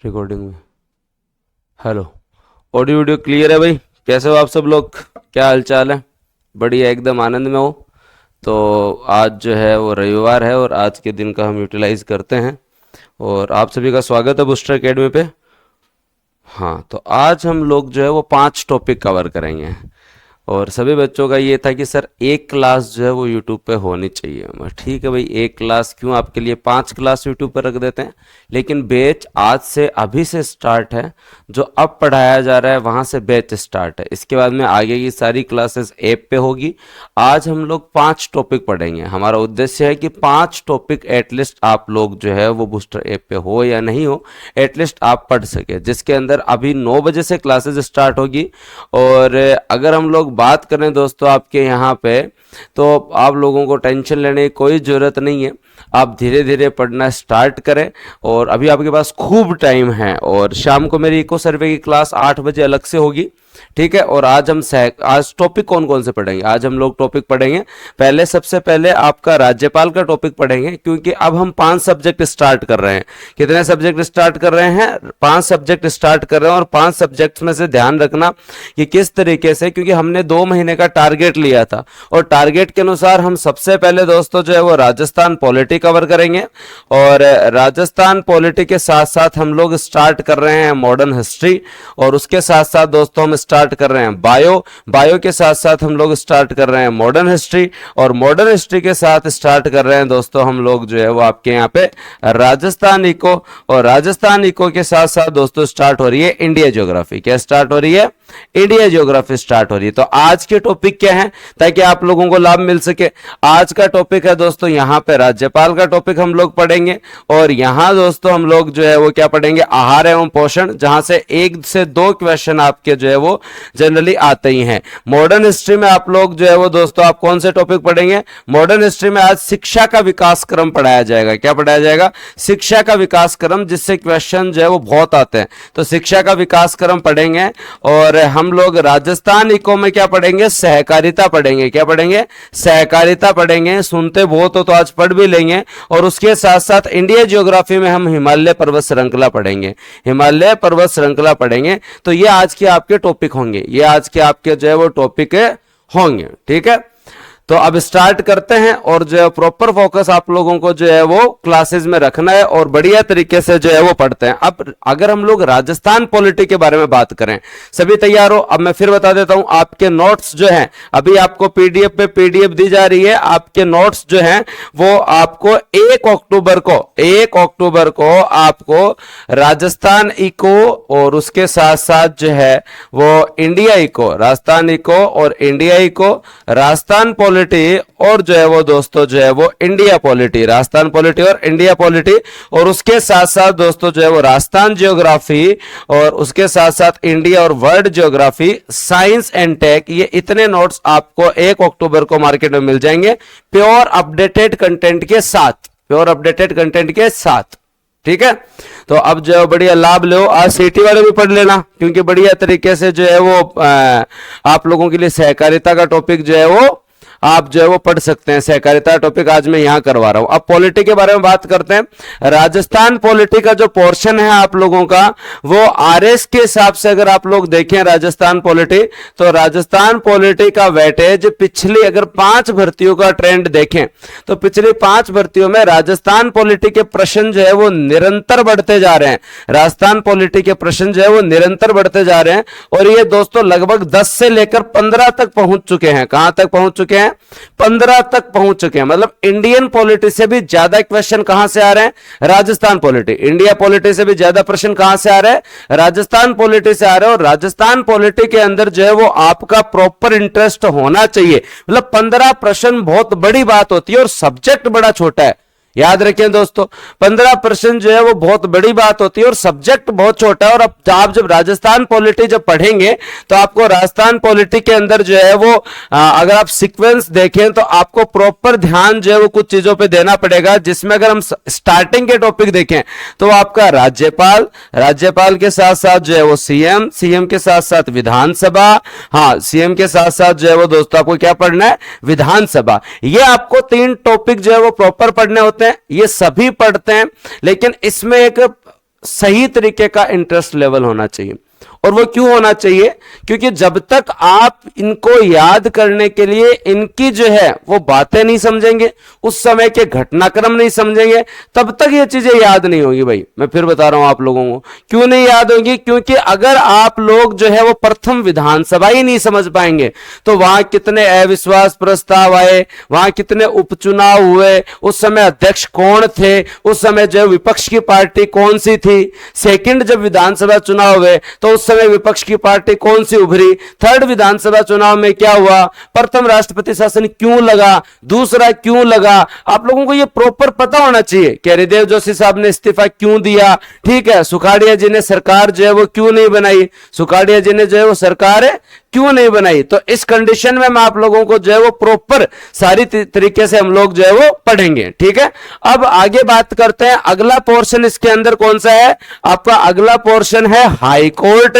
Recording में। Hello, audio video clear है भाई? कैसे हो आप सब लोग? क्या हाल चाल है? बढ़िया, एकदम आनंद में हो? तो आज जो है वो रविवार है और आज के दिन का हम यूटिलाइज करते हैं। और आप सभी का स्वागत है बूस्टर एकेडमी पे। हाँ, तो आज हम लोग जो है वो 5 टॉपिक कवर करेंगे। और सभी बच्चों का ये था कि सर एक क्लास जो है वो यूट्यूब पे होनी चाहिए। मैं ठीक है भाई, एक क्लास क्यों, आपके लिए 5 क्लास यूट्यूब पर रख देते हैं। लेकिन बैच आज से अभी से स्टार्ट है। जो अब पढ़ाया जा रहा है वहाँ से बैच स्टार्ट है। इसके बाद में आगे की सारी क्लासेस ऐप पे होगी। आज हम लोग 5 टॉपिक पढ़ेंगे। हमारा उद्देश्य है कि 5 टॉपिक एटलीस्ट आप लोग जो है वो बूस्टर ऐप पे हो या नहीं हो, एटलीस्ट आप पढ़ सके। जिसके अंदर अभी 9 बजे से क्लासेस स्टार्ट होगी। और अगर हम लोग बात करें दोस्तों आपके यहाँ पे, तो आप लोगों को टेंशन लेने की कोई ज़रूरत नहीं है। आप धीरे धीरे पढ़ना स्टार्ट करें और अभी आपके पास खूब टाइम है। और शाम को मेरी इको सर्वे की क्लास 8 बजे अलग से होगी, ठीक है। और आज टॉपिक कौन कौन से पढ़ेंगे? आज हम लोग टॉपिक पढ़ेंगे, पहले सबसे पहले आपका राज्यपाल का टॉपिक पढ़ेंगे, क्योंकि अब हम 5 सब्जेक्ट स्टार्ट कर रहे हैं। कितने सब्जेक्ट स्टार्ट कर रहे हैं? 5 सब्जेक्ट स्टार्ट कर रहे हैं। और 5 सब्जेक्ट्स में से ध्यान रखना कि किस तरीके से, क्योंकि हमने 2 महीने का टारगेट लिया था और टारगेट के अनुसार हम सबसे पहले दोस्तों जो है वो राजस्थान पॉलिटी कवर करेंगे। और राजस्थान पॉलिटी के साथ साथ हम लोग स्टार्ट कर रहे हैं मॉडर्न हिस्ट्री। और उसके साथ साथ दोस्तों हम स्टार्ट कर रहे हैं बायो के साथ साथ हम लोग स्टार्ट कर रहे हैं मॉडर्न हिस्ट्री। और मॉडर्न हिस्ट्री के साथ स्टार्ट कर रहे हैं दोस्तों हम लोग जो है वो आपके यहाँ पे राजस्थान इको। और राजस्थान इको के साथ साथ दोस्तों स्टार्ट हो रही है इंडिया ज्योग्राफी। क्या स्टार्ट हो रही है? इंडिया ज्योग्राफी स्टार्ट हो रही है। तो आज के टॉपिक क्या है, ताकि आप लोगों को लाभ मिल सके? आज का टॉपिक है दोस्तों यहाँ पे राज्यपाल का टॉपिक हम लोग पढ़ेंगे। और यहाँ दोस्तों हम लोग जो है वो क्या पढ़ेंगे? आहार एवं पोषण, जहां से 1 से 2 क्वेश्चन आपके जो है वो जनरली आते ही हैं। मॉडर्न हिस्ट्री में आप लोग जो है वो दोस्तों आप कौन से टॉपिक पढ़ेंगे? मॉडर्न हिस्ट्री में आज शिक्षा का विकास क्रम पढ़ाया जाएगा। क्या पढ़ाया जाएगा? शिक्षा का विकास क्रम, जिससे क्वेश्चन जो है वो बहुत आते हैं। तो शिक्षा का विकास क्रम पढ़ेंगे। और हम लोग राजस्थान इको में क्या पढ़ेंगे? सहकारिता पढ़ेंगे। क्या पढ़ेंगे? सहकारिता पढ़ेंगे। सुनते बहुत हो तो आज पढ़ भी लेंगे। और उसके साथ साथ इंडिया ज्योग्राफी में हम हिमालय पर्वत श्रृंखला पढ़ेंगे। हिमालय पर्वत श्रृंखला पढ़ेंगे। तो ये आज के आपके टॉपिक होंगे, ये आज के आपके जो है वो टॉपिक होंगे, ठीक है। तो अब स्टार्ट करते हैं। और जो है प्रॉपर फोकस आप लोगों को जो है वो क्लासेस में रखना है और बढ़िया तरीके से जो है वो पढ़ते हैं। अब अगर हम लोग राजस्थान पॉलिटी के बारे में बात करें, सभी तैयार हो? अब मैं फिर बता देता हूं, आपके नोट्स जो हैं अभी आपको पीडीएफ पे पीडीएफ दी जा रही है। आपके नोट्स जो हैं वो आपको 1 अक्टूबर को आपको राजस्थान इको और उसके साथ साथ जो है वो इंडिया इको, राजस्थान इको और इंडिया इको, राजस्थान पॉलिटी और जो है वो दोस्तों जो है वो इंडिया पॉलिटी, राजस्थान पॉलिटी और इंडिया पॉलिटी। और उसके साथ साथ दोस्तों जो है वो राजस्थान ज्योग्राफी और उसके साथ साथ इंडिया और world geography, science and tech. ये इतने नोट्स आपको 1 अक्टूबर को मार्केट में मिल जाएंगे, प्योर अपडेटेड कंटेंट के साथ, प्योर अपडेटेड कंटेंट के साथ, ठीक है। तो अब जो बढ़िया लाभ लो। आज सीटी वाले भी पढ़ लेना, क्योंकि बढ़िया तरीके से जो है वो आप लोगों के लिए सहकारिता का टॉपिक जो है वो आप जो है वो पढ़ सकते हैं। सहकारिता टॉपिक आज मैं यहां करवा रहा हूं। अब पॉलिटी के बारे में बात करते हैं। राजस्थान पॉलिटी का जो पोर्शन है आप लोगों का, वो आरएस के हिसाब से अगर आप लोग देखें राजस्थान पॉलिटी, तो राजस्थान पॉलिटी का वेटेज पिछली अगर 5 भर्तियों का ट्रेंड देखें, तो पिछली 5 भर्तियों में राजस्थान पॉलिटी के प्रश्न जो है वो निरंतर बढ़ते जा रहे हैं। राजस्थान पॉलिटी के प्रश्न जो है वो निरंतर बढ़ते जा रहे हैं। और ये दोस्तों लगभग 10 से लेकर 15 तक पहुंच चुके हैं। कहां तक पहुंच चुके हैं? 15 तक पहुंच चुके हैं। मतलब इंडियन पॉलिटी से भी ज्यादा क्वेश्चन कहां से आ रहे हैं? राजस्थान पॉलिटी। इंडिया पॉलिटी से भी ज्यादा प्रश्न कहां से आ रहे हैं? राजस्थान पॉलिटी से आ रहे हैं। और राजस्थान पॉलिटी के अंदर जो है वो आपका प्रॉपर इंटरेस्ट होना चाहिए। मतलब 15 प्रश्न बहुत बड़ी बात होती है और सब्जेक्ट बड़ा छोटा है। याद रखें दोस्तों, 15% जो है वो बहुत बड़ी बात होती है और सब्जेक्ट बहुत छोटा है। और अब आप जब राजस्थान पॉलिटी जब पढ़ेंगे तो आपको राजस्थान पॉलिटी के अंदर जो है वो अगर आप सीक्वेंस देखें तो आपको प्रॉपर ध्यान जो है वो कुछ चीजों पे देना पड़ेगा। जिसमें अगर हम स्टार्टिंग के टॉपिक देखें तो आपका राज्यपाल, राज्यपाल के साथ साथ जो है वो सीएम, सीएम के साथ साथ विधानसभा, हाँ सीएम के साथ साथ जो है वो दोस्तों आपको क्या पढ़ना है? विधानसभा। ये आपको 3 टॉपिक जो है वो प्रॉपर पढ़ने होते हैं। ये सभी पढ़ते हैं, लेकिन इसमें एक सही तरीके का इंटरेस्ट लेवल होना चाहिए। और वो क्यों होना चाहिए? क्योंकि जब तक आप इनको याद करने के लिए इनकी जो है वो बातें नहीं समझेंगे, उस समय के घटनाक्रम नहीं समझेंगे, तब तक ये चीजें याद नहीं होगी। भाई मैं फिर बता रहा हूं आप लोगों को क्यों नहीं याद होगी। क्योंकि अगर आप लोग जो है वो प्रथम विधानसभा ही नहीं समझ पाएंगे तो वहां कितने अविश्वास प्रस्ताव आए, वहां कितने उपचुनाव हुए, उस समय अध्यक्ष कौन थे, उस समय जो विपक्ष की पार्टी कौन सी थी, सेकंड जब विधानसभा चुनाव हुए तो उस समय विपक्ष की पार्टी कौन सी उभरी, थर्ड विधानसभा चुनाव में क्या हुआ, प्रथम राष्ट्रपति शासन क्यों लगा, दूसरा क्यों लगा, आप लोगों को यह प्रॉपर पता होना चाहिए कि हरिदेव जोशी साहब ने इस्तीफा क्यों दिया, ठीक है, सुखाड़िया जी ने सरकार जो है वो क्यों नहीं बनाई, सुखाड़िया जी ने जो है वो सरकार क्यों नहीं बनाई। तो इस कंडीशन में मैं आप लोगों को जो है वो प्रॉपर सारी तरीके से हम लोग जो है वो पढ़ेंगे, ठीक है। अब आगे बात करते हैं, अगला पोर्शन इसके अंदर कौन सा है, आपका अगला पोर्शन है हाई कोर्ट।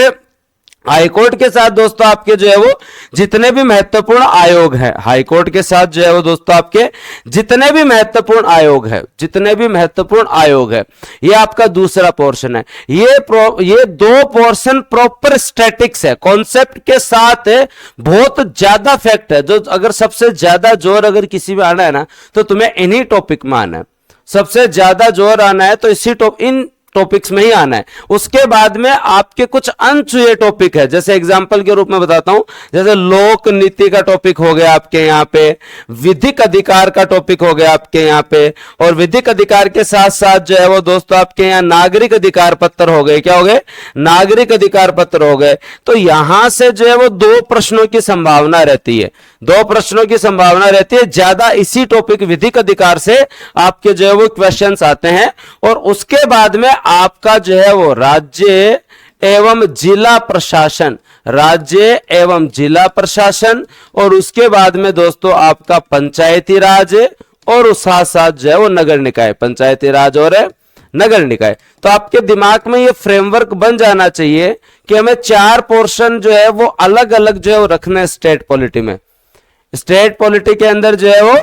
हाई कोर्ट के साथ दोस्तों आपके जो है वो जितने भी महत्वपूर्ण आयोग है, हाई कोर्ट के साथ जो है वो दोस्तों आपके जितने भी महत्वपूर्ण आयोग है, जितने भी महत्वपूर्ण आयोग है, ये आपका दूसरा पोर्शन है। ये दो पोर्शन प्रॉपर स्टैटिक्स है, कॉन्सेप्ट के साथ है, बहुत ज्यादा फैक्ट है। जो अगर सबसे ज्यादा जोर अगर किसी में आना है ना तो तुम्हें इन्हीं टॉपिक में आना है, सबसे ज्यादा जोर आना है तो इन टॉपिक्स में ही आना है। उसके बाद में आपके कुछ अनछुए टॉपिक है, जैसे एग्जांपल के रूप में बताता हूं, जैसे लोक नीति का टॉपिक हो गया आपके यहां पे, विधिक अधिकार का टॉपिक हो गया आपके यहां पे, और विधिक अधिकार के साथ साथ जो है वो दोस्तों आपके यहां नागरिक अधिकार पत्र हो गए, क्या हो गए, नागरिक अधिकार पत्र हो गए। तो यहां से जो है वो दो प्रश्नों की संभावना रहती है, दो प्रश्नों की संभावना रहती है, ज्यादा इसी टॉपिक विधिक अधिकार से आपके जो है वो क्वेश्चंस आते हैं। और उसके बाद में आपका जो है वो राज्य एवं जिला प्रशासन, राज्य एवं जिला प्रशासन, और उसके बाद में दोस्तों आपका पंचायती राज, और उस साथ साथ जो है वो नगर निकाय, पंचायती राज और नगर निकाय। तो आपके दिमाग में ये फ्रेमवर्क बन जाना चाहिए कि हमें चार पोर्शन जो है वो अलग अलग जो है वो रखना है स्टेट पॉलिटी में। स्टेट पॉलिटी के अंदर जो है वो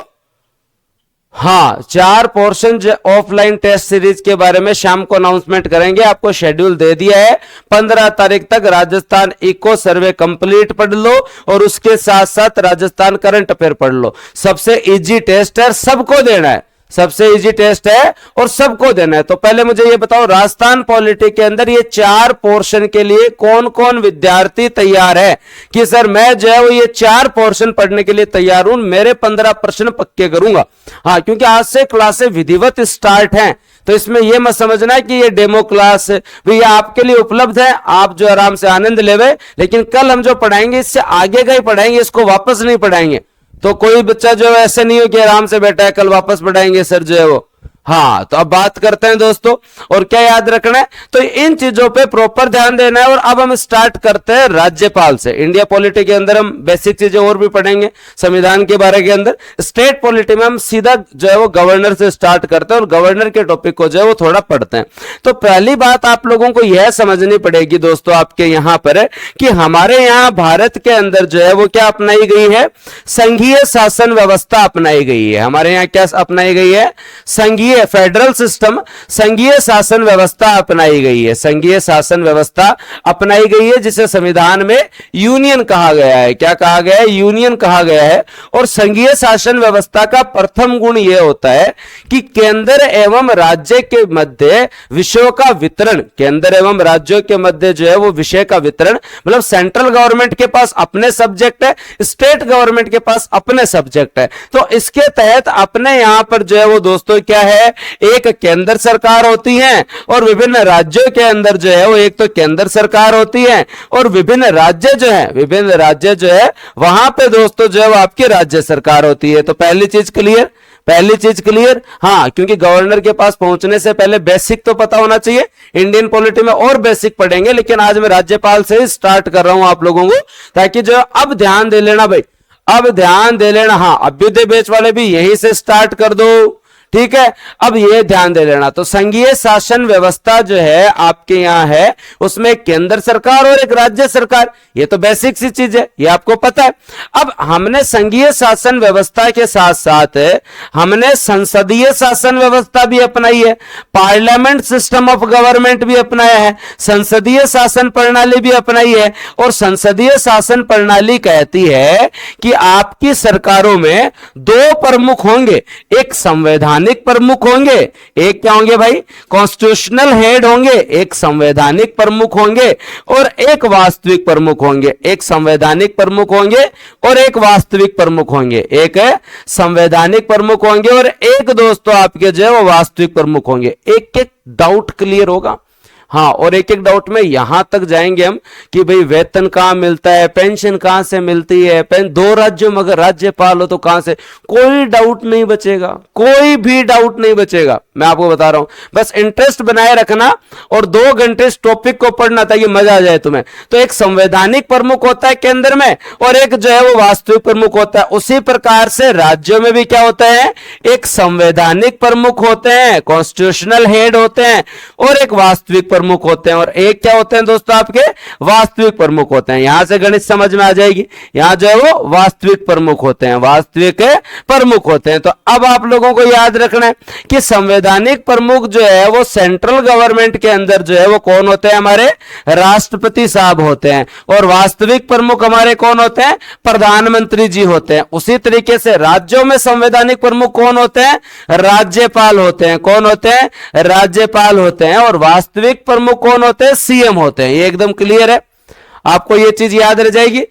हाँ चार पोर्शन ऑफलाइन टेस्ट सीरीज के बारे में शाम को अनाउंसमेंट करेंगे, आपको शेड्यूल दे दिया है। 15 तारीख तक राजस्थान इको सर्वे कंप्लीट पढ़ लो और उसके साथ साथ राजस्थान करंट अफेयर पढ़ लो। सबसे इजी टेस्ट है, सबको देना है, सबसे इजी टेस्ट है और सबको देना है। तो पहले मुझे ये बताओ, राजस्थान पॉलिटी के अंदर ये चार पोर्शन के लिए कौन कौन विद्यार्थी तैयार है कि सर मैं जो है वो ये चार पोर्शन पढ़ने के लिए तैयार हूं, मेरे 15 प्रश्न पक्के करूंगा। हाँ, क्योंकि आज से क्लासें विधिवत स्टार्ट हैं, तो इसमें यह मत समझना कि ये डेमो क्लास भैया आपके लिए उपलब्ध है, आप जो आराम से आनंद लेवे, लेकिन कल हम जो पढ़ाएंगे इससे आगे का ही पढ़ाएंगे, इसको वापस नहीं पढ़ाएंगे। तो कोई बच्चा जो है ऐसे नहीं हो कि आराम से बैठा है कल वापस पढ़ाएंगे सर जो है वो। हाँ, तो अब बात करते हैं दोस्तों, और क्या याद रखना है, तो इन चीजों पे प्रॉपर ध्यान देना है। और अब हम स्टार्ट करते हैं राज्यपाल से। इंडिया पॉलिटी के अंदर हम बेसिक चीजें और भी पढ़ेंगे, संविधान के बारे के अंदर। स्टेट पॉलिटी में हम सीधा जो है वो गवर्नर से स्टार्ट करते हैं और गवर्नर के टॉपिक को जो है वो थोड़ा पढ़ते हैं। तो पहली बात आप लोगों को यह समझनी पड़ेगी दोस्तों आपके यहां पर है कि हमारे यहां भारत के अंदर जो है वो क्या अपनाई गई है, संघीय शासन व्यवस्था अपनाई गई है। हमारे यहां क्या अपनाई गई है, संघीय फेडरल सिस्टम, संघीय शासन व्यवस्था अपनाई गई है। संघीय शासन व्यवस्था अपनाई गई है जिसे संविधान में यूनियन कहा गया है। क्या कहा गया है, यूनियन कहा गया है। और संघीय शासन व्यवस्था का प्रथम गुण यह होता है कि केंद्र एवं राज्य के मध्य विषयों का वितरण, केंद्र एवं राज्यों के मध्य जो है वो विषय का वितरण, मतलब सेंट्रल गवर्नमेंट के पास अपने सब्जेक्ट है, स्टेट गवर्नमेंट के पास अपने सब्जेक्ट है। तो इसके तहत अपने यहां पर जो है वो दोस्तों क्या है, एक केंद्र सरकार होती है और विभिन्न राज्यों के अंदर जो है वो एक तो केंद्र सरकार होती है और विभिन्न राज्य जो है, विभिन्न राज्य जो है वहां पे दोस्तों जो है वो आपकी राज्य सरकार होती है। तो पहली चीज क्लियर, पहली चीज क्लियर। हाँ, क्योंकि गवर्नर के पास पहुंचने से पहले बेसिक तो पता होना चाहिए। इंडियन पॉलिटी में और बेसिक पढ़ेंगे, लेकिन आज मैं राज्यपाल से ही स्टार्ट कर रहा हूं आप लोगों को, ताकि जो अब ध्यान दे लेना भाई, अब ध्यान दे लेना। हाँ, अभ्युदय बैच वाले भी यहीं से स्टार्ट कर दो, ठीक है, अब ये ध्यान दे लेना। तो संघीय शासन व्यवस्था जो है आपके यहां है, उसमें एक केंद्र सरकार और एक राज्य सरकार, ये तो बेसिक सी चीज है, ये आपको पता है। अब हमने संघीय शासन व्यवस्था के साथ साथ हमने संसदीय शासन व्यवस्था भी अपनाई है, पार्लियामेंट सिस्टम ऑफ गवर्नमेंट भी अपनाया है, संसदीय शासन प्रणाली भी अपनाई है। और संसदीय शासन प्रणाली कहती है कि आपकी सरकारों में दो प्रमुख होंगे, एक संवैधानिक प्रमुख होंगे, एक क्या होंगे भाई, कॉन्स्टिट्यूशनल हेड होंगे, एक संवैधानिक प्रमुख होंगे और एक वास्तविक प्रमुख होंगे। एक संवैधानिक प्रमुख होंगे और एक वास्तविक प्रमुख होंगे, एक संवैधानिक प्रमुख होंगे और एक दोस्तों आपके जो है वो वास्तविक प्रमुख होंगे। एक एक डाउट क्लियर होगा। हाँ, और एक एक डाउट में यहां तक जाएंगे हम कि भाई वेतन कहां मिलता है, पेंशन कहां से मिलती है, दो राज्यों में अगर राज्यपाल हो तो कहां से, कोई डाउट नहीं बचेगा, कोई भी डाउट नहीं बचेगा। मैं आपको बता रहा हूं, बस इंटरेस्ट बनाए रखना और 2 घंटे इस टॉपिक को पढ़ना ताकि मजा आ जाए तुम्हें। तो एक संवैधानिक प्रमुख होता है केंद्र में और एक जो है वो वास्तविक प्रमुख होता है। उसी प्रकार से राज्यों में भी क्या होता है, एक संवैधानिक प्रमुख होते हैं, कॉन्स्टिट्यूशनल हेड होते हैं और एक वास्तविक प्रमुख होते हैं और एक क्या होते हैं दोस्तों आपके, वास्तविक प्रमुख होते हैं। यहां से गणित समझ में आ जाएगी, यहां जो है वो वास्तविक प्रमुख होते हैं, वास्तविक प्रमुख होते हैं। तो अब आप लोगों को याद रखना है कि संवैधानिक प्रमुख जो है वो सेंट्रल गवर्नमेंट के अंदर जो है वो कौन होते हैं, हमारे राष्ट्रपति साहब होते हैं और वास्तविक प्रमुख हमारे कौन होते हैं, प्रधानमंत्री जी होते हैं। उसी तरीके से राज्यों में संवैधानिक प्रमुख कौन होते हैं, राज्यपाल होते हैं। कौन होते हैं, राज्यपाल होते हैं। और वास्तविक प्रमुख कौन होते हैं, सीएम होते हैं। ये एकदम क्लियर है, आपको ये चीज याद रह जाएगी।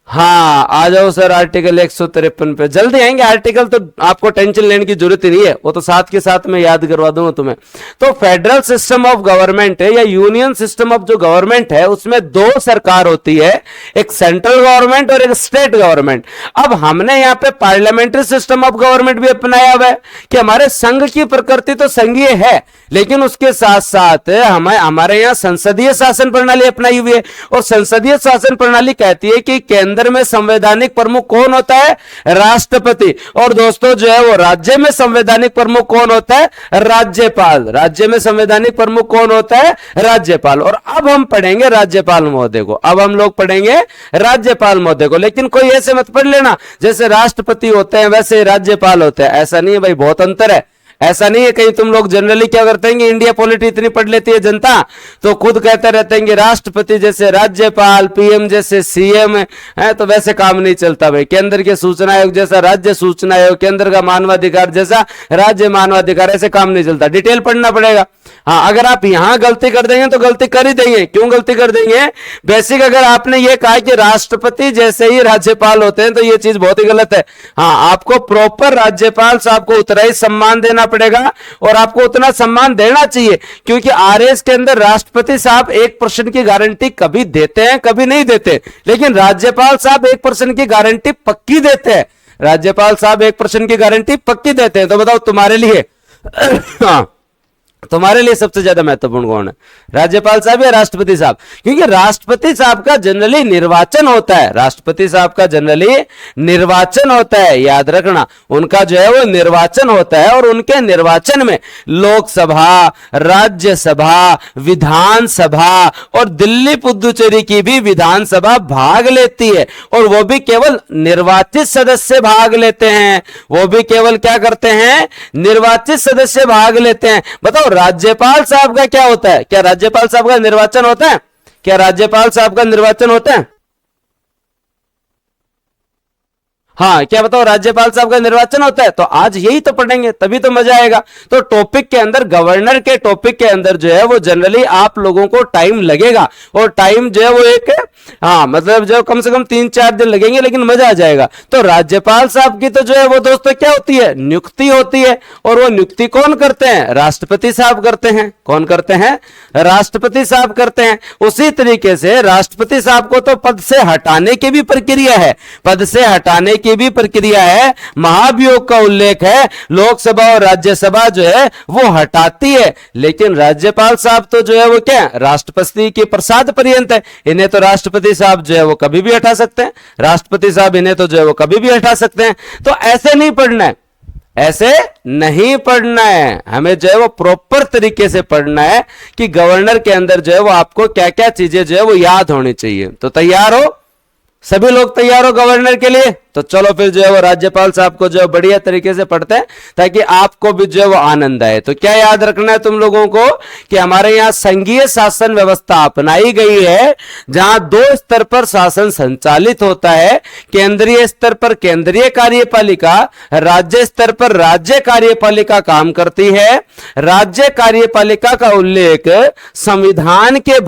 हाँ, आ जाओ सर आर्टिकल 153 पे, जल्दी आएंगे। आर्टिकल तो आपको टेंशन लेने की जरूरत ही नहीं है, वो तो साथ के साथ मैं याद करवा दूंगा तुम्हें। तो फेडरल सिस्टम ऑफ गवर्नमेंट है या यूनियन सिस्टम ऑफ जो गवर्नमेंट है उसमें 2 सरकार होती है, एक सेंट्रल गवर्नमेंट और एक स्टेट गवर्नमेंट। अब हमने यहाँ पे पार्लियामेंट्री सिस्टम ऑफ गवर्नमेंट भी अपनाया हुआ है कि हमारे संघ की प्रकृति तो संघीय है, लेकिन उसके साथ साथ हमारे यहाँ संसदीय शासन प्रणाली अपनाई हुई है। और संसदीय शासन प्रणाली कहती है कि केंद्र में संवैधानिक प्रमुख कौन होता है, राष्ट्रपति। और दोस्तों जो है वो राज्य में संवैधानिक प्रमुख कौन होता है, राज्यपाल। राज्य में संवैधानिक प्रमुख कौन होता है, राज्यपाल। और अब हम पढ़ेंगे राज्यपाल महोदय को, अब हम लोग पढ़ेंगे राज्यपाल महोदय को। लेकिन कोई ऐसे मत पढ़ लेना जैसे राष्ट्रपति होते हैं वैसे राज्यपाल होते हैं, ऐसा नहीं है भाई, बहुत अंतर है। ऐसा नहीं है, कहीं तुम लोग जनरली क्या करते हैं, इंडिया पॉलिटी इतनी पढ़ लेती है जनता तो खुद कहते रहते हैं कि राष्ट्रपति जैसे राज्यपाल, पीएम जैसे सीएम है, तो वैसे काम नहीं चलता भाई। केंद्र के सूचना आयोग जैसा राज्य सूचना आयोग, केंद्र का मानवाधिकार जैसा राज्य मानवाधिकार, ऐसे काम नहीं चलता, डिटेल पढ़ना पड़ेगा। हाँ, अगर आप यहां गलती कर देंगे तो गलती कर ही देंगे। क्यों गलती कर देंगे, बेसिक अगर आपने ये कहा कि राष्ट्रपति जैसे ही राज्यपाल होते हैं तो ये चीज बहुत ही गलत है। हाँ, आपको प्रॉपर राज्यपाल साहब को उतना ही सम्मान देना पड़ेगा और आपको उतना सम्मान देना चाहिए, क्योंकि आरएस के अंदर राष्ट्रपति साहब 1% की गारंटी कभी देते हैं कभी नहीं देते, लेकिन राज्यपाल साहब 1% की गारंटी पक्की देते हैं। राज्यपाल साहब 1% की गारंटी पक्की देते हैं। तो बताओ तुम्हारे लिए हाँ, तुम्हारे लिए सबसे ज्यादा महत्वपूर्ण कौन है, राज्यपाल साहब या राष्ट्रपति साहब? क्योंकि राष्ट्रपति साहब का जनरली निर्वाचन होता है, राष्ट्रपति साहब का जनरली निर्वाचन होता है, याद रखना, उनका जो है वो निर्वाचन होता है। और उनके निर्वाचन में लोकसभा, राज्यसभा, विधानसभा और दिल्ली पुदुचेरी की भी विधानसभा भाग लेती है। और वो भी केवल निर्वाचित सदस्य भाग लेते हैं, वो भी केवल क्या करते हैं, निर्वाचित सदस्य भाग लेते हैं। बताओ राज्यपाल साहब का क्या होता है, क्या राज्यपाल साहब का निर्वाचन होता है, क्या राज्यपाल साहब का निर्वाचन होता है? हाँ, क्या बताओ राज्यपाल साहब का निर्वाचन होता है? तो आज यही तो पढ़ेंगे, तभी तो मजा आएगा। तो टॉपिक के अंदर, गवर्नर के टॉपिक के अंदर जो है वो जनरली आप लोगों को टाइम लगेगा और टाइम जो है वो एक, हाँ मतलब जो कम से कम 3-4 दिन लगेंगे, लेकिन मजा आ जाएगा। तो राज्यपाल साहब की तो जो है वो दोस्तों क्या होती है, नियुक्ति होती है। और वो नियुक्ति कौन करते हैं, राष्ट्रपति साहब करते हैं। कौन करते हैं, राष्ट्रपति साहब करते हैं। उसी तरीके से राष्ट्रपति साहब को तो पद से हटाने की भी प्रक्रिया है, पद से हटाने की भी प्रक्रिया है, महाभियोग का उल्लेख है, लोकसभा और राज्यसभा जो है वो हटाती है। लेकिन राज्यपाल साहब तो जो है वो क्या, राष्ट्रपति के प्रसाद पर्यंत है, इन्हें तो राष्ट्रपति साहब जो है वो कभी भी हटा सकते हैं, राष्ट्रपति साहब इन्हें तो जो है वो कभी भी हटा सकते हैं। तो ऐसे नहीं पढ़ना है, ऐसे नहीं पढ़ना है, हमें जो है वो प्रॉपर तरीके से पढ़ना है कि गवर्नर के अंदर जो है वो आपको क्या क्या चीजें जो है वो याद होनी चाहिए। तो तैयार हो, सभी लोग तैयार हो गवर्नर के लिए? तो चलो फिर जो है वो राज्यपाल साहब को जो है बढ़िया तरीके से पढ़ते हैं ताकि आपको भी जो है वो आनंद आए। तो क्या याद रखना है तुम लोगों को कि हमारे यहाँ संघीय शासन व्यवस्था अपनाई गई है, जहां 2 स्तर पर शासन संचालित होता है। केंद्रीय स्तर पर केंद्रीय कार्यपालिका, राज्य स्तर पर राज्य कार्यपालिका काम करती है। राज्य कार्यपालिका का उल्लेख संविधान के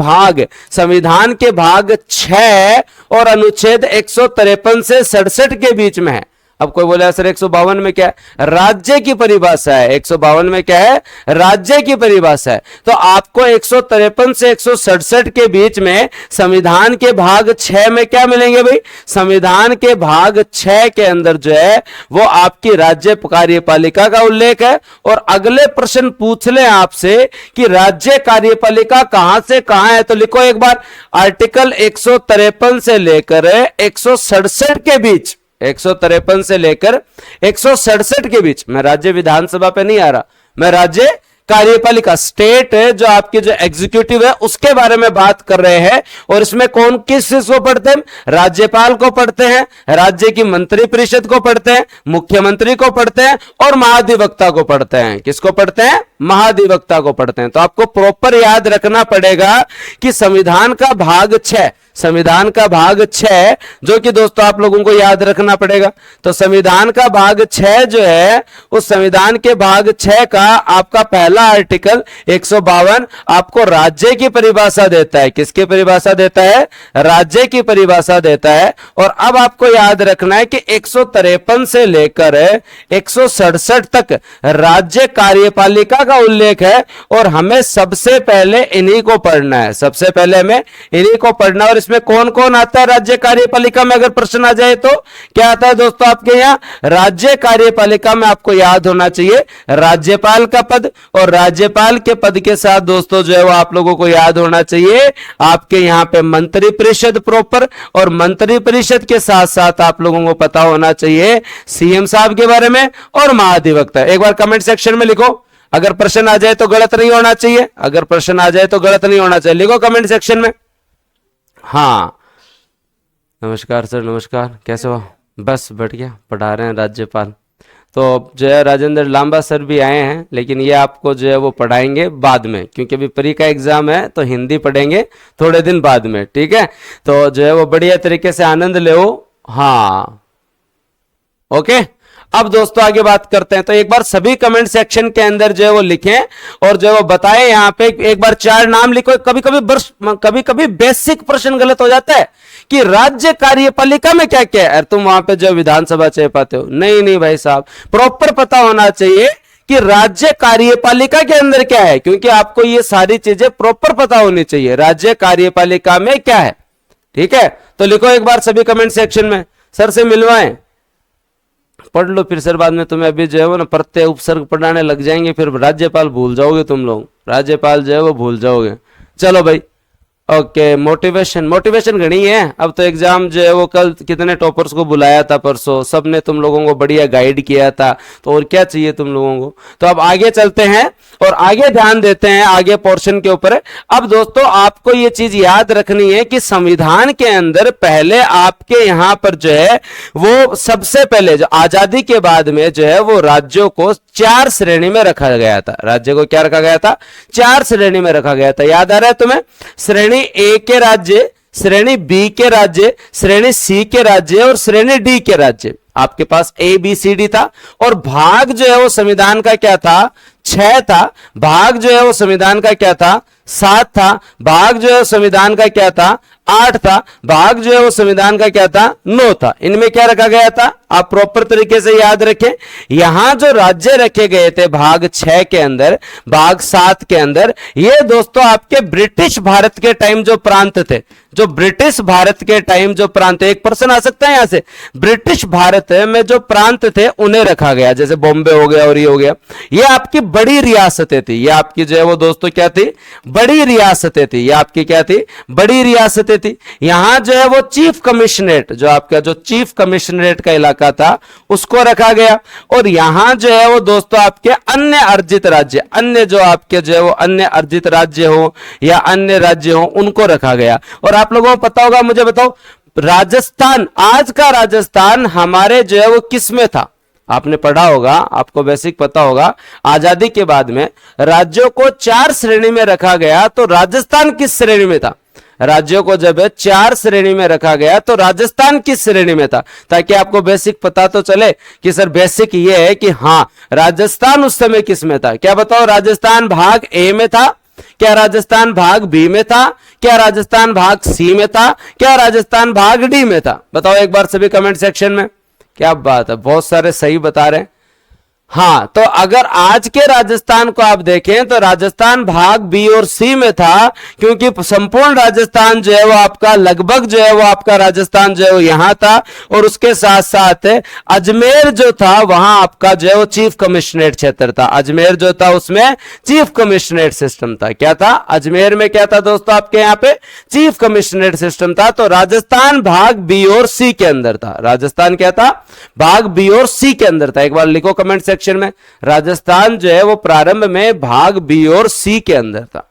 भाग 6 और अनुच्छेद 153 से 67 के बीच में है। अब कोई बोले सर 152 में क्या है? राज्य की परिभाषा है। 152 में क्या है? राज्य की परिभाषा है। तो आपको 153 से 167 के बीच में संविधान के भाग 6 में क्या मिलेंगे भाई? संविधान के भाग 6 के अंदर जो है वो आपकी राज्य कार्यपालिका का उल्लेख है। और अगले प्रश्न पूछ ले आपसे कि राज्य कार्यपालिका कहां से कहां है, तो लिखो एक बार, आर्टिकल 153 से लेकर 167 के बीच, 153 से लेकर 167 के बीच, मैं राज्य विधानसभा पे नहीं आ रहा, मैं राज्य कार्यपालिका, स्टेट जो आपकी जो एग्जीक्यूटिव है उसके बारे में बात कर रहे हैं। और इसमें कौन किस चीज को पढ़ते हैं? राज्यपाल को पढ़ते हैं, राज्य की मंत्री परिषद को पढ़ते हैं, मुख्यमंत्री को पढ़ते हैं और महाधिवक्ता को पढ़ते हैं। किसको पढ़ते हैं? महाधिवक्ता को पढ़ते हैं। तो आपको प्रॉपर याद रखना पड़ेगा कि संविधान का भाग 6, संविधान का भाग 6 जो कि दोस्तों आप लोगों को याद रखना पड़ेगा। तो संविधान का भाग 6 जो है, उस संविधान के भाग 6 का आपका पहला आर्टिकल 152 आपको राज्य की परिभाषा देता है। किसकी परिभाषा देता है? राज्य की परिभाषा देता है। और अब आपको याद रखना है कि 153 से लेकर 167 तक राज्य कार्यपालिका का उल्लेख है और हमें सबसे पहले इन्हीं को पढ़ना है। सबसे पहले हमें इन्हीं को पढ़ना। और इसमें कौन कौन आता है राज्य कार्यपालिका में? अगर प्रश्न आ जाए तो क्या आता है दोस्तों आपके यहां? राज्य कार्यपालिका में आपको याद होना चाहिए राज्यपाल का पद, और राज्यपाल के पद के साथ दोस्तों जो है वो आप लोगों को याद होना चाहिए आपके यहां पे मंत्री परिषद प्रॉपर, और मंत्री परिषद के साथ साथ आप लोगों को पता होना चाहिए सीएम साहब के बारे में और महाधिवक्ता। एक बार कमेंट सेक्शन में लिखो, अगर प्रश्न आ जाए तो गलत नहीं होना चाहिए, अगर प्रश्न आ जाए तो गलत नहीं होना चाहिए, लिखो कमेंट सेक्शन में। हाँ, नमस्कार सर, नमस्कार, कैसे हो? बस बढ़िया, पढ़ा रहे हैं राज्यपाल। तो जो है राजेंद्र लांबा सर भी आए हैं, लेकिन ये आपको जो है वो पढ़ाएंगे बाद में, क्योंकि अभी प्री का एग्जाम है तो हिंदी पढ़ेंगे थोड़े दिन बाद में, ठीक है? तो जो है वो बढ़िया तरीके से आनंद ले। हाँ, ओके। अब दोस्तों आगे बात करते हैं। तो एक बार सभी कमेंट सेक्शन के अंदर जो है वो लिखें और जो है वो बताएं। यहाँ पे एक बार 4 नाम लिखो। कभी कभी बेसिक प्रश्न गलत हो जाता है कि राज्य कार्यपालिका में क्या क्या है, और तुम वहां पे जो विधानसभा चाह पाते हो। नहीं भाई साहब, प्रॉपर पता होना चाहिए कि राज्य कार्यपालिका के अंदर क्या है, क्योंकि आपको ये सारी चीजें प्रॉपर पता होनी चाहिए राज्य कार्यपालिका में क्या है, ठीक है? तो लिखो एक बार सभी कमेंट सेक्शन में, सर से मिलवाएं, पढ़ लो, फिर सर बाद में तुम्हें अभी जो है वो ना प्रत्यय उपसर्ग पढ़ाने लग जाएंगे, फिर राज्यपाल भूल जाओगे तुम लोग, राज्यपाल जो है वो भूल जाओगे। चलो भाई, ओके। मोटिवेशन घनी है। अब तो एग्जाम जो है वो कल कितने टॉपर्स को बुलाया था, परसों सबने तुम लोगों को बढ़िया गाइड किया था, तो और क्या चाहिए तुम लोगों को? तो अब आगे चलते हैं और आगे ध्यान देते हैं आगे पोर्शन के ऊपर। अब दोस्तों आपको ये चीज याद रखनी है कि संविधान के अंदर पहले आपके यहां पर जो है वो सबसे पहले जो आजादी के बाद में जो है वो राज्यों को 4 श्रेणी में रखा गया था। राज्य को क्या रखा गया था? 4 श्रेणी में रखा गया था। याद आ रहा है तुम्हें? श्रेणी ए के राज्य, श्रेणी बी के राज्य, श्रेणी सी के राज्य और श्रेणी डी के राज्य। आपके पास ए बी सी डी था। और भाग जो है वो संविधान का क्या था? 6 था। भाग जो है वो संविधान का क्या था? 7 था। भाग जो है संविधान का क्या था? 8 था। भाग जो है वो संविधान का क्या था? 9 था। इनमें क्या रखा गया था? आप प्रॉपर तरीके से याद रखें। यहां जो राज्य रखे गए थे भाग 6 के अंदर, भाग 7 के अंदर, ये दोस्तों आपके ब्रिटिश भारत के टाइम जो प्रांत थे, जो ब्रिटिश भारत के टाइम जो प्रांत, एक पर्सन आ सकता है यहां से, ब्रिटिश भारत में जो प्रांत थे उन्हें रखा गया। जैसे बॉम्बे हो गया और ये हो गया, ये आपकी बड़ी रियासतें थी। ये आपकी जो है वो दोस्तों क्या थी? बड़ी रियासतें थी। ये आपकी क्या थी? बड़ी रियासतें थी। यहां जो है वो चीफ कमिश्नरेट, जो आपका जो चीफ कमिश्नरेट का इलाका का था उसको रखा गया। और यहां जो है वो दोस्तों आपके अन्य अर्जित राज्य, अन्य जो आपके जो है वो अन्य अर्जित राज्य हो या अन्य राज्य हो उनको रखा गया। और आप लोगों को पता होगा, मुझे बताओ, राजस्थान, आज का राजस्थान हमारे जो है वो किस में था? आपने पढ़ा होगा, आपको बेसिक पता होगा, आजादी के बाद में राज्यों को 4 श्रेणी में रखा गया, तो राजस्थान किस श्रेणी में था? राज्यों को जब 4 श्रेणी में रखा गया तो राजस्थान किस श्रेणी में था? ताकि आपको बेसिक पता तो चले कि सर बेसिक ये है कि हां राजस्थान उस समय किस में था। क्या बताओ, राजस्थान भाग ए में था, क्या राजस्थान भाग बी में था, क्या राजस्थान भाग सी में था, क्या राजस्थान भाग डी में था? बताओ एक बार सभी कमेंट सेक्शन में। क्या बात है, बहुत सारे सही बता रहे हैं। हाँ, तो अगर आज के राजस्थान को आप देखें तो राजस्थान भाग बी और सी में था, क्योंकि संपूर्ण राजस्थान जो है वो आपका लगभग जो है वो आपका राजस्थान जो है वो यहां था। और उसके साथ साथ अजमेर जो था वहां आपका जो है वो चीफ कमिश्नरेट क्षेत्र था। अजमेर जो था उसमें चीफ कमिश्नरेट सिस्टम था। क्या था अजमेर में? क्या था दोस्तों आपके यहाँ पे? चीफ कमिश्नरेट सिस्टम था। तो राजस्थान भाग बी और सी के अंदर था। राजस्थान क्या था? भाग बी और सी के अंदर था। एक बार लिखो कमेंट सेक्शन में, राजस्थान जो है वो प्रारंभ में भाग बी और सी के अंदर था।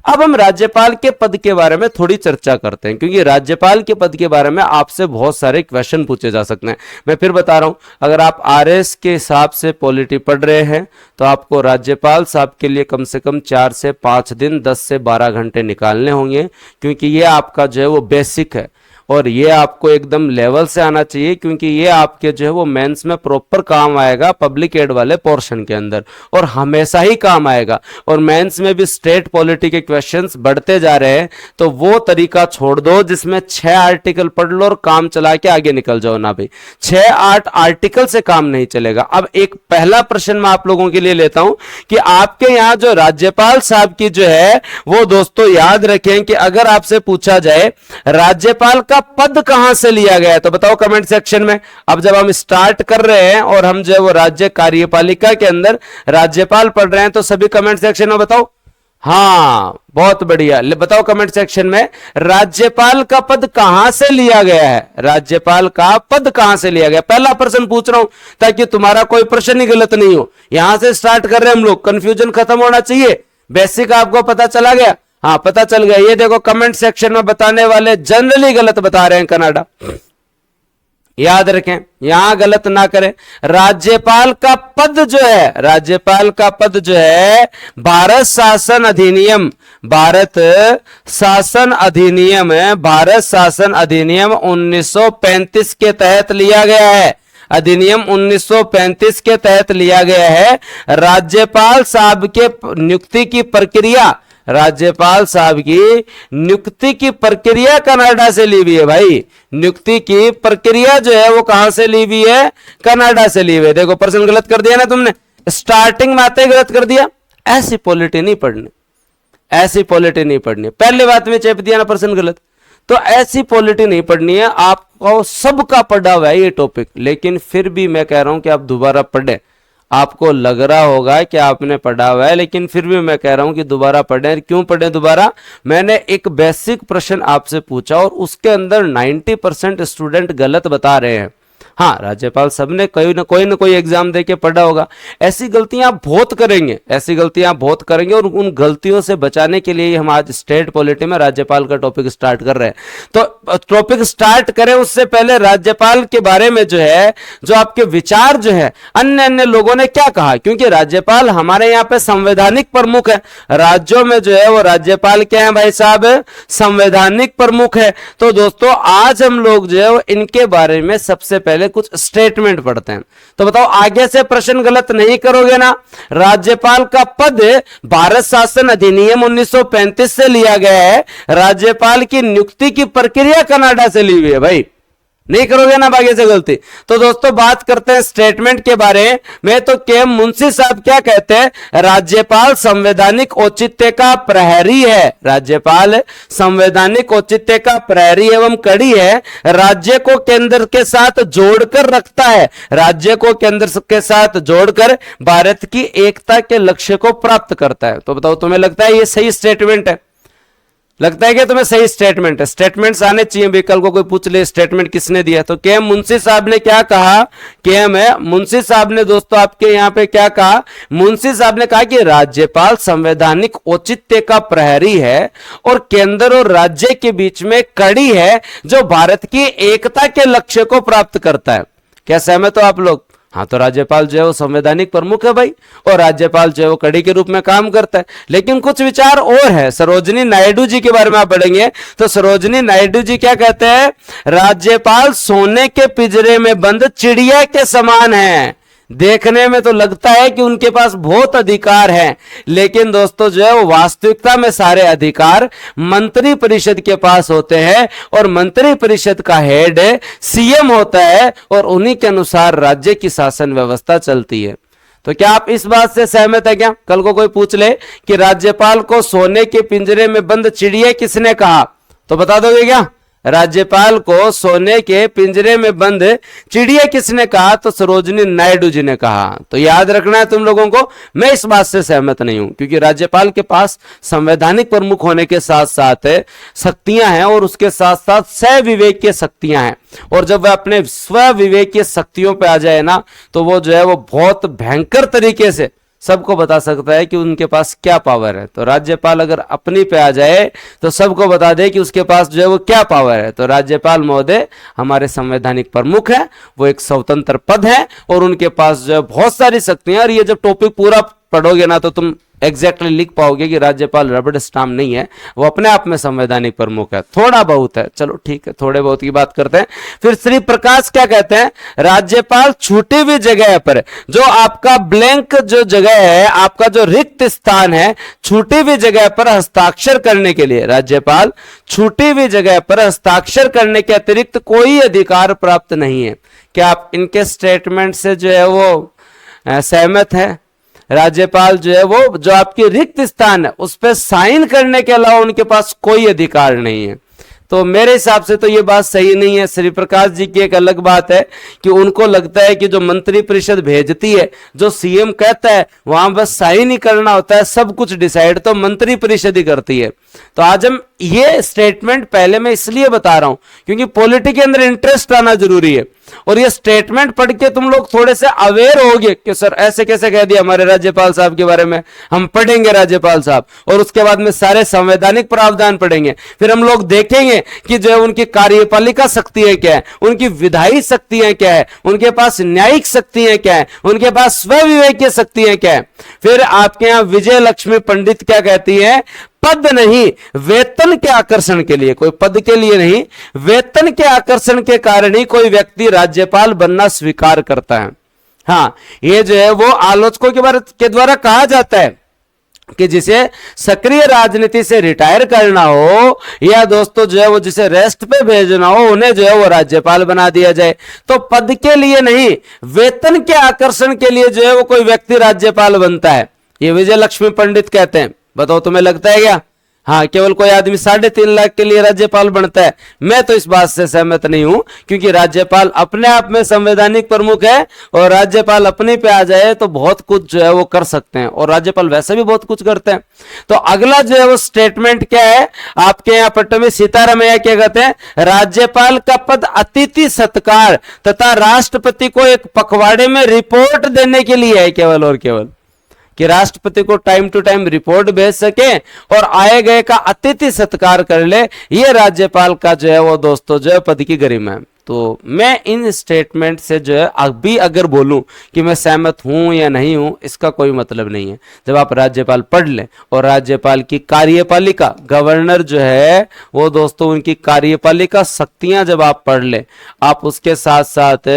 अब हम राज्यपाल के पद के बारे में थोड़ी चर्चा करते हैं, क्योंकि राज्यपाल के पद के बारे में आपसे बहुत सारे क्वेश्चन पूछे जा सकते हैं। मैं फिर बता रहा हूं, अगर आप आरएस के हिसाब से पॉलिटी पढ़ रहे हैं तो आपको राज्यपाल साहब के लिए कम से कम 4 से 5 दिन 10 से 12 घंटे निकालने होंगे, क्योंकि ये आपका जो है वो बेसिक है और ये आपको एकदम लेवल से आना चाहिए, क्योंकि ये आपके जो है वो मेंस में प्रॉपर काम आएगा पब्लिक एड वाले पोर्शन के अंदर, और हमेशा ही काम आएगा। और मेंस में भी स्टेट पॉलिटी के क्वेश्चंस बढ़ते जा रहे हैं, तो वो तरीका छोड़ दो जिसमें 6 आर्टिकल पढ़ लो और काम चला के आगे निकल जाओ ना भाई। 6-8 आर्टिकल से काम नहीं चलेगा। अब एक पहला प्रश्न मैं आप लोगों के लिए लेता हूं कि आपके यहां जो राज्यपाल साहब की जो है वो दोस्तों याद रखें कि अगर आपसे पूछा जाए राज्यपाल का पद कहां से लिया गया है तो बताओ कमेंट सेक्शन में। अब जब हम स्टार्ट कर रहे हैं और हम जो है वो राज्य कार्यपालिका के अंदर राज्यपाल पढ़ रहे हैं, तो सभी कमेंट सेक्शन में बताओ। हाँ, बहुत बढ़िया, बताओ कमेंट सेक्शन में राज्यपाल का पद कहां से लिया गया है? राज्यपाल का पद कहां से लिया गया? पहला प्रश्न पूछ रहा हूं ताकि तुम्हारा कोई प्रश्न ही गलत नहीं हो। यहां से स्टार्ट कर रहे हैं हम लोग, कंफ्यूजन खत्म होना चाहिए। बेसिक आपको पता चला गया? हाँ, पता चल गया। ये देखो कमेंट सेक्शन में बताने वाले जनरली गलत बता रहे हैं कनाडा, याद रखें, यहां गलत ना करें। राज्यपाल का पद जो है, राज्यपाल का पद जो है भारत शासन अधिनियम, भारत शासन अधिनियम है, भारत शासन अधिनियम 1935 के तहत लिया गया है। अधिनियम 1935 के तहत लिया गया है। राज्यपाल साहब के नियुक्ति की प्रक्रिया, राज्यपाल साहब की नियुक्ति की प्रक्रिया कनाडा से ली हुई है भाई। नियुक्ति की प्रक्रिया जो है वो कहां से ली हुई है? कनाडा से ली हुई है। देखो प्रश्न गलत कर दिया ना तुमने, स्टार्टिंग में आते ही गलत कर दिया। ऐसी पॉलिटी नहीं पढ़नी, ऐसी पॉलिटी नहीं पढ़नी। पहले बात में चेप दिया ना प्रश्न गलत, तो ऐसी पॉलिटी नहीं पढ़नी है। आपको सबका पढ़ा हुआ है ये टॉपिक, लेकिन फिर भी मैं कह रहा हूं कि आप दोबारा पढ़ें। आपको लग रहा होगा कि आपने पढ़ा हुआ है, लेकिन फिर भी मैं कह रहा हूं कि दोबारा पढ़ें। क्यों पढ़ें दोबारा? मैंने एक बेसिक प्रश्न आपसे पूछा और उसके अंदर 90% स्टूडेंट गलत बता रहे हैं। हाँ, राज्यपाल सब ने कोई ना कोई एग्जाम देके पढ़ा होगा। ऐसी गलतियां बहुत करेंगे, ऐसी गलतियां बहुत करेंगे, और उन गलतियों से बचाने के लिए हम आज स्टेट पॉलिटी में राज्यपाल का टॉपिक स्टार्ट कर रहे हैं। तो टॉपिक स्टार्ट करें उससे पहले राज्यपाल के बारे में जो है, जो आपके विचार जो है अन्य लोगों ने क्या कहा, क्योंकि राज्यपाल हमारे यहाँ पे संवैधानिक प्रमुख है। राज्यों में जो है वो राज्यपाल क्या है भाई साहब? संवैधानिक प्रमुख है। तो दोस्तों आज हम लोग जो है वो इनके बारे में सबसे पहले कुछ स्टेटमेंट पढ़ते हैं। तो बताओ आगे से प्रश्न गलत नहीं करोगे ना? राज्यपाल का पद भारत शासन अधिनियम 1935 से लिया गया है। राज्यपाल की नियुक्ति की प्रक्रिया कनाडा से ली हुई है भाई, नहीं करोगे ना आगे से गलती। तो दोस्तों बात करते हैं स्टेटमेंट के बारे में। तो के.एम. मुंशी साहब क्या कहते हैं? राज्यपाल संवैधानिक औचित्य का प्रहरी है। राज्यपाल संवैधानिक औचित्य का प्रहरी एवं कड़ी है। राज्य को केंद्र के साथ जोड़कर रखता है, राज्य को केंद्र के साथ जोड़कर भारत की एकता के लक्ष्य को प्राप्त करता है। तो बताओ तुम्हें लगता है ये सही स्टेटमेंट है? लगता है कि तुम्हें सही स्टेटमेंट है? स्टेटमेंट्स आने चाहिए भी, कल को कोई पूछ ले स्टेटमेंट किसने दिया। तो के एम मुंशी साहब ने क्या कहा? के एम है मुंशी साहब ने दोस्तों आपके यहां पे क्या कहा? मुंशी साहब ने कहा कि राज्यपाल संवैधानिक औचित्य का प्रहरी है और केंद्र और राज्य के बीच में कड़ी है जो भारत की एकता के लक्ष्य को प्राप्त करता है। क्या सहमत हो आप लोग? हाँ, तो राज्यपाल जो है वो संवैधानिक प्रमुख है भाई, और राज्यपाल जो है वो कड़ी के रूप में काम करता है। लेकिन कुछ विचार और है। सरोजिनी नायडू जी के बारे में आप पढ़ेंगे तो सरोजिनी नायडू जी क्या कहते हैं? राज्यपाल सोने के पिंजरे में बंद चिड़िया के समान है। देखने में तो लगता है कि उनके पास बहुत अधिकार है, लेकिन दोस्तों जो है वो वास्तविकता में सारे अधिकार मंत्री परिषद के पास होते हैं, और मंत्री परिषद का हेड सीएम होता है, और उन्हीं के अनुसार राज्य की शासन व्यवस्था चलती है। तो क्या आप इस बात से सहमत है? क्या कल को कोई पूछ ले कि राज्यपाल को सोने के पिंजरे में बंद चिड़िया किसने कहा, तो बता दोगे क्या? राज्यपाल को सोने के पिंजरे में बंद चिड़िया किसने कहा? तो सरोजिनी नायडू जी ने कहा। तो याद रखना है तुम लोगों को, मैं इस बात से सहमत नहीं हूं, क्योंकि राज्यपाल के पास संवैधानिक प्रमुख होने के साथ साथ शक्तियां हैं, और उसके साथ साथ स्वविवेकीय शक्तियां हैं, और जब वह अपने स्वविवेकीय शक्तियों पे आ जाए ना, तो वो जो है वो बहुत भयंकर तरीके से सबको बता सकता है कि उनके पास क्या पावर है। तो राज्यपाल अगर अपनी पे आ जाए तो सबको बता दे कि उसके पास जो है वो क्या पावर है। तो राज्यपाल महोदय हमारे संवैधानिक प्रमुख है, वो एक स्वतंत्र पद है, और उनके पास जो है बहुत सारी शक्तियां। और ये जब टॉपिक पूरा पढ़ोगे ना तो तुम एग्जैक्टली लिख पाओगे कि राज्यपाल रबड़ स्टाम्प नहीं है, वो अपने आप में संवैधानिक प्रमुख है। थोड़ा बहुत है, चलो ठीक है, थोड़े बहुत की बात करते हैं। फिर श्री प्रकाश क्या कहते हैं? राज्यपाल छूटी हुई जगह पर, जो आपका ब्लैंक जो जगह है, आपका जो रिक्त स्थान है, छूटी हुई जगह पर हस्ताक्षर करने के लिए राज्यपाल छूटी हुई जगह पर हस्ताक्षर करने के अतिरिक्त कोई अधिकार प्राप्त नहीं है। क्या आप इनके स्टेटमेंट से जो है वो सहमत है? राज्यपाल जो है वो जो आपकी रिक्त स्थान है उस पर साइन करने के अलावा उनके पास कोई अधिकार नहीं है। तो मेरे हिसाब से तो ये बात सही नहीं है। श्री प्रकाश जी की एक अलग बात है कि उनको लगता है कि जो मंत्री परिषद भेजती है, जो सीएम कहता है, वहां बस साइन ही करना होता है, सब कुछ डिसाइड तो मंत्री परिषद ही करती है। तो आज हम ये स्टेटमेंट पहले मैं इसलिए बता रहा हूं क्योंकि पॉलिटिक्स के अंदर इंटरेस्ट आना जरूरी है, और ये स्टेटमेंट पढ़ के तुम लोग थोड़े से अवेयर होगे कि सर ऐसे कैसे कह दिया हमारे राज्यपाल साहब के बारे में। हम पढ़ेंगे राज्यपाल साहब, और उसके बाद में सारे संवैधानिक प्रावधान पढ़ेंगे। फिर हम लोग देखेंगे कि जो है उनकी कार्यपालिका शक्तियां क्या है, उनकी विधायी शक्तियां क्या है, उनके पास न्यायिक शक्तियां क्या है, उनके पास स्वविवेकीय शक्तियां क्या है। फिर आपके यहां विजय लक्ष्मी पंडित क्या कहती है? पद नहीं, वेतन के आकर्षण के लिए, कोई पद के लिए नहीं, वेतन के आकर्षण के कारण ही कोई व्यक्ति राज्यपाल बनना स्वीकार करता है। हाँ, ये जो है वो आलोचकों के द्वारा कहा जाता है कि जिसे सक्रिय राजनीति से रिटायर करना हो, या दोस्तों जो है वो जिसे रेस्ट पे भेजना हो, उन्हें जो है वो राज्यपाल बना दिया जाए। तो पद के लिए नहीं, वेतन के आकर्षण के लिए जो है वो कोई व्यक्ति राज्यपाल बनता है, ये विजय लक्ष्मी पंडित कहते हैं। बताओ तुम्हें लगता है क्या? हाँ, केवल कोई आदमी 3.5 लाख के लिए राज्यपाल बनता है? मैं तो इस बात से सहमत नहीं हूं, क्योंकि राज्यपाल अपने आप में संवैधानिक प्रमुख है, और राज्यपाल अपने पे आ जाए तो बहुत कुछ जो है वो कर सकते हैं, और राज्यपाल वैसे भी बहुत कुछ करते हैं। तो अगला जो है वो स्टेटमेंट क्या है आपके यहाँ पट्टे में? सीतारामैया क्या कहते हैं? राज्यपाल का पद अतिथि सत्कार तथा राष्ट्रपति को एक पखवाड़े में रिपोर्ट देने के लिए है, केवल और केवल कि राष्ट्रपति को टाइम टू टाइम रिपोर्ट भेज सके और आए गए का अतिथि सत्कार कर ले। ये राज्यपाल का जो है वो दोस्तों जो है पद की गरिमा है। तो मैं इन स्टेटमेंट से जो है अभी अगर बोलूं कि मैं सहमत हूं या नहीं हूं, इसका कोई मतलब नहीं है। जब आप राज्यपाल पढ़ लें और राज्यपाल की कार्यपालिका, गवर्नर जो है वो दोस्तों उनकी कार्यपालिका शक्तियां जब आप पढ़ लें, आप उसके साथ साथ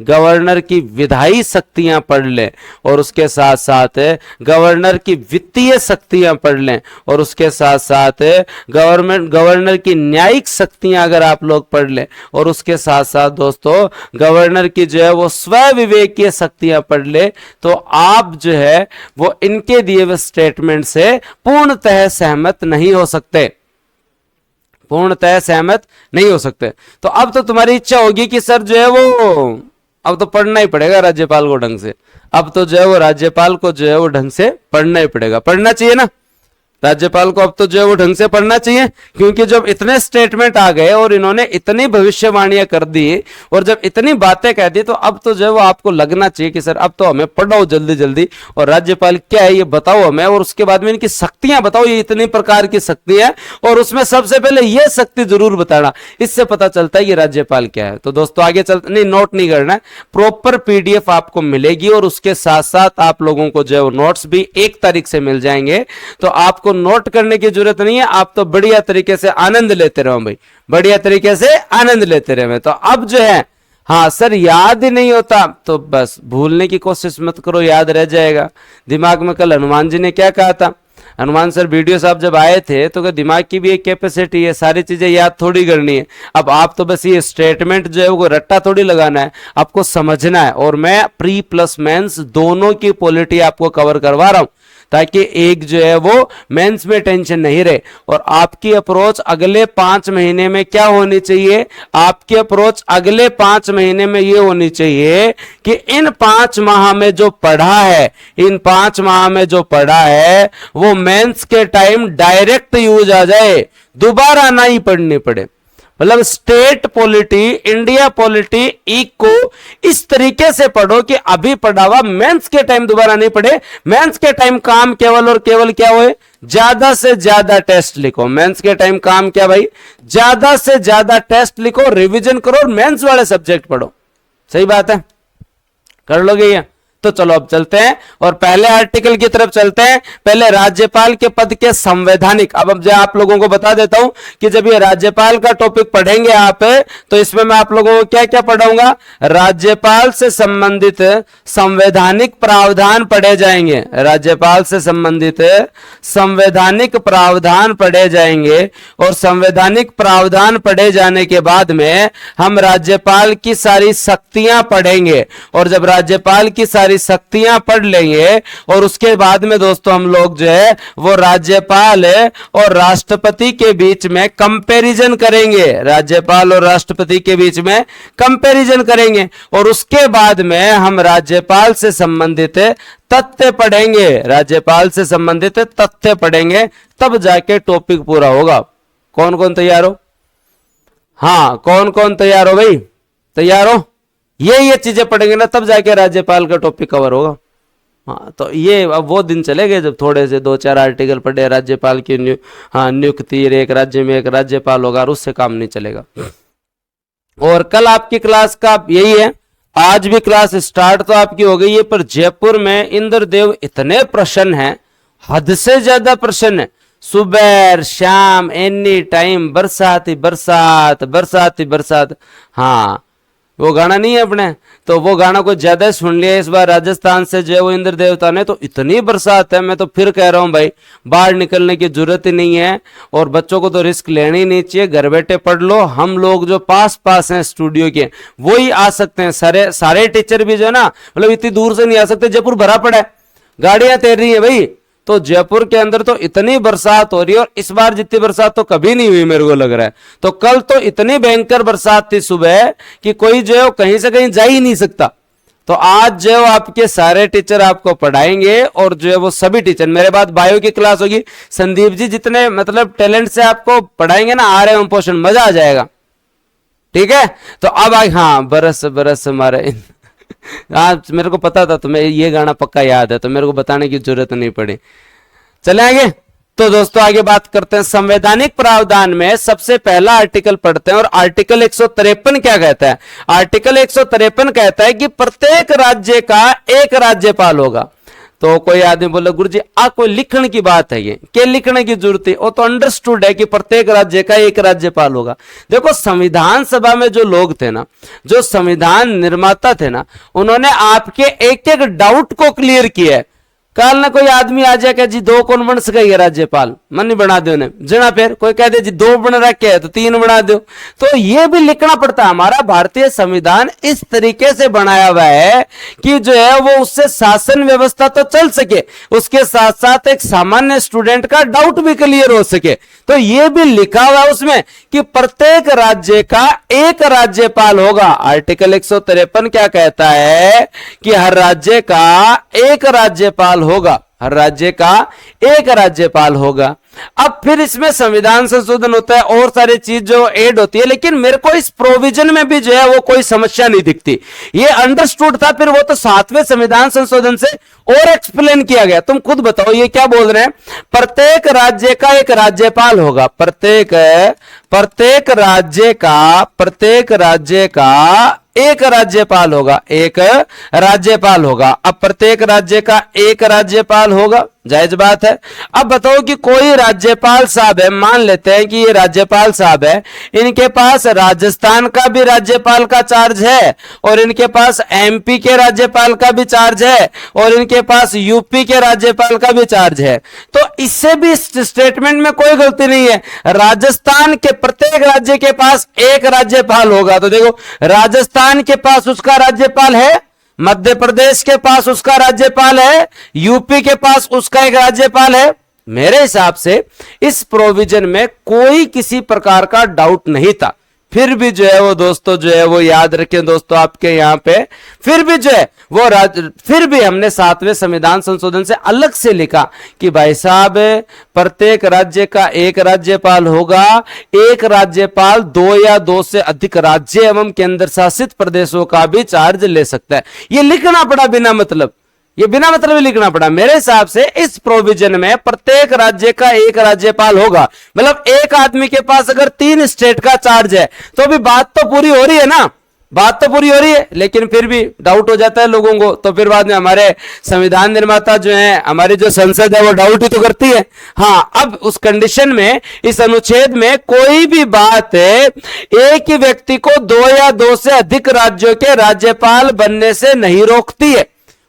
गवर्नर की विधायी शक्तियां पढ़ लें, और उसके साथ साथ गवर्नर की वित्तीय शक्तियां पढ़ लें, और उसके साथ साथ गवर्नर की न्यायिक शक्तियां अगर आप लोग पढ़ लें, और उसके साथ साथ दोस्तों गवर्नर की जो है वो स्वविवेकीय शक्तियां पढ़ ले, तो आप जो है वो इनके दिए हुए स्टेटमेंट से पूर्णतः सहमत नहीं हो सकते, पूर्णतः सहमत नहीं हो सकते। तो अब तो तुम्हारी इच्छा होगी कि सर जो है वो अब तो पढ़ना ही पड़ेगा राज्यपाल को ढंग से, अब तो जो है वो राज्यपाल को जो है वो ढंग से पढ़ना ही पड़ेगा। पढ़ना चाहिए ना? राज्यपाल को अब तो जो है वो ढंग से पढ़ना चाहिए, क्योंकि जब इतने स्टेटमेंट आ गए और इन्होंने इतनी भविष्यवाणियां कर दी और जब इतनी बातें कह दी, तो अब तो जो है वो आपको लगना चाहिए कि सर अब तो हमें पढ़ाओ जल्दी जल्दी, और राज्यपाल क्या है ये बताओ हमें, और उसके बाद में इनकी शक्तियां बताओ, ये इतनी प्रकार की शक्ति है, और उसमें सबसे पहले ये शक्ति जरूर बताना, इससे पता चलता है कि राज्यपाल क्या है। तो दोस्तों आगे चलते, नहीं नोट नहीं करना है, प्रॉपर पीडीएफ आपको मिलेगी और उसके साथ साथ आप लोगों को जो है नोट्स भी 1 तारीख से मिल जाएंगे। तो आपको नोट करने की जरूरत नहीं है, आप तो बढ़िया तरीके से आनंद लेते रहो भाई, बढ़िया तरीके से आनंद लेते रहे। तो अब जो है, हाँ सर याद ही नहीं होता तो बस भूलने की कोशिश मत करो, याद रह जाएगा दिमाग में। कल हनुमान जी ने क्या कहा था, हनुमान सर वीडियो साहब जब आए थे तो दिमाग की भी एक कैपेसिटी है, सारी चीजें याद थोड़ी करनी है। अब आप तो बस ये स्टेटमेंट जो है वो रट्टा थोड़ी लगाना है, आपको समझना है। और मैं प्री प्लस मेंस दोनों की पॉलिटी आपको कवर करवा रहा हूं, ताकि एक जो है वो मेंस में टेंशन नहीं रहे। और आपकी अप्रोच अगले 5 महीने में क्या होनी चाहिए, आपकी अप्रोच अगले 5 महीने में ये होनी चाहिए कि इन 5 माह में जो पढ़ा है, इन 5 माह में जो पढ़ा है वो मेंस के टाइम डायरेक्ट यूज आ जाए, दोबारा ना ही पढ़नी पड़े। मतलब स्टेट पॉलिटी, इंडिया पॉलिटी को इस तरीके से पढ़ो कि अभी पढ़ा हुआ मेंस के टाइम दोबारा नहीं पढ़े। मेंस के टाइम काम केवल और केवल क्या हो, ज्यादा से ज्यादा टेस्ट लिखो। मेंस के टाइम काम क्या भाई, ज्यादा से ज्यादा टेस्ट लिखो, रिवीजन करो और मेंस वाले सब्जेक्ट पढ़ो। सही बात है, कर लोगे ये? तो चलो अब चलते हैं और पहले आर्टिकल की तरफ चलते हैं। पहले राज्यपाल के पद के संवैधानिक, अब जो आप लोगों को बता देता हूं कि जब ये राज्यपाल का टॉपिक पढ़ेंगे आप, तो इसमें मैं आप लोगों को क्या क्या पढ़ाऊंगा, राज्यपाल से संबंधित संवैधानिक प्रावधान पढ़े जाएंगे, राज्यपाल से संबंधित संवैधानिक प्रावधान पढ़े जाएंगे। और संवैधानिक प्रावधान पढ़े जाने के बाद में हम राज्यपाल की सारी शक्तियां पढ़ेंगे, और जब राज्यपाल की सारी शक्तियां पढ़ लेंगे और उसके बाद में दोस्तों हम लोग जो है वो राज्यपाल और राष्ट्रपति के बीच में कंपैरिजन करेंगे, राज्यपाल और राष्ट्रपति के बीच में कंपैरिजन करेंगे। और उसके बाद में हम राज्यपाल से संबंधित तथ्य पढ़ेंगे, राज्यपाल से संबंधित तथ्य पढ़ेंगे, तब जाके टॉपिक पूरा होगा। कौन कौन तैयार हो? हाँ कौन कौन तैयार हो भाई? तैयार हो? ये चीजें पढ़ेंगे ना, तब जाके राज्यपाल का टॉपिक कवर होगा। हाँ तो ये अब वो दिन चले गए जब थोड़े से 2-4 आर्टिकल पढ़े राज्यपाल की नियुक्ति, एक राज्य में एक राज्यपाल होगा, और उससे काम नहीं चलेगा। और कल आपकी क्लास का यही है, आज भी क्लास स्टार्ट तो आपकी हो गई है, पर जयपुर में इंद्रदेव इतने प्रसन्न हैं, हद से ज्यादा प्रसन्न है। सुबह शाम एनी टाइम बरसात ही बरसात, बरसात ही बरसात। हाँ वो गाना नहीं है अपने, तो वो गाना को ज्यादा सुन लिया इस बार राजस्थान से जो वो इंद्र देवता ने। तो इतनी बरसात है, मैं तो फिर कह रहा हूं भाई बाहर निकलने की जरूरत ही नहीं है, और बच्चों को तो रिस्क लेनी ही नहीं चाहिए, घर बैठे पढ़ लो। हम लोग जो पास पास हैं स्टूडियो के वो ही आ सकते हैं, सारे टीचर भी जो है ना, मतलब इतनी दूर से नहीं आ सकते, जयपुर भरा पड़ा है, गाड़ियां तैर रही है भाई। तो जयपुर के अंदर तो इतनी बरसात हो रही है, और इस बार जितनी बरसात तो कभी नहीं हुई मेरे को लग रहा है। तो कल तो इतनी भयंकर बरसात थी सुबह कि कोई जो है कहीं से कहीं जा ही नहीं सकता। तो आज जो आपके सारे टीचर आपको पढ़ाएंगे, और जो है वो सभी टीचर, मेरे बाद बायो की क्लास होगी, संदीप जी जितने मतलब टैलेंट से आपको पढ़ाएंगे ना, आ रहे हैं पोर्शन, मजा आ जाएगा। ठीक है, तो अब हाँ बरस बरस हमारे आज मेरे को पता था, तुम्हें ये गाना पक्का याद है, तो मेरे को बताने की जरूरत नहीं पड़ी। चले आगे। तो दोस्तों आगे बात करते हैं संवैधानिक प्रावधान में सबसे पहला आर्टिकल पढ़ते हैं, और आर्टिकल 153 क्या कहता है? आर्टिकल 153 कहता है कि प्रत्येक राज्य का एक राज्यपाल होगा। तो कोई आदमी बोले गुरुजी आ कोई लिखने की बात है, ये क्या लिखने की जरूरत है? वो तो अंडरस्टूड है कि प्रत्येक राज्य का एक राज्यपाल होगा। देखो संविधान सभा में जो लोग थे ना, जो संविधान निर्माता थे ना, उन्होंने आपके एक एक डाउट को क्लियर किया है। कल ना कोई आदमी आ जाए जी 2 कौन बन सकेगा राज्यपाल, मन नहीं बना दो उन्हें जना, फिर कोई कह दे जी 2 बन रखे है तो 3 बना दो। तो ये भी लिखना पड़ता है। हमारा भारतीय संविधान इस तरीके से बनाया हुआ है कि जो है वो उससे शासन व्यवस्था तो चल सके, उसके साथ साथ एक सामान्य स्टूडेंट का डाउट भी क्लियर हो सके। तो ये भी लिखा हुआ है उसमें कि प्रत्येक राज्य का एक राज्यपाल होगा। आर्टिकल 153 क्या कहता है कि हर राज्य का एक राज्यपाल होगा। हर राज्य का एक राज्यपाल होगा। अब फिर इसमें संविधान संशोधन होता है और सारी चीज जो ऐड होती है, लेकिन मेरे को इस प्रोविजन में भी जो है वो कोई समस्या नहीं दिखती। ये अंडरस्टूड था, फिर वो तो 7वें संविधान संशोधन से और एक्सप्लेन किया गया। तुम खुद बताओ ये क्या बोल रहे हैं, प्रत्येक राज्य का एक राज्यपाल होगा, प्रत्येक राज्य का एक राज्यपाल होगा, एक राज्यपाल होगा। अब प्रत्येक राज्य का एक राज्यपाल होगा, जायज बात है। अब बताओ कि कोई राज्यपाल साहब है, मान लेते हैं कि ये राज्यपाल साहब है, इनके पास राजस्थान का भी राज्यपाल का चार्ज है और इनके पास एमपी के राज्यपाल का भी चार्ज है और इनके पास यूपी के राज्यपाल का भी चार्ज है। तो इससे भी स्टेटमेंट में कोई गलती नहीं है। राजस्थान के प्रत्येक राज्य के पास एक राज्यपाल होगा, तो देखो राजस्थान के पास उसका राज्यपाल है, मध्य प्रदेश के पास उसका राज्यपाल है, यूपी के पास उसका एक राज्यपाल है। मेरे हिसाब से इस प्रोविजन में कोई किसी प्रकार का डाउट नहीं था। फिर भी जो है वो दोस्तों जो है वो याद रखें दोस्तों, आपके यहां पे फिर भी जो है वो फिर भी हमने 7वें संविधान संशोधन से अलग से लिखा कि भाई साहब प्रत्येक राज्य का एक राज्यपाल होगा, एक राज्यपाल 2 या 2 से अधिक राज्य एवं केंद्र शासित प्रदेशों का भी चार्ज ले सकता है। ये लिखना पड़ा बिना मतलब, ये बिना मतलब ही लिखना पड़ा। मेरे हिसाब से इस प्रोविजन में प्रत्येक राज्य का एक राज्यपाल होगा, मतलब एक आदमी के पास अगर 3 स्टेट का चार्ज है तो अभी बात तो पूरी हो रही है ना, बात तो पूरी हो रही है। लेकिन फिर भी डाउट हो जाता है लोगों को, तो फिर बाद में हमारे संविधान निर्माता जो है, हमारी जो संसद है वो डाउट ही तो करती है। हाँ, अब उस कंडीशन में इस अनुच्छेद में कोई भी बात है एक ही व्यक्ति को 2 या 2 से अधिक राज्यों के राज्यपाल बनने से नहीं रोकती है,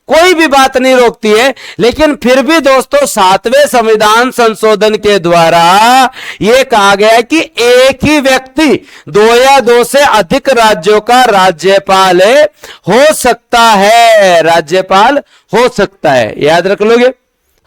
कोई भी बात नहीं रोकती है। लेकिन फिर भी दोस्तों 7वें संविधान संशोधन के द्वारा यह कहा गया है कि एक ही व्यक्ति 2 या 2 से अधिक राज्यों का राज्यपाल हो सकता है, राज्यपाल हो सकता है, याद रख लोगे।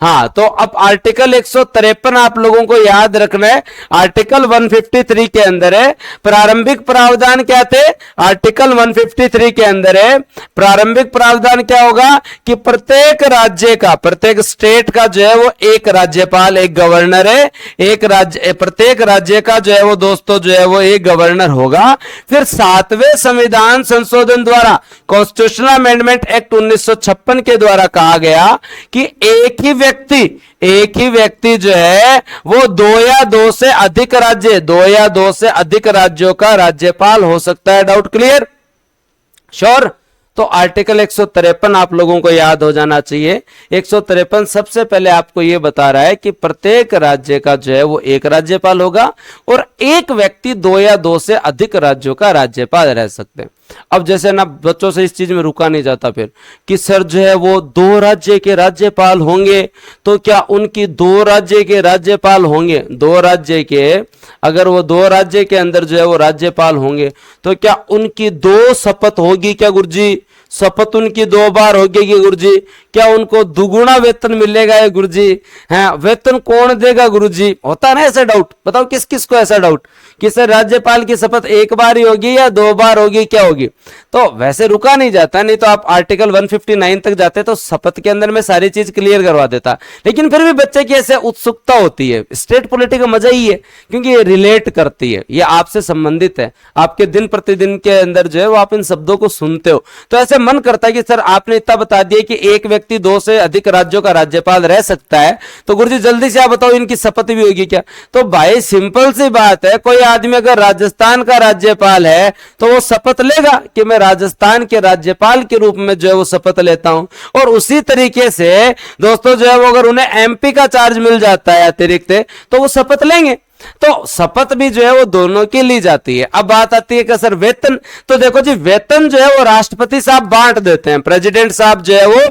हाँ, तो अब आर्टिकल 153 आप लोगों को याद रखना है। आर्टिकल 153 के अंदर है प्रारंभिक प्रावधान क्या थे, आर्टिकल 153 के अंदर है प्रारंभिक प्रावधान क्या होगा कि प्रत्येक राज्य का, प्रत्येक स्टेट का जो है वो एक राज्यपाल, एक गवर्नर है, एक राज्य, प्रत्येक राज्य का जो है वो दोस्तों जो है वो एक गवर्नर होगा। फिर 7वें संविधान संशोधन द्वारा कॉन्स्टिट्यूशनल अमेंडमेंट एक्ट 1956 के द्वारा कहा गया कि एक ही व्यक्ति जो है वो 2 या 2 से अधिक राज्य, 2 या 2 से अधिक राज्यों का राज्यपाल हो सकता है। Doubt clear, sure. तो आर्टिकल 153 आप लोगों को याद हो जाना चाहिए। 153 सबसे पहले आपको यह बता रहा है कि प्रत्येक राज्य का जो है वो एक राज्यपाल होगा और एक व्यक्ति 2 या 2 से अधिक राज्यों का राज्यपाल रह सकते हैं। अब जैसे ना बच्चों से इस चीज में रुका नहीं जाता फिर कि सर जो है वो 2 राज्य के राज्यपाल होंगे, तो क्या उनकी 2 राज्य के राज्यपाल होंगे, 2 राज्य के, अगर वो 2 राज्य के अंदर जो है वो राज्यपाल होंगे तो क्या उनकी 2 शपथ होगी क्या गुरुजी, शपथ उनकी 2 बार होगी कि गुरुजी, क्या उनको दुगुना वेतन मिलेगा ये गुरुजी, हाँ वेतन कौन देगा गुरुजी, होता है ना ऐसा डाउट। बताओ किस किस को ऐसा डाउट कि सर राज्यपाल की शपथ 1 बार ही होगी या 2 बार होगी, क्या होगी। तो वैसे रुका नहीं जाता, नहीं तो आप आर्टिकल 159 तक जाते तो शपथ के अंदर में सारी चीज क्लियर करवा देता। लेकिन फिर भी बच्चे की ऐसे उत्सुकता होती है, स्टेट पॉलिटी का मजा ही है क्योंकि ये रिलेट करती है, ये आपसे संबंधित है, आपके दिन प्रतिदिन के अंदर जो है वो आप इन शब्दों को सुनते हो। तो ऐसे मन करता है कि सर आपने इतना बता दिया कि एक व्यक्ति 2 से अधिक राज्यों का राज्यपाल रह सकता है, तो गुरुजी जल्दी से आप बताओ इनकी शपथ भी होगी क्या। तो भाई सिंपल सी बात है, कोई आदमी अगर राजस्थान का राज्यपाल है तो वो शपथ लेगा कि मैं राजस्थान के राज्यपाल के रूप में जो है वो शपथ लेता हूं। और उसी तरीके से दोस्तों जो है वो अगर उन्हें एमपी का चार्ज मिल जाता है अतिरिक्त तो वो शपथ लेंगे। तो शपथ भी जो है वो दोनों की ली जाती है। अब बात आती है कि सर वेतन, तो देखो जी वेतन जो है वो राष्ट्रपति साहब बांट देते हैं, प्रेसिडेंट साहब जो है वो,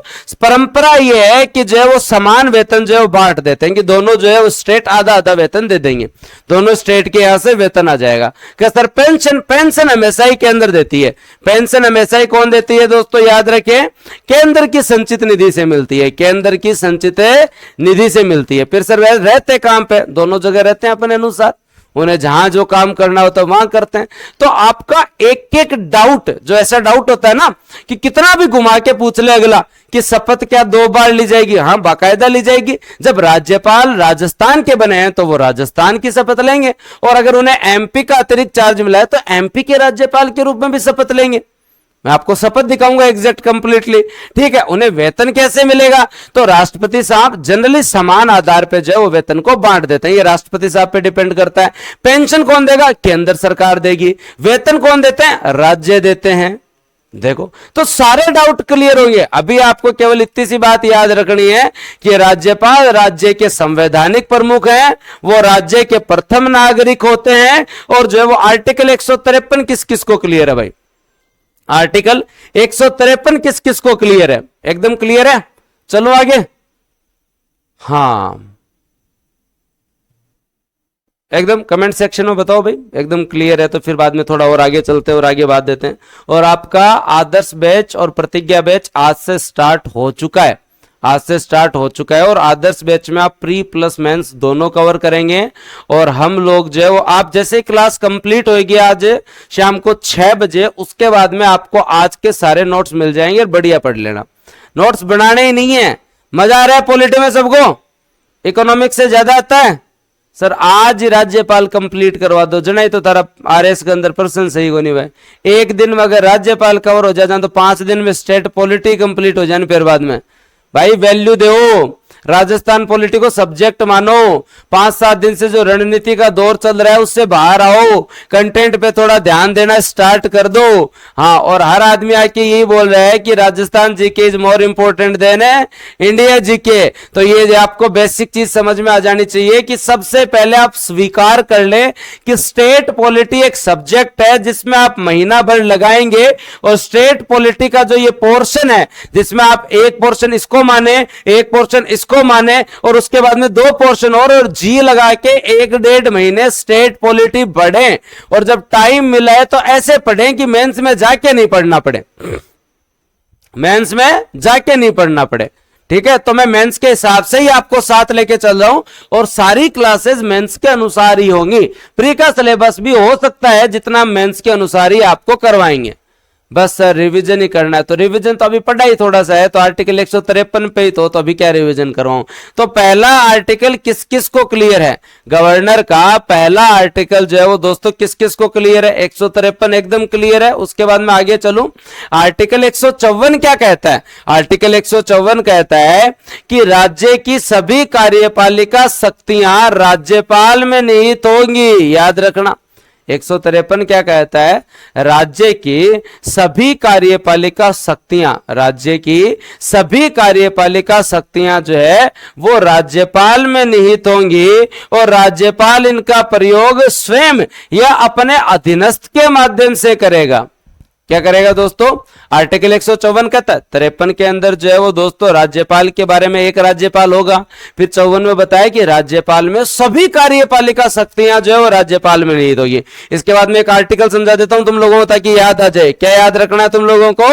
परंपरा ये है कि जो है वो समान वेतन जो है वो बांट देते हैं कि दोनों जो है वो स्टेट आधा आधा वेतन दे देंगे, दोनों स्टेट के यहां से वेतन आ जाएगा। क्या सर पेंशन हमेशा ही केंद्र देती है, पेंशन हमेशा ही कौन देती है दोस्तों, याद रखें केंद्र की संचित निधि से मिलती है, केंद्र की संचित निधि से मिलती है। फिर सर रहते कहां पे, दोनों जगह रहते हैं अपने अनुसार, उन्हें जहां जो काम करना होता है वहां करते हैं। तो आपका एक एक डाउट, जो ऐसा डाउट होता है ना कि कितना भी घुमा के पूछ ले अगला कि शपथ क्या 2 बार ली जाएगी, हाँ बाकायदा ली जाएगी। जब राज्यपाल राजस्थान के बने हैं तो वो राजस्थान की शपथ लेंगे, और अगर उन्हें एमपी का अतिरिक्त चार्ज मिला है तो एमपी के राज्यपाल के रूप में भी शपथ लेंगे। मैं आपको शपथ दिखाऊंगा एग्जैक्ट कंप्लीटली, ठीक है। उन्हें वेतन कैसे मिलेगा, तो राष्ट्रपति साहब जनरली समान आधार पे जो है वो वेतन को बांट देते हैं, ये राष्ट्रपति साहब पे डिपेंड करता है। पेंशन कौन देगा, केंद्र सरकार देगी। वेतन कौन देते हैं, राज्य देते हैं। देखो, तो सारे डाउट क्लियर होंगे। अभी आपको केवल इतनी सी बात याद रखनी है कि राज्यपाल राज्य के संवैधानिक प्रमुख हैं, वो राज्य के प्रथम नागरिक होते हैं, और जो है वो आर्टिकल 153 किस किस को क्लियर है भाई, आर्टिकल 153 किस किस को क्लियर है, एकदम क्लियर है। चलो आगे, हाँ एकदम कमेंट सेक्शन में बताओ भाई एकदम क्लियर है, तो फिर बाद में थोड़ा और आगे चलते हैं और आगे बात देते हैं। और आपका आदर्श बैच और प्रतिज्ञा बैच आज से स्टार्ट हो चुका है, आज से स्टार्ट हो चुका है। और आदर्श बैच में आप प्री प्लस मेंस दोनों कवर करेंगे। और हम लोग जो है वो आप जैसे क्लास कंप्लीट होगी आज शाम को 6 बजे, उसके बाद में आपको आज के सारे नोट्स मिल जाएंगे, बढ़िया पढ़ लेना। नोट्स बनाने ही नहीं है, मजा आ रहा है पॉलिटी में सबको, इकोनॉमिक्स से ज्यादा आता है सर, आज राज्यपाल कंप्लीट करवा दो जना, ही तो तारा आरएस के अंदर पर्सन सही हो नहीं भाई। एक दिन में अगर राज्यपाल कवर हो जाए तो 5 दिन में स्टेट पॉलिटी कंप्लीट हो जाए, फिर बाद में भाई वैल्यू दो, राजस्थान पॉलिटी को सब्जेक्ट मानो। 5-7 दिन से जो रणनीति का दौर चल रहा है उससे बाहर आओ, कंटेंट पे थोड़ा ध्यान देना स्टार्ट कर दो। हाँ, और हर आदमी आके यही बोल रहा है कि Rajasthan GK is more important than India GK. तो ये आपको बेसिक चीज समझ में आ जानी चाहिए कि सबसे पहले आप स्वीकार कर ले कि स्टेट पॉलिटी एक सब्जेक्ट है जिसमें आप महीना भर लगाएंगे, और स्टेट पॉलिटी का जो ये पोर्शन है जिसमें आप एक पोर्शन इसको माने, एक पोर्शन इसको माने, और उसके बाद में 2 पोर्शन और जी लगा के 1-1.5 महीने स्टेट पॉलिटी पढ़ें। और जब टाइम मिला है तो ऐसे पढ़ें कि मेंस में जाके नहीं पढ़ना पड़े, मेंस में जाके नहीं पढ़ना पड़े, ठीक है। तो मैं मेंस के हिसाब से ही आपको साथ लेके चल रहा हूं, और सारी क्लासेस मेंस के अनुसार ही होंगी। प्री का सिलेबस भी हो सकता है जितना मेंस के अनुसार ही आपको करवाएंगे, बस सर रिवीजन ही करना है। तो रिवीजन तो अभी पढ़ा ही थोड़ा सा है, तो आर्टिकल 153 पे ही तो अभी क्या रिवीजन करवाऊं। तो पहला आर्टिकल किस किस को क्लियर है, गवर्नर का पहला आर्टिकल जो है वो दोस्तों किस किस को क्लियर है, 153 एकदम क्लियर है। उसके बाद मैं आगे चलूं, आर्टिकल 154 क्या कहता है, आर्टिकल 154 कहता है कि राज्य की सभी कार्यपालिका शक्तियां राज्यपाल में निहित होंगी। याद रखना, 153 क्या कहता है, राज्य की सभी कार्यपालिका शक्तियां, राज्य की सभी कार्यपालिका शक्तियां जो है वो राज्यपाल में निहित होंगी, और राज्यपाल इनका प्रयोग स्वयं या अपने अधीनस्थ के माध्यम से करेगा। क्या करेगा दोस्तों, आर्टिकल 154 कहता है 53 के अंदर जो है वो दोस्तों राज्यपाल के बारे में एक राज्यपाल होगा। फिर 54 में बताया कि राज्यपाल में सभी कार्यपालिका शक्तियां जो है वो राज्यपाल में निहित होगी। इसके बाद में एक आर्टिकल समझा देता हूं तुम लोगों को ताकि याद आ जाए। क्या याद रखना है तुम लोगों को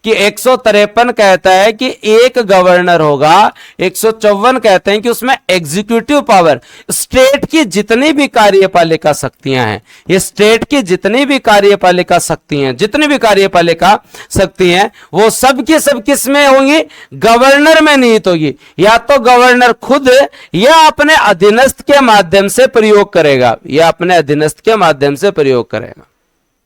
कि 153 कहता है कि एक गवर्नर होगा, 154 कहते हैं कि उसमें एग्जीक्यूटिव पावर, स्टेट की जितनी भी कार्यपालिका शक्तियां हैं, ये स्टेट की जितनी भी कार्यपालिका शक्तियां, जितनी भी कार्यपालिका शक्ति हैं वो सब की सब किस में होंगी, गवर्नर में निहित होगी। या तो गवर्नर खुद या अपने अधीनस्थ के माध्यम से प्रयोग करेगा, या अपने अधीनस्थ के माध्यम से प्रयोग करेगा।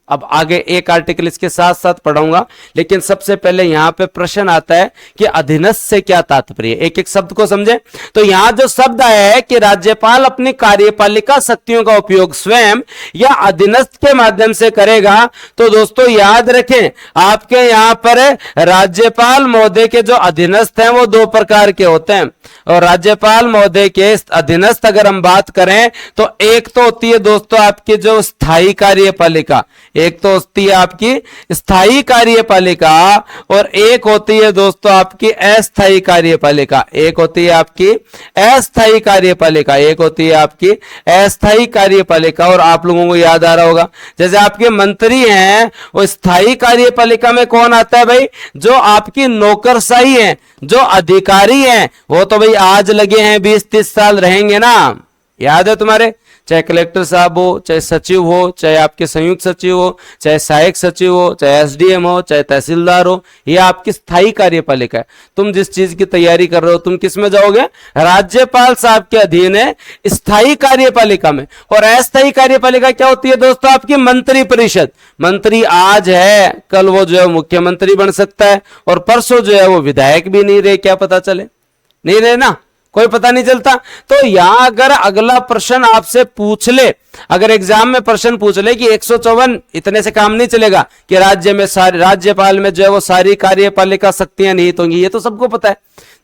अब आगे एक आर्टिकल इसके साथ साथ पढ़ाऊंगा, लेकिन सबसे पहले यहां पे प्रश्न आता है कि अधीनस्थ से क्या तात्पर्य, एक एक शब्द को समझे। तो यहां जो शब्द आया है कि राज्यपाल अपनी कार्यपालिका शक्तियों का उपयोग स्वयं या अधीनस्थ के माध्यम से करेगा, तो दोस्तों याद रखें आपके यहां पर राज्यपाल महोदय के जो अधीनस्थ हैं वो 2 प्रकार के होते हैं। और राज्यपाल महोदय के अधीनस्थ अगर हम बात करें तो एक तो होती है दोस्तों आपकी जो स्थायी कार्यपालिका, एक तो होती है आपकी स्थायी कार्यपालिका, और एक होती है दोस्तों आपकी अस्थायी कार्यपालिका, एक होती है आपकी अस्थायी कार्यपालिका, एक होती है आपकी अस्थायी कार्यपालिका। और आप लोगों को याद आ रहा होगा जैसे आपके मंत्री हैं वो स्थायी कार्यपालिका में कौन आता है भाई, जो आपकी नौकरशाही है, जो अधिकारी हैं, वो तो भाई आज लगे हैं 20-30 साल रहेंगे ना, याद है तुम्हारे। चाहे कलेक्टर साहब हो, चाहे सचिव हो, चाहे आपके संयुक्त सचिव हो, चाहे सहायक सचिव हो, चाहे एसडीएम हो, चाहे तहसीलदार हो, ये आपकी स्थायी कार्यपालिका है। तुम जिस चीज की तैयारी कर रहे हो तुम किस में जाओगे? राज्यपाल साहब के अधीन है, स्थायी कार्यपालिका में। और अस्थायी कार्यपालिका क्या होती है दोस्तों? आपकी मंत्री परिषद। मंत्री आज है, कल वो जो है मुख्यमंत्री बन सकता है, और परसों जो है वो विधायक भी नहीं रहे, क्या पता चले, नहीं रहे ना, कोई पता नहीं चलता। तो यहां अगर अगला प्रश्न आपसे पूछ ले, अगर एग्जाम में प्रश्न पूछ ले कि 154 इतने से काम नहीं चलेगा कि राज्य में सारे राज्यपाल में जो है वो सारी कार्यपालिका शक्तियां निहित होंगी, ये तो सबको पता है।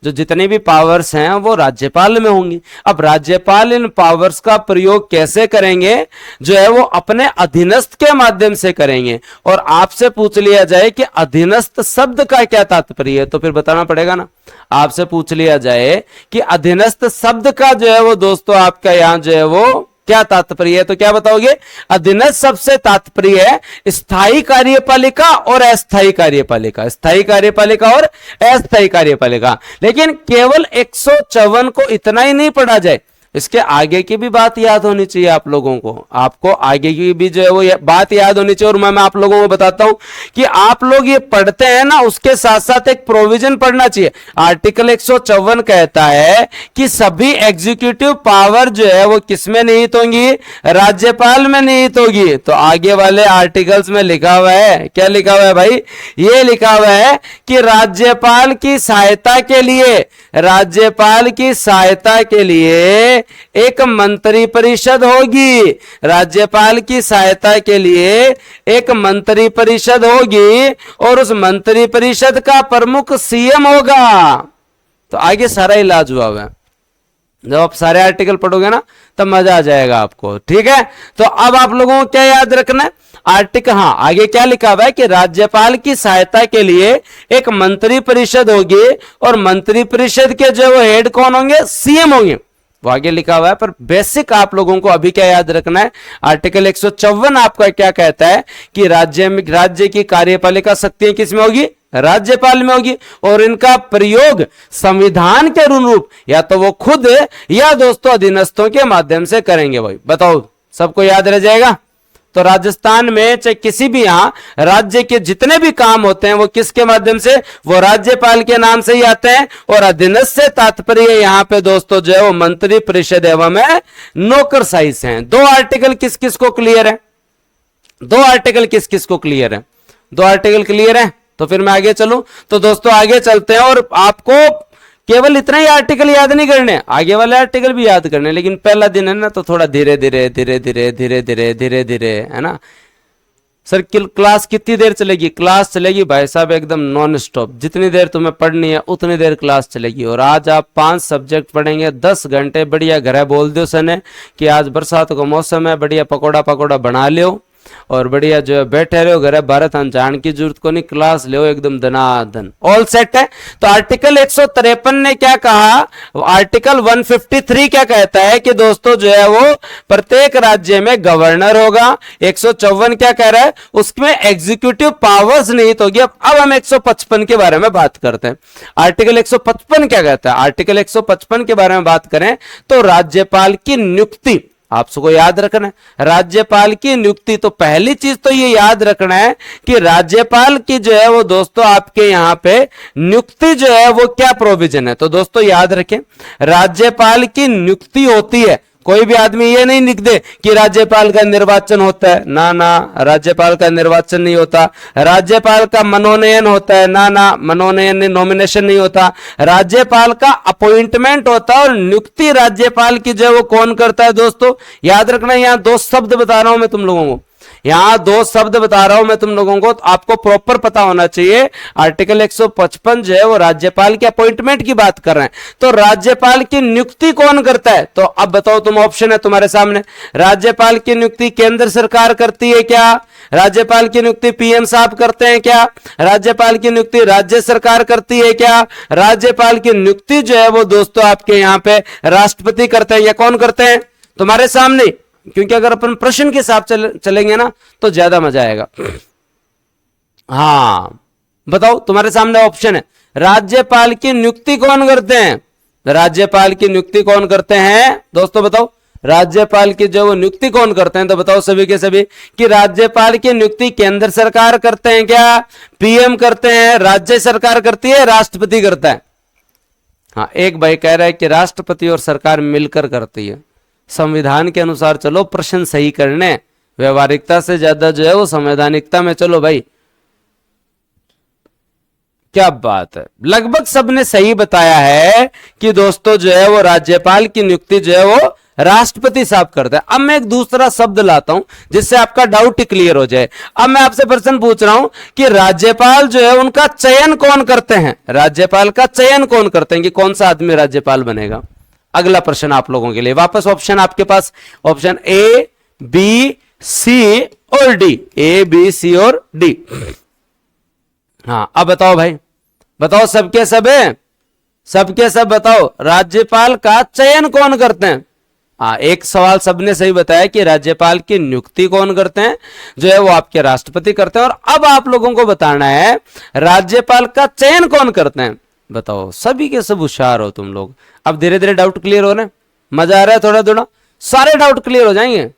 जो जितने भी पावर्स हैं वो राज्यपाल में होंगी। अब राज्यपाल इन पावर्स का प्रयोग कैसे करेंगे? जो है वो अपने अधीनस्थ के माध्यम से करेंगे। और आपसे पूछ लिया जाए कि अधीनस्थ शब्द का क्या तात्पर्य है, तो फिर बताना पड़ेगा ना। आपसे पूछ लिया जाए कि अधीनस्थ शब्द का जो है वो दोस्तों आपका यहां जो है वो क्या तात्पर्य है, तो क्या बताओगे? अधीनस्थ शब्द से तात्पर्य है स्थायी कार्यपालिका और अस्थायी कार्यपालिका, स्थायी कार्यपालिका और अस्थायी कार्यपालिका। लेकिन केवल 154 को इतना ही नहीं पढ़ा जाए, इसके आगे की भी बात याद होनी चाहिए आप लोगों को। आपको आगे की भी जो है वो बात याद होनी चाहिए। और मैं आप लोगों को बताता हूं कि आप लोग ये पढ़ते हैं ना, उसके साथ साथ एक प्रोविजन पढ़ना चाहिए। आर्टिकल 154 कहता है कि सभी एग्जीक्यूटिव पावर जो है वो किसमें निहित होंगी? राज्यपाल में निहित होगी। तो आगे वाले आर्टिकल्स में लिखा हुआ है, क्या लिखा हुआ है भाई? ये लिखा हुआ है कि राज्यपाल की सहायता के लिए, राज्यपाल की सहायता के लिए एक मंत्री परिषद होगी। राज्यपाल की सहायता के लिए एक मंत्री परिषद होगी और उस मंत्री परिषद का प्रमुख सीएम होगा। तो आगे सारा इलाज हुआ है। जब आप सारे आर्टिकल पढ़ोगे ना तब मजा आ जाएगा आपको, ठीक है। तो अब आप लोगों को क्या याद रखना है? आर्टिकल, हाँ, आगे क्या लिखा हुआ है कि राज्यपाल की सहायता के लिए एक मंत्री परिषद होगी और मंत्री परिषद के जो वो हेड कौन होंगे? सीएम होंगे। वो आगे लिखा हुआ है, पर बेसिक आप लोगों को अभी क्या याद रखना है? आर्टिकल 154 आपका क्या कहता है कि राज्य की कार्यपालिका शक्तियां किसमें होगी? राज्यपाल में होगी। और इनका प्रयोग संविधान के अनुरूप या तो वो खुद या दोस्तों अधीनस्थों के माध्यम से करेंगे। भाई बताओ, सबको याद रह जाएगा? तो राजस्थान में चाहे किसी भी यहां राज्य के जितने भी काम होते हैं वो किसके माध्यम से? वो राज्यपाल के नाम से ही आते हैं। और अधीनस्थ से तात्पर्य यहां पे दोस्तों जो है वो मंत्री परिषद एवं नौकरशाही से हैं। दो आर्टिकल किस किस को क्लियर है? दो आर्टिकल किस किस को क्लियर है? दो आर्टिकल क्लियर है? तो फिर मैं आगे चलूं। तो दोस्तों आगे चलते हैं और आपको केवल इतना ही आर्टिकल याद नहीं करने, आगे वाले आर्टिकल भी याद करने। लेकिन पहला दिन है ना, तो थोड़ा धीरे धीरे धीरे धीरे धीरे धीरे धीरे धीरे, है ना। सर क्लास कितनी देर चलेगी? क्लास चलेगी भाई साहब एकदम नॉन स्टॉप, जितनी देर तुम्हें पढ़नी है उतनी देर क्लास चलेगी। और आज आप 5 सब्जेक्ट पढ़ेंगे 10 घंटे। बढ़िया घर है, बोल दो सने कि आज बरसात का मौसम है, बढ़िया पकौड़ा पकौड़ा बना लियो और बढ़िया जो है बैठे रहो घर है। भारत जान की जरूरत को नहीं, क्लास ले एकदम धनाधन, ऑल सेट है। तो आर्टिकल 153 ने क्या कहा? आर्टिकल 153 क्या कहता है कि दोस्तों जो है वो प्रत्येक राज्य में गवर्नर होगा। 154 क्या कह रहा है? उसमें एग्जीक्यूटिव पावर्स निहित होगी। अब हम 155 के बारे में बात करते हैं। आर्टिकल 155 क्या कहता है? आर्टिकल 155 के बारे में बात करें तो राज्यपाल की नियुक्ति आप सबको याद रखना है। राज्यपाल की नियुक्ति, तो पहली चीज तो ये याद रखना है कि राज्यपाल की जो है वो दोस्तों आपके यहां पे नियुक्ति जो है वो क्या प्रोविजन है। तो दोस्तों याद रखें, राज्यपाल की नियुक्ति होती है। कोई भी आदमी ये नहीं लिख दे कि राज्यपाल का निर्वाचन होता है, ना ना, राज्यपाल का निर्वाचन नहीं होता। राज्यपाल का मनोनयन होता है, ना ना, मनोनयन नहीं, नॉमिनेशन नहीं होता। राज्यपाल का अपॉइंटमेंट होता है और नियुक्ति राज्यपाल की जो है वो कौन करता है दोस्तों? याद रखना, यहां 2 शब्द बता रहा हूं मैं तुम लोगों को, यहां 2 शब्द बता रहा हूं मैं तुम लोगों को, तो आपको प्रॉपर पता होना चाहिए। आर्टिकल 155 जो है वो राज्यपाल के अपॉइंटमेंट की बात कर रहे हैं। तो राज्यपाल की नियुक्ति कौन करता है? तो अब बताओ, तुम ऑप्शन है तुम्हारे सामने। राज्यपाल की नियुक्ति केंद्र सरकार करती है क्या? राज्यपाल की नियुक्ति पीएम साहब करते हैं क्या? राज्यपाल की नियुक्ति राज्य सरकार करती है क्या? राज्यपाल की नियुक्ति जो है वो दोस्तों आपके यहां पे राष्ट्रपति करते हैं या कौन करते हैं? तुम्हारे सामने। क्योंकि अगर अपन प्रश्न के हिसाब चलेंगे ना तो ज्यादा मजा आएगा। हाँ बताओ, तुम्हारे सामने ऑप्शन है, राज्यपाल की नियुक्ति कौन करते हैं? राज्यपाल की नियुक्ति कौन करते हैं दोस्तों? बताओ, राज्यपाल की जो वो नियुक्ति कौन करते हैं? तो बताओ सभी के सभी कि राज्यपाल की नियुक्ति केंद्र सरकार करते हैं क्या, पीएम करते हैं, राज्य सरकार करती है, राष्ट्रपति करता है? हाँ, एक भाई कह रहा है कि राष्ट्रपति और सरकार मिलकर करती है। संविधान के अनुसार चलो, प्रश्न सही करने, व्यवहारिकता से ज्यादा जो है वो संवैधानिकता में चलो भाई। क्या बात है, लगभग सबने सही बताया है कि दोस्तों जो है वो राज्यपाल की नियुक्ति जो है वो राष्ट्रपति साहब करता है। अब मैं एक दूसरा शब्द लाता हूं जिससे आपका डाउट क्लियर हो जाए। अब मैं आपसे प्रश्न पूछ रहा हूं कि राज्यपाल जो है उनका चयन कौन करते हैं? राज्यपाल का चयन कौन करते हैं कि कौन सा आदमी राज्यपाल बनेगा? अगला प्रश्न आप लोगों के लिए, वापस ऑप्शन आपके पास, ऑप्शन ए, बी, सी और डी, ए, बी, सी और डी। हाँ, अब बताओ भाई, बताओ सबके सब है, सबके सब बताओ, राज्यपाल का चयन कौन करते हैं? हाँ, एक सवाल सबने सही बताया कि राज्यपाल की नियुक्ति कौन करते हैं, जो है वो आपके राष्ट्रपति करते हैं। और अब आप लोगों को बताना है राज्यपाल का चयन कौन करते हैं। बताओ, सभी के सब होशियार हो तुम लोग। अब धीरे धीरे डाउट क्लियर हो रहे हैं, मजा आ रहा है, थोड़ा थोड़ा सारे डाउट क्लियर हो जाएंगे।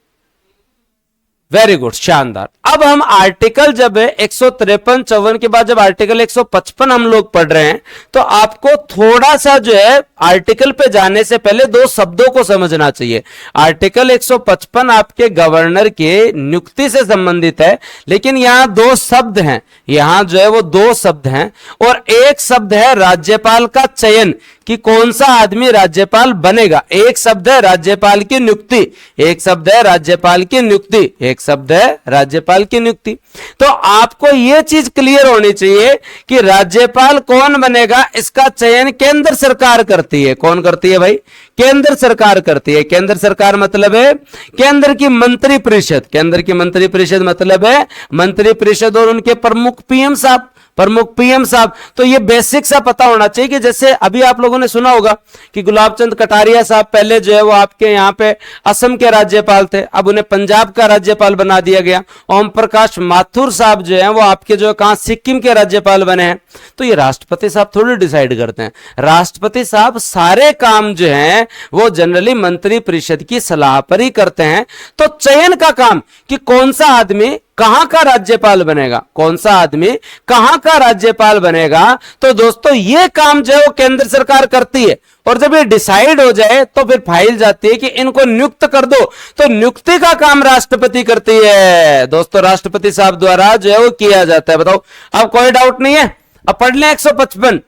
वेरी गुड, शानदार। अब हम आर्टिकल जब 153-54 के बाद जब आर्टिकल 155 हम लोग पढ़ रहे हैं, तो आपको थोड़ा सा जो है आर्टिकल पे जाने से पहले दो शब्दों को समझना चाहिए। आर्टिकल 155 आपके गवर्नर के नियुक्ति से संबंधित है, लेकिन यहां दो शब्द हैं, यहां जो है वो दो शब्द हैं, और एक शब्द है राज्यपाल का चयन कि कौन सा आदमी राज्यपाल बनेगा। एक शब्द है राज्यपाल की नियुक्ति, एक शब्द है राज्यपाल की नियुक्ति, एक शब्द है राज्यपाल की नियुक्ति। तो आपको यह चीज क्लियर होनी चाहिए कि राज्यपाल कौन बनेगा, इसका चयन केंद्र सरकार करती है। कौन करती है भाई? केंद्र सरकार करती है। केंद्र सरकार मतलब है केंद्र की मंत्री परिषद। केंद्र की मंत्री परिषद मतलब है मंत्री परिषद और उनके प्रमुख पीएम साहब, प्रमुख पीएम साहब। तो ये बेसिक सा पता होना चाहिए कि जैसे अभी आप लोगों ने सुना होगा कि गुलाब चंद कटारिया साहब पहले जो है वो आपके यहाँ पे असम के राज्यपाल थे, अब उन्हें पंजाब का राज्यपाल बना दिया गया। ओम प्रकाश माथुर साहब जो है वो आपके जो कहां सिक्किम के राज्यपाल बने हैं। तो ये राष्ट्रपति साहब थोड़ी डिसाइड करते हैं, राष्ट्रपति साहब सारे काम जो हैं वो जनरली मंत्री परिषद की सलाह पर ही करते हैं। तो चयन का काम कि कौन सा आदमी कहां का राज्यपाल बनेगा, कौन सा आदमी कहां का राज्यपाल बनेगा, तो दोस्तों ये काम जो है वो केंद्र सरकार करती है। और जब ये डिसाइड हो जाए तो फिर फाइल जाती है कि इनको नियुक्त कर दो, तो नियुक्ति का काम राष्ट्रपति करती है। दोस्तों राष्ट्रपति साहब द्वारा जो है वो किया जाता है। बताओ, अब कोई डाउट नहीं है? अब पढ़ लें 155।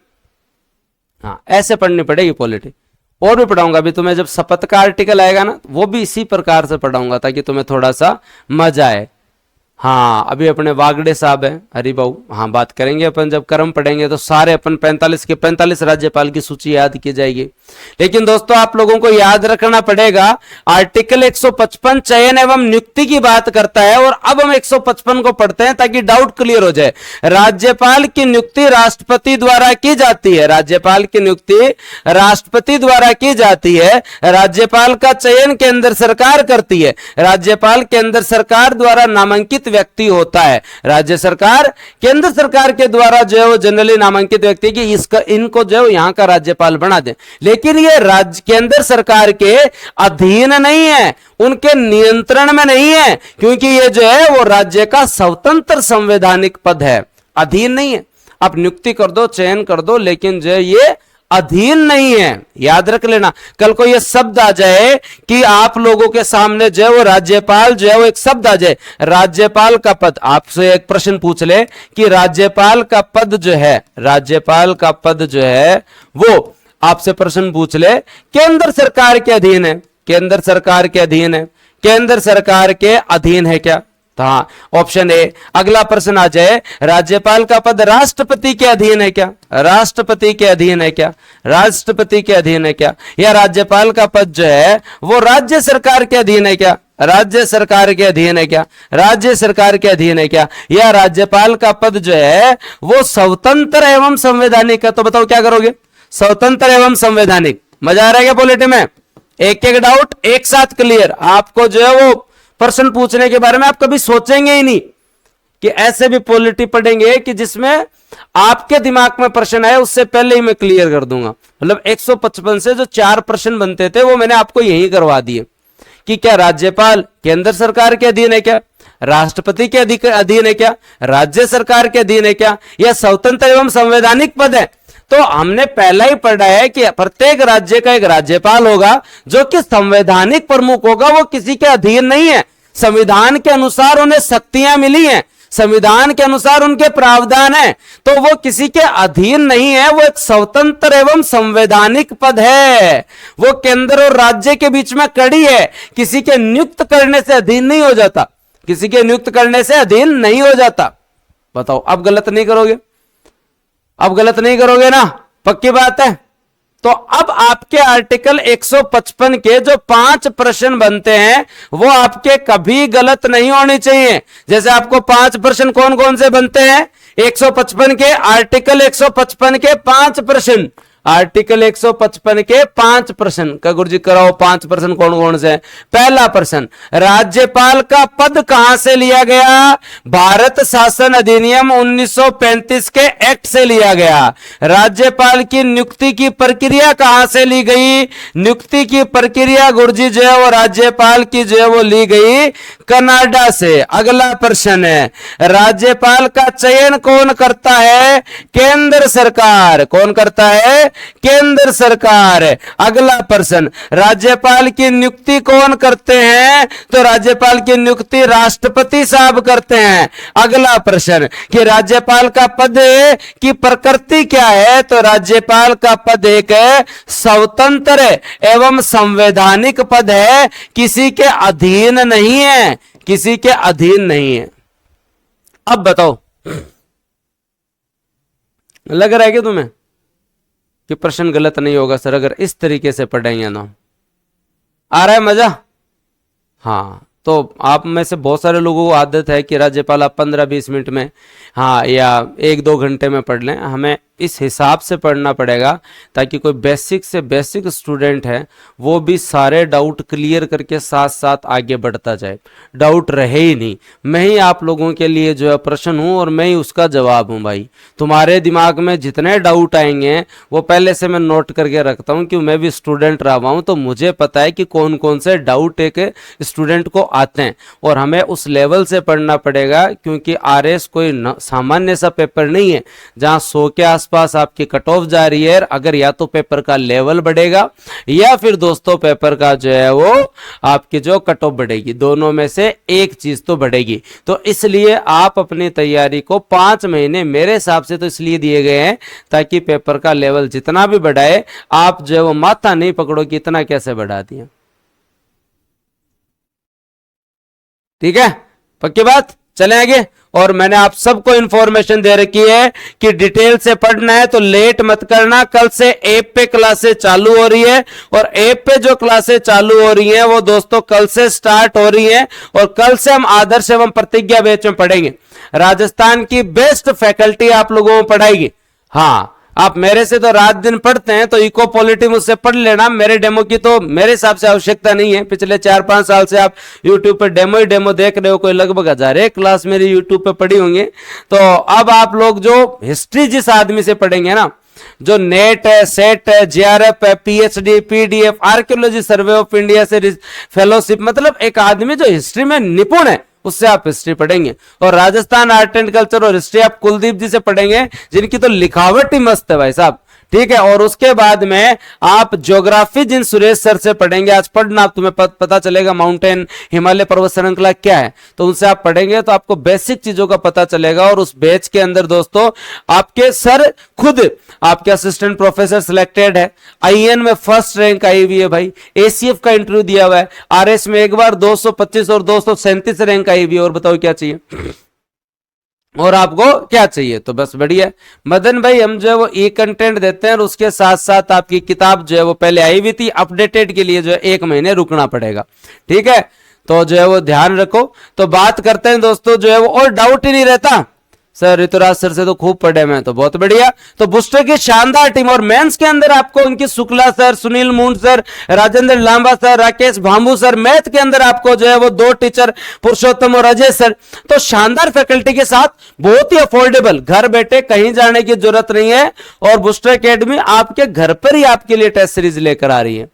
हाँ, ऐसे पढ़नी पड़ेगी पॉलिटी। और भी पढ़ाऊंगा अभी तुम्हें, जब शपथ का आर्टिकल आएगा ना वो भी इसी प्रकार से पढ़ाऊंगा ताकि तुम्हें थोड़ा सा मजा आए। हाँ, अभी अपने वागड़े साहब हैं हरिबाऊ, हाँ बात करेंगे अपन, जब कर्म पढ़ेंगे तो सारे अपन 45 के 45 राज्यपाल की सूची याद की जाएगी। लेकिन दोस्तों आप लोगों को याद रखना पड़ेगा आर्टिकल 155 चयन एवं नियुक्ति की बात करता है। और अब हम 155 को पढ़ते हैं ताकि डाउट क्लियर हो जाए। राज्यपाल की नियुक्ति राष्ट्रपति द्वारा की जाती है, राज्यपाल की नियुक्ति राष्ट्रपति द्वारा की जाती है। राज्यपाल का चयन केंद्र सरकार करती है, राज्यपाल केंद्र सरकार द्वारा नामांकित व्यक्ति होता है। राज्य सरकार केंद्र सरकार के द्वारा जो है वो जनरली नामांकित व्यक्ति की इसका इनको जो है यहां का राज्यपाल बना दे, लेकिन ये राज्य केंद्र सरकार के अधीन नहीं है, उनके नियंत्रण में नहीं है, क्योंकि ये जो है वो राज्य का स्वतंत्र संवैधानिक पद है, अधीन नहीं है। आप नियुक्ति कर दो, चयन कर दो, लेकिन जो है ये अधीन नहीं है। याद रख लेना, कल को यह शब्द आ जाए कि आप लोगों के सामने जो है वो राज्यपाल जो है वो एक शब्द आ जाए राज्यपाल का पद, आपसे एक प्रश्न पूछ ले कि राज्यपाल का पद जो है, राज्यपाल का पद जो है वो आपसे प्रश्न पूछ ले केंद्र सरकार के अधीन है, केंद्र सरकार के अधीन है, केंद्र सरकार के अधीन है क्या? हाँ, ऑप्शन ए। अगला प्रश्न आ जाए राज्यपाल का पद राष्ट्रपति के अधीन है क्या? राष्ट्रपति के अधीन है क्या? राष्ट्रपति के अधीन है क्या? या राज्यपाल का पद जो है वो राज्य सरकार के अधीन है क्या? राज्य सरकार के अधीन है क्या? राज्य सरकार के अधीन है क्या? या राज्यपाल का पद जो है वो स्वतंत्र एवं संवैधानिक है? तो बताओ क्या करोगे? स्वतंत्र एवं संवैधानिक। मजा आ रहा है क्या पॉलिटी में? एक एक डाउट एक साथ क्लियर। आपको जो है वो प्रश्न पूछने के बारे में आप कभी सोचेंगे ही नहीं कि ऐसे भी पॉलिटी पढ़ेंगे कि जिसमें आपके दिमाग में प्रश्न आए उससे पहले ही मैं क्लियर कर दूंगा। मतलब 155 से जो 4 प्रश्न बनते थे वो मैंने आपको यही करवा दिए कि क्या राज्यपाल केंद्र सरकार के अधीन है क्या, राष्ट्रपति के अधीन है क्या, राज्य सरकार के अधीन है क्या, या स्वतंत्र एवं संवैधानिक पद है। तो हमने पहला ही पढ़ा है कि प्रत्येक राज्य का एक राज्यपाल होगा जो कि संवैधानिक प्रमुख होगा, वो किसी के अधीन नहीं है। संविधान के अनुसार उन्हें शक्तियां मिली हैं, संविधान के अनुसार उनके प्रावधान है, तो वो किसी के अधीन नहीं है, वो एक स्वतंत्र एवं संवैधानिक पद है। वो केंद्र और राज्य के बीच में कड़ी है, किसी के नियुक्त करने से अधीन नहीं हो जाता, किसी के नियुक्त करने से अधीन नहीं हो जाता। बताओ अब गलत नहीं करोगे, अब गलत नहीं करोगे ना, पक्की बात है। तो अब आपके आर्टिकल 155 के जो 5 प्रश्न बनते हैं वो आपके कभी गलत नहीं होने चाहिए। जैसे आपको 5 प्रश्न कौन कौन से बनते हैं, 155 के आर्टिकल 155 के 5 प्रश्न, आर्टिकल 155 के 5 प्रश्न का गुरुजी कराओ। 5 प्रश्न कौन कौन से? पहला प्रश्न, राज्यपाल का पद कहां से लिया गया? भारत शासन अधिनियम 1935 के एक्ट से लिया गया। राज्यपाल की नियुक्ति की प्रक्रिया कहां से ली गई? नियुक्ति की प्रक्रिया गुरुजी जो है वो राज्यपाल की जो है वो ली गई कनाडा से। अगला प्रश्न है, राज्यपाल का चयन कौन करता है? केंद्र सरकार। कौन करता है? केंद्र सरकार। अगला प्रश्न, राज्यपाल की नियुक्ति कौन करते हैं? तो राज्यपाल की नियुक्ति राष्ट्रपति साहब करते हैं। अगला प्रश्न कि राज्यपाल का पद की प्रकृति क्या है? तो राज्यपाल का पद एक स्वतंत्र एवं संवैधानिक पद है, किसी के अधीन नहीं है, किसी के अधीन नहीं है। अब बताओ, लग रहा है कि तुम्हें कि प्रश्न गलत नहीं होगा सर अगर इस तरीके से पढ़ेंगे ना? आ रहा है मजा? हाँ, तो आप में से बहुत सारे लोगों को आदत है कि राज्यपाल आप 15-20 मिनट में, हाँ, या 1-2 घंटे में पढ़ लें। हमें इस हिसाब से पढ़ना पड़ेगा ताकि कोई बेसिक से बेसिक स्टूडेंट है वो भी सारे डाउट क्लियर करके साथ साथ आगे बढ़ता जाए, डाउट रहे ही नहीं। मैं ही आप लोगों के लिए जो है प्रश्न हूं और मैं ही उसका जवाब हूं भाई। तुम्हारे दिमाग में जितने डाउट आएंगे वो पहले से मैं नोट करके रखता हूं, क्योंकि मैं भी स्टूडेंट रहा हूं, तो मुझे पता है कि कौन कौन से डाउट एक स्टूडेंट को आते हैं और हमें उस लेवल से पढ़ना पड़ेगा, क्योंकि आरएस कोई सामान्य सा पेपर नहीं है जहां 100 के आसपास आपकी कट ऑफ जा रही है। अगर या तो पेपर का लेवल बढ़ेगा या फिर दोस्तों पेपर का जो है वो आपकी जो कट ऑफ बढ़ेगी, दोनों में से एक चीज तो बढ़ेगी। तो इसलिए आप अपनी तैयारी को 5 महीने मेरे हिसाब से तो इसलिए दिए गए हैं ताकि पेपर का लेवल जितना भी बढ़ाए आप जो है वो माथा नहीं पकड़ो कि इतना कैसे बढ़ा दिया। ठीक है, पक्की बात? चले आगे। और मैंने आप सबको इंफॉर्मेशन दे रखी है कि डिटेल से पढ़ना है तो लेट मत करना। कल से ऐप पे क्लासेस चालू हो रही है और ऐप पे जो क्लासेस चालू हो रही हैं वो दोस्तों कल से स्टार्ट हो रही हैं और कल से हम आदर्श एवं प्रतिज्ञा बैच में पढ़ेंगे। राजस्थान की बेस्ट फैकल्टी आप लोगों को पढ़ाएगी। हाँ, आप मेरे से तो रात दिन पढ़ते हैं तो इको पॉलिटी मुझसे पढ़ लेना। मेरे डेमो की तो मेरे हिसाब से आवश्यकता नहीं है। पिछले 4-5 साल से आप यूट्यूब पे डेमो ही डेमो देख रहे हो, कोई लगभग 1000 क्लास मेरी यूट्यूब पे पढ़ी होंगी। तो अब आप लोग जो हिस्ट्री जिस आदमी से पढ़ेंगे ना, जो नेट है, सेट है, जेआरएफ है, PhD, PDF, archaeology survey of India से फेलोशिप, मतलब एक आदमी जो हिस्ट्री में निपुण है उससे आप हिस्ट्री पढ़ेंगे। और राजस्थान आर्ट एंड कल्चर और हिस्ट्री आप कुलदीप जी से पढ़ेंगे जिनकी तो लिखावट ही मस्त है भाई साहब। ठीक है, और उसके बाद में आप ज्योग्राफी जिन सुरेश सर से पढ़ेंगे। आज पढ़ना, आप तुम्हें पता चलेगा माउंटेन, हिमालय पर्वत श्रृंखला क्या है, तो उनसे आप पढ़ेंगे तो आपको बेसिक चीजों का पता चलेगा। और उस बैच के अंदर दोस्तों आपके सर खुद आपके असिस्टेंट प्रोफेसर सिलेक्टेड है, आईएन में फर्स्ट रैंक आई हुई है भाई, एसीएफ का इंटरव्यू दिया हुआ है, आरएस में एक बार 225 और 237 रैंक आई हुई है। और बताओ क्या चाहिए और आपको क्या चाहिए? तो बस बढ़िया मदन भाई, हम जो है वो ई कंटेंट देते हैं और उसके साथ साथ आपकी किताब जो है वो पहले आई हुई थी, अपडेटेड के लिए जो है 1 महीने रुकना पड़ेगा। ठीक है, तो जो है वो ध्यान रखो। तो बात करते हैं दोस्तों जो है वो, और डाउट ही नहीं रहता सर ऋतुराज सर से तो खूब पढ़े मैं, तो बहुत बढ़िया। तो बूस्टर की शानदार टीम और मेंस के अंदर आपको उनकी Shukla sir, Sunil Moond sir, Rajendra Lamba sir, Rakesh Bhambu sir. Math के अंदर आपको जो है वो 2 टीचर पुरुषोत्तम और अजय सर। तो शानदार फैकल्टी के साथ बहुत ही अफोर्डेबल, घर बैठे कहीं जाने की जरूरत नहीं है। और बूस्टर एकेडमी आपके घर पर ही आपके लिए टेस्ट सीरीज लेकर आ रही है।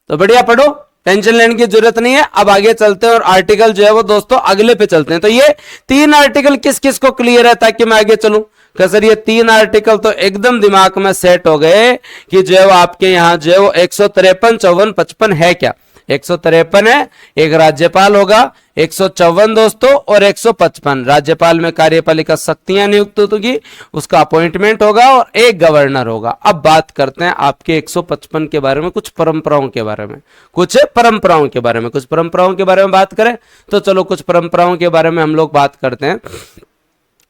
तो बढ़िया पढ़ो, टेंशन लेने की जरूरत नहीं है। अब आगे चलते हैं और आर्टिकल जो है वो दोस्तों अगले पे चलते हैं। तो ये 3 आर्टिकल किस किस को क्लियर है ताकि मैं आगे चलूं? क्या सर ये 3 आर्टिकल तो एकदम दिमाग में सेट हो गए कि जो है वो आपके यहां जो है वो 153, 54, 55 है क्या? 153 है, एक राज्यपाल होगा, 154 दोस्तों और 155 राज्यपाल में कार्यपालिका शक्तियां नियुक्त होगी, उसका अपॉइंटमेंट होगा और एक गवर्नर होगा। अब बात करते हैं आपके 155 के बारे में, कुछ परंपराओं के बारे में, कुछ परंपराओं के बारे में बात करें तो चलो कुछ परंपराओं के बारे में हम लोग बात करते हैं।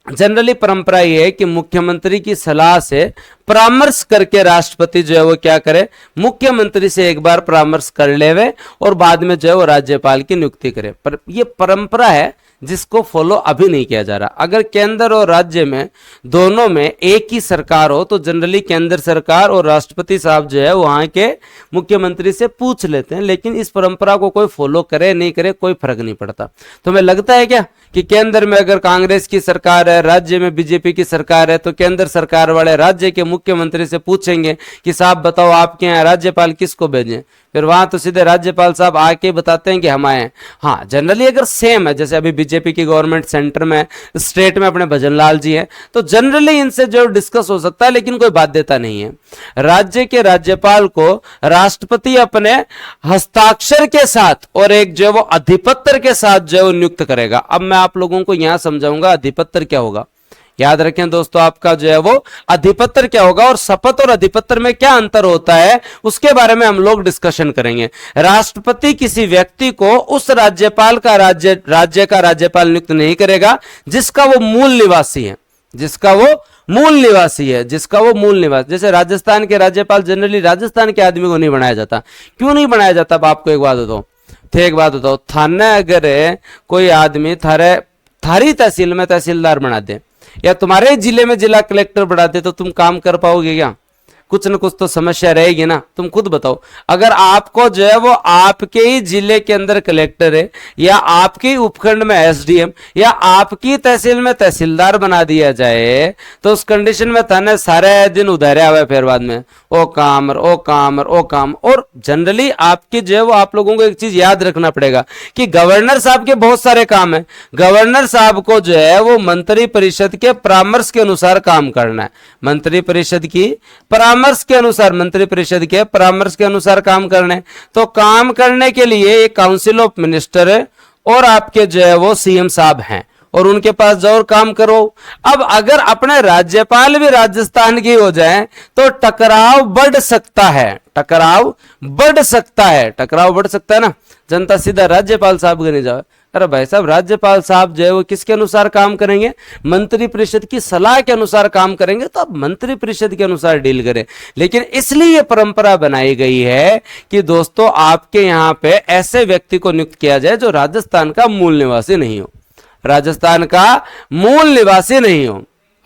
जनरली परंपरा यह है कि मुख्यमंत्री की सलाह से परामर्श करके राष्ट्रपति जो है वो क्या करे, मुख्यमंत्री से एक बार परामर्श कर लेवे और बाद में जो है वो राज्यपाल की नियुक्ति करे। पर यह परंपरा है जिसको फॉलो अभी नहीं किया जा रहा। अगर केंद्र और राज्य में दोनों में एक ही सरकार हो तो जनरली केंद्र सरकार और राष्ट्रपति साहब जो है वहां के मुख्यमंत्री से पूछ लेते हैं, लेकिन इस परंपरा को कोई फॉलो करे नहीं करे कोई फर्क नहीं पड़ता। तुम्हें लगता है क्या कि केंद्र में अगर कांग्रेस की सरकार है, राज्य में बीजेपी की सरकार है, तो केंद्र सरकार वाले राज्य के मुख्यमंत्री से पूछेंगे कि साहब बताओ आपके यहाँ राज्यपाल किसको भेजें? फिर वहां तो सीधे राज्यपाल साहब आके बताते हैं कि हम आए हैं। हाँ, जनरली अगर सेम है, जैसे अभी बीजेपी की गवर्नमेंट सेंटर में, स्टेट में अपने भजनलाल जी हैं, तो जनरली इनसे जो डिस्कस हो सकता है, लेकिन कोई बाध्यता नहीं है। राज्य के राज्यपाल को राष्ट्रपति अपने हस्ताक्षर के साथ और एक जो वो अधिपत्र के साथ जो नियुक्त करेगा। अब मैं आप लोगों को यहां समझाऊंगा अधिपत्र क्या होगा। याद रखें दोस्तों, आपका जो है वो अधिपत्र क्या होगा और शपथ और अधिपत्र में क्या अंतर होता है उसके बारे में हम लोग डिस्कशन करेंगे। राष्ट्रपति किसी व्यक्ति को उस राज्यपाल का राज्य का राज्यपाल नियुक्त नहीं करेगा जिसका वो मूल निवासी है, जिसका वो मूल निवासी। जैसे राजस्थान के राज्यपाल जनरली राजस्थान के आदमी को नहीं बनाया जाता। क्यों नहीं बनाया जाता? अब आपको एक बात बताओ, थाने अगर कोई आदमी थारी तहसील में तहसीलदार बना दे या तुम्हारे जिले में जिला कलेक्टर बना दे तो तुम काम कर पाओगे क्या? कुछ न कुछ तो समस्या रहेगी ना। तुम खुद बताओ, अगर आपको जो है वो आपके ही जिले के अंदर कलेक्टर है या आपके ही उपखंड में एसडीएम या आपकी तहसील में तहसीलदार बना दिया जाए तो उस कंडीशन में थाने सारे दिन उधारे हुए फिर बाद में ओ काम। और जनरली आपकी जो है वो आप लोगों को एक चीज याद रखना पड़ेगा कि गवर्नर साहब के बहुत सारे काम है। गवर्नर साहब को जो है वो मंत्री परिषद के परामर्श के अनुसार काम करना है। मंत्री परिषद के परामर्श के अनुसार काम करने। तो काम करने के लिए एक काउंसिल ऑफ मिनिस्टर है और आपके जो है वो सीएम साहब हैं और उनके पास जाओ काम करो। अब अगर अपने राज्यपाल भी राजस्थान की हो जाए तो टकराव बढ़ सकता है ना। जनता सीधा राज्यपाल साहब के नहीं जाए। अरे भाई साहब, राज्यपाल साहब जो है वो किसके अनुसार काम करेंगे? मंत्री परिषद की सलाह के अनुसार काम करेंगे, तो आप मंत्री परिषद के अनुसार डील करें। लेकिन इसलिए ये परंपरा बनाई गई है कि दोस्तों आपके यहां पे ऐसे व्यक्ति को नियुक्त किया जाए जो राजस्थान का मूल निवासी नहीं हो।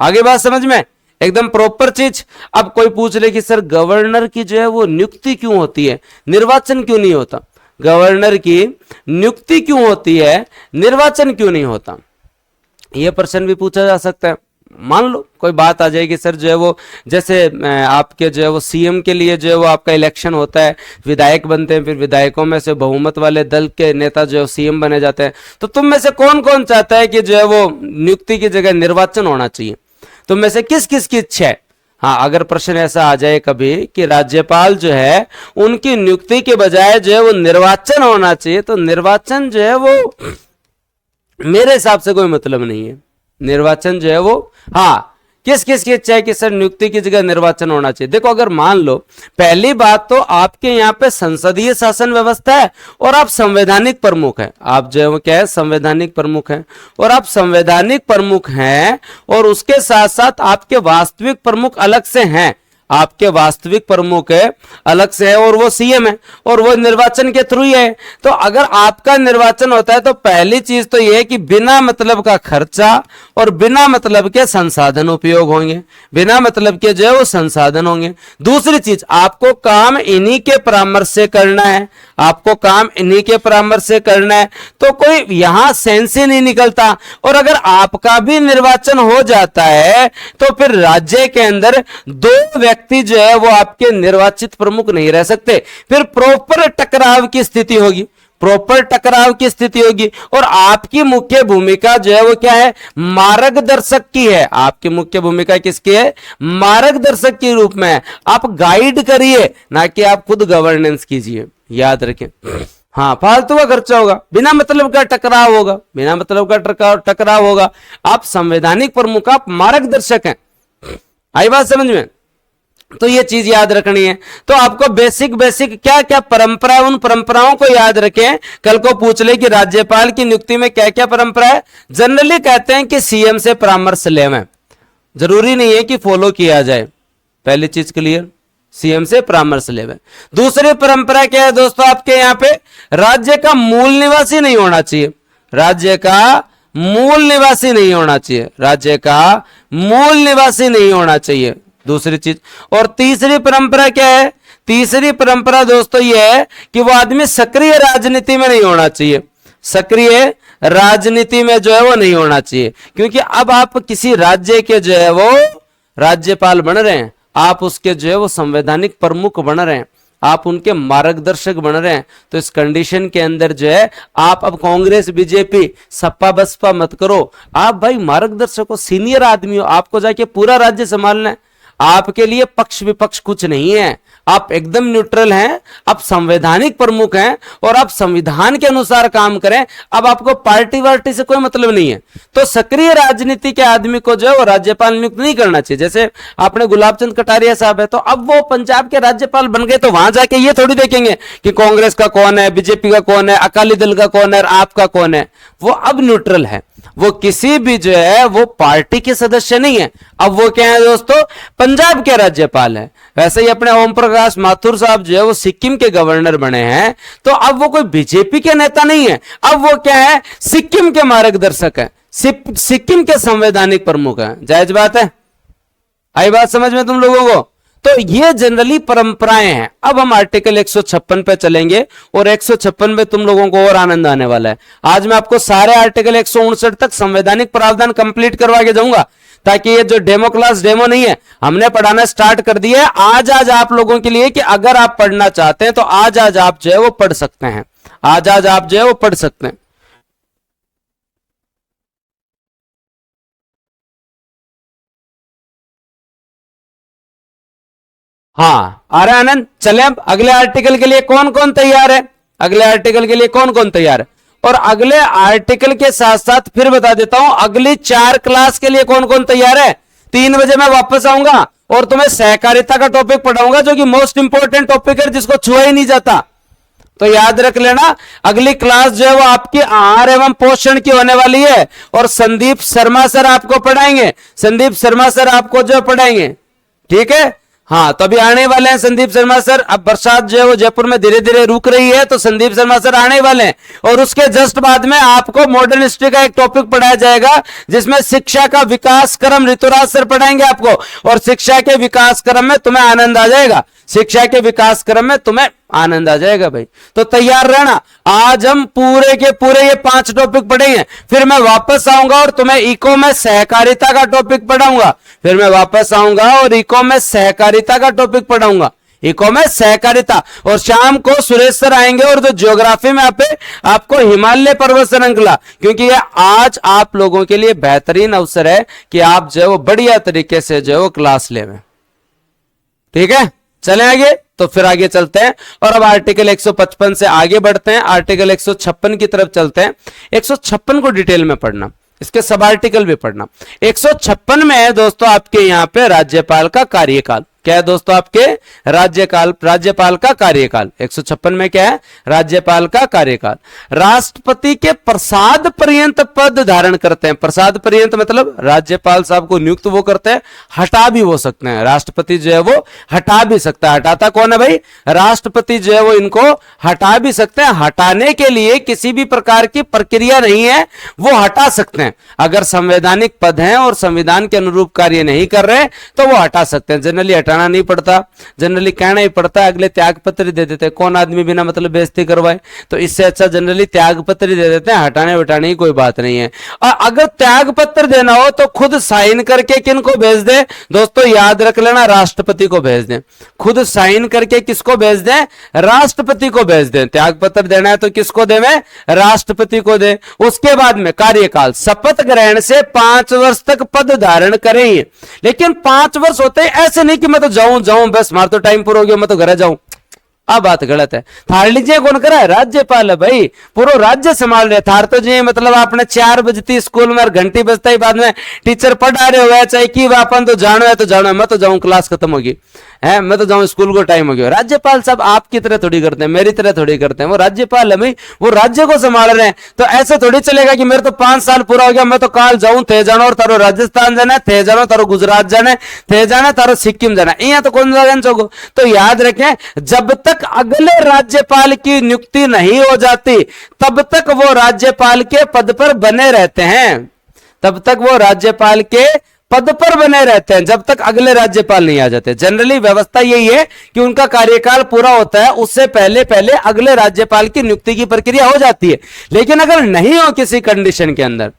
आगे बात समझ में? एकदम प्रॉपर चीज। अब कोई पूछ ले कि सर गवर्नर की जो है वो नियुक्ति क्यों होती है, निर्वाचन क्यों नहीं होता? गवर्नर की नियुक्ति क्यों होती है, निर्वाचन क्यों नहीं होता? यह प्रश्न भी पूछा जा सकता है। मान लो कोई बात आ जाएगी सर जो है वो, जैसे आपके जो है वो सीएम के लिए जो है वो आपका इलेक्शन होता है, विधायक बनते हैं, फिर विधायकों में से बहुमत वाले दल के नेता जो है सीएम बने जाते हैं। तो तुम में से कौन कौन चाहता है कि जो है वो नियुक्ति की जगह निर्वाचन होना चाहिए? तुम में से किस किस की इच्छा है? हाँ, अगर प्रश्न ऐसा आ जाए कभी कि राज्यपाल जो है उनकी नियुक्ति के बजाय जो है वो निर्वाचन होना चाहिए, तो निर्वाचन जो है वो मेरे हिसाब से कोई मतलब नहीं है। निर्वाचन जो है वो, हाँ, किस किस की इच्छा है कि सर नियुक्ति की जगह निर्वाचन होना चाहिए? देखो, अगर मान लो पहली बात तो आपके यहाँ पे संसदीय शासन व्यवस्था है और आप संवैधानिक प्रमुख हैं। आप जो है वो क्या है, संवैधानिक प्रमुख हैं। और आप संवैधानिक प्रमुख हैं और उसके साथ साथ आपके वास्तविक प्रमुख अलग से हैं। आपके वास्तविक प्रमुख है अलग से है और वो सीएम है और वो निर्वाचन के थ्रू ही है। तो अगर आपका निर्वाचन होता है तो पहली चीज तो ये है कि बिना मतलब का खर्चा और बिना मतलब के संसाधन उपयोग होंगे, बिना मतलब के जो है वो संसाधन होंगे। दूसरी चीज, आपको काम इन्हीं के परामर्श से करना है, तो कोई यहां सेंस ही नहीं निकलता। और अगर आपका भी निर्वाचन हो जाता है तो फिर राज्य के अंदर दो व्यक्ति जो है वो आपके निर्वाचित प्रमुख नहीं रह सकते। फिर प्रॉपर टकराव की स्थिति होगी, प्रॉपर टकराव की स्थिति होगी, और आपकी मुख्य भूमिका जो है वो क्या है, मार्गदर्शक की है। आपकी मुख्य भूमिका किसकी है, मार्गदर्शक के रूप में है। आप गाइड करिए, ना कि आप खुद गवर्नेंस कीजिए, याद रखें। हाँ, फालतू का खर्चा होगा, बिना मतलब का टकराव होगा, बिना मतलब का टकराव होगा। आप संवैधानिक प्रमुख, आप मार्गदर्शक हैं। आई बात समझ में? तो ये चीज याद रखनी है। तो आपको बेसिक क्या क्या परंपरा है, उन परंपराओं को याद रखें। कल को पूछ ले कि राज्यपाल की नियुक्ति में क्या क्या परंपरा है। जनरली कहते हैं कि सीएम से परामर्श लेवें, जरूरी नहीं है कि फॉलो किया जाए। पहली चीज क्लियर, सीएम से परामर्श लेवें। दूसरी परंपरा क्या है दोस्तों आपके यहां पे, राज्य का मूल निवासी नहीं होना चाहिए, राज्य का मूल निवासी नहीं होना चाहिए, राज्य का मूल निवासी नहीं होना चाहिए, दूसरी चीज। और तीसरी परंपरा क्या है, तीसरी परंपरा दोस्तों ये है कि वो आदमी सक्रिय राजनीति में नहीं होना चाहिए, सक्रिय राजनीति में जो है वो नहीं होना चाहिए। क्योंकि अब आप किसी राज्य के जो है वो राज्यपाल बन रहे हैं, आप उसके जो है वो संवैधानिक प्रमुख बन रहे हैं, आप उनके मार्गदर्शक बन रहे हैं। तो इस कंडीशन के अंदर जो है आप अब कांग्रेस बीजेपी सपा बसपा मत करो, आप भाई मार्गदर्शक हो, सीनियर आदमी हो, आपको जाके पूरा राज्य संभालना है। आपके लिए पक्ष विपक्ष कुछ नहीं है, आप एकदम न्यूट्रल हैं, आप संवैधानिक प्रमुख हैं और आप संविधान के अनुसार काम करें। अब आपको पार्टी वार्टी से कोई मतलब नहीं है। तो सक्रिय राजनीति के आदमी को जो है वो राज्यपाल नियुक्त नहीं करना चाहिए। जैसे आपने गुलाब चंद कटारिया साहब है, तो अब वो पंजाब के राज्यपाल बन गए, तो वहां जाके ये थोड़ी देखेंगे कि कांग्रेस का कौन है, बीजेपी का कौन है, अकाली दल का कौन है, आपका कौन है। वो अब न्यूट्रल है, वो किसी भी जो है वो पार्टी के सदस्य नहीं है। अब वो क्या है दोस्तों, पंजाब के राज्यपाल है। वैसे ही अपने ओम प्रकाश माथुर साहब जो है वो सिक्किम के गवर्नर बने हैं, तो अब वो कोई बीजेपी के नेता नहीं है, अब वो क्या है, सिक्किम के मार्गदर्शक है, सिक्किम के संवैधानिक प्रमुख है। जायज बात है, आई बात समझ में तुम लोगों को? तो ये जनरली परंपराएं हैं। अब हम आर्टिकल 156 पे चलेंगे और 156 में तुम लोगों को और आनंद आने वाला है। आज मैं आपको सारे आर्टिकल 159 तक संवैधानिक प्रावधान कंप्लीट करवा के जाऊंगा, ताकि ये जो डेमो क्लास डेमो नहीं है, हमने पढ़ाना स्टार्ट कर दिया है आज आप लोगों के लिए, कि अगर आप पढ़ना चाहते हैं तो आज आप जो है वो पढ़ सकते हैं, आज आप जो है वो पढ़ सकते हैं। हाँ आ रहा है आनंद? चले अब अगले आर्टिकल के लिए कौन कौन तैयार है, अगले आर्टिकल के लिए कौन कौन तैयार है। और अगले आर्टिकल के साथ साथ फिर बता देता हूं, अगली 4 क्लास के लिए कौन कौन तैयार है। 3 बजे मैं वापस आऊंगा और तुम्हें सहकारिता का टॉपिक पढ़ाऊंगा, जो कि मोस्ट इंपॉर्टेंट टॉपिक है, जिसको छुआ ही नहीं जाता। तो याद रख लेना, अगली क्लास जो है वो आपकी आहार एवं पोषण की होने वाली है, और संदीप शर्मा सर आपको पढ़ाएंगे, संदीप शर्मा सर आपको जो पढ़ाएंगे, ठीक है। हाँ, तो अभी आने वाले हैं संदीप शर्मा सर। अब बरसात जो है वो जयपुर में धीरे धीरे रुक रही है, तो संदीप शर्मा सर आने वाले हैं। और उसके जस्ट बाद में आपको मॉडर्न हिस्ट्री का एक टॉपिक पढ़ाया जाएगा, जिसमें शिक्षा का विकास क्रम ऋतुराज सर पढ़ाएंगे आपको। और शिक्षा के विकास क्रम में तुम्हें आनंद आ जाएगा, शिक्षा के विकास क्रम में तुम्हें आनंद आ जाएगा भाई। तो तैयार रहना, आज हम पूरे के पूरे ये 5 टॉपिक पढ़ेंगे। फिर मैं वापस आऊंगा और तुम्हें इको में सहकारिता का टॉपिक पढ़ाऊंगा, फिर मैं वापस आऊंगा और इको में सहकारिता का टॉपिक पढ़ाऊंगा, इको में सहकारिता। और शाम को सुरेश सर आएंगे और जो ज्योग्राफी में आपको हिमालय पर्वत श्रृंखला, क्योंकि ये आज आप लोगों के लिए बेहतरीन अवसर है कि आप जो है वो बढ़िया तरीके से जो है वो क्लास ले। ठीक है, चले आगे। तो फिर आगे चलते हैं और अब आर्टिकल 155 से आगे बढ़ते हैं, आर्टिकल 156 की तरफ चलते हैं। 156 को डिटेल में पढ़ना, इसके सब आर्टिकल भी पढ़ना। 156 में है दोस्तों आपके यहां पे राज्यपाल का कार्यकाल। क्या है दोस्तों आपके राज्यपाल का कार्यकाल। 156 में क्या है, राज्यपाल का कार्यकाल। राष्ट्रपति के प्रसाद पर्यंत पद धारण करते हैं। प्रसाद पर्यंत मतलब राज्यपाल साहब को नियुक्त वो करते हैं, हटा भी वो सकते हैं। राष्ट्रपति जो है वो हटा भी सकता है। हटाता कौन है भाई, राष्ट्रपति जो है वो इनको हटा भी सकते हैं। हटाने के लिए किसी भी प्रकार की प्रक्रिया नहीं है, वो हटा सकते हैं। अगर संवैधानिक पद हैं और संविधान के अनुरूप कार्य नहीं कर रहे तो वो हटा सकते हैं। जनरली हटाना बताना नहीं पड़ता, जनरली कहना ही पड़ता है, अगले त्याग पत्र ही दे देते हैं, कौन आदमी बिना मतलब बेइज्जती करवाए। तो इससे अच्छा जनरली त्याग पत्र ही दे देते हैं, हटाने वटाने की कोई बात नहीं है। और अगर त्याग पत्र देना हो तो खुद साइन करके किनको भेज दे दोस्तों, याद रख लेना, राष्ट्रपति को भेज दें। खुद साइन करके किसको भेज दें, राष्ट्रपति को भेज दें। त्याग पत्र देना है तो किसको देवें, राष्ट्रपति को दे। उसके बाद में कार्यकाल, शपथ ग्रहण से 5 वर्ष तक पद धारण करें, लेकिन 5 वर्ष होते हैं, ऐसे नहीं कि मैं तो जाऊं बस मार तो टाइम पूरा हो गया मैं तो घर जाऊं, अब बात गलत है। थार लीजिए कौन करा है, राज्यपाल है भाई, पूरा राज्य संभाल रहे। थार तो जी मतलब आपने 4 बजती स्कूल में और घंटी बजता ही बाद में टीचर पढ़ा रहे हो, चाहे की वापन तो जानो है तो जानो है, मैं तो जाऊं क्लास खत्म होगी है, मैं तो जाऊं स्कूल को टाइम हो गया। राज्यपाल साहब आपकी तरह थोड़ी करते हैं, मेरी तरह थोड़ी करते हैं, वो राज्यपाल है भाई, वो राज्य को संभाल रहे हैं। तो ऐसे थोड़ी चलेगा कि मेरे तो 5 साल पूरा हो गया मैं तो काल जाऊं थे जानो, और तारो राजस्थान जाना है थे जानो, तारो गुजरात जाना है थे जाना, तारो सिक्किम जाना है, यहाँ तो कौन जान चोको। तो याद रखें, जब तक अगले राज्यपाल की नियुक्ति नहीं हो जाती तब तक वो राज्यपाल के पद पर बने रहते हैं, तब तक वो राज्यपाल के पद पर बने रहते हैं, जब तक अगले राज्यपाल नहीं आ जाते। जनरली व्यवस्था यही है कि उनका कार्यकाल पूरा होता है, उससे पहले पहले अगले राज्यपाल की नियुक्ति की प्रक्रिया हो जाती है। लेकिन अगर नहीं हो किसी कंडीशन के अंदर,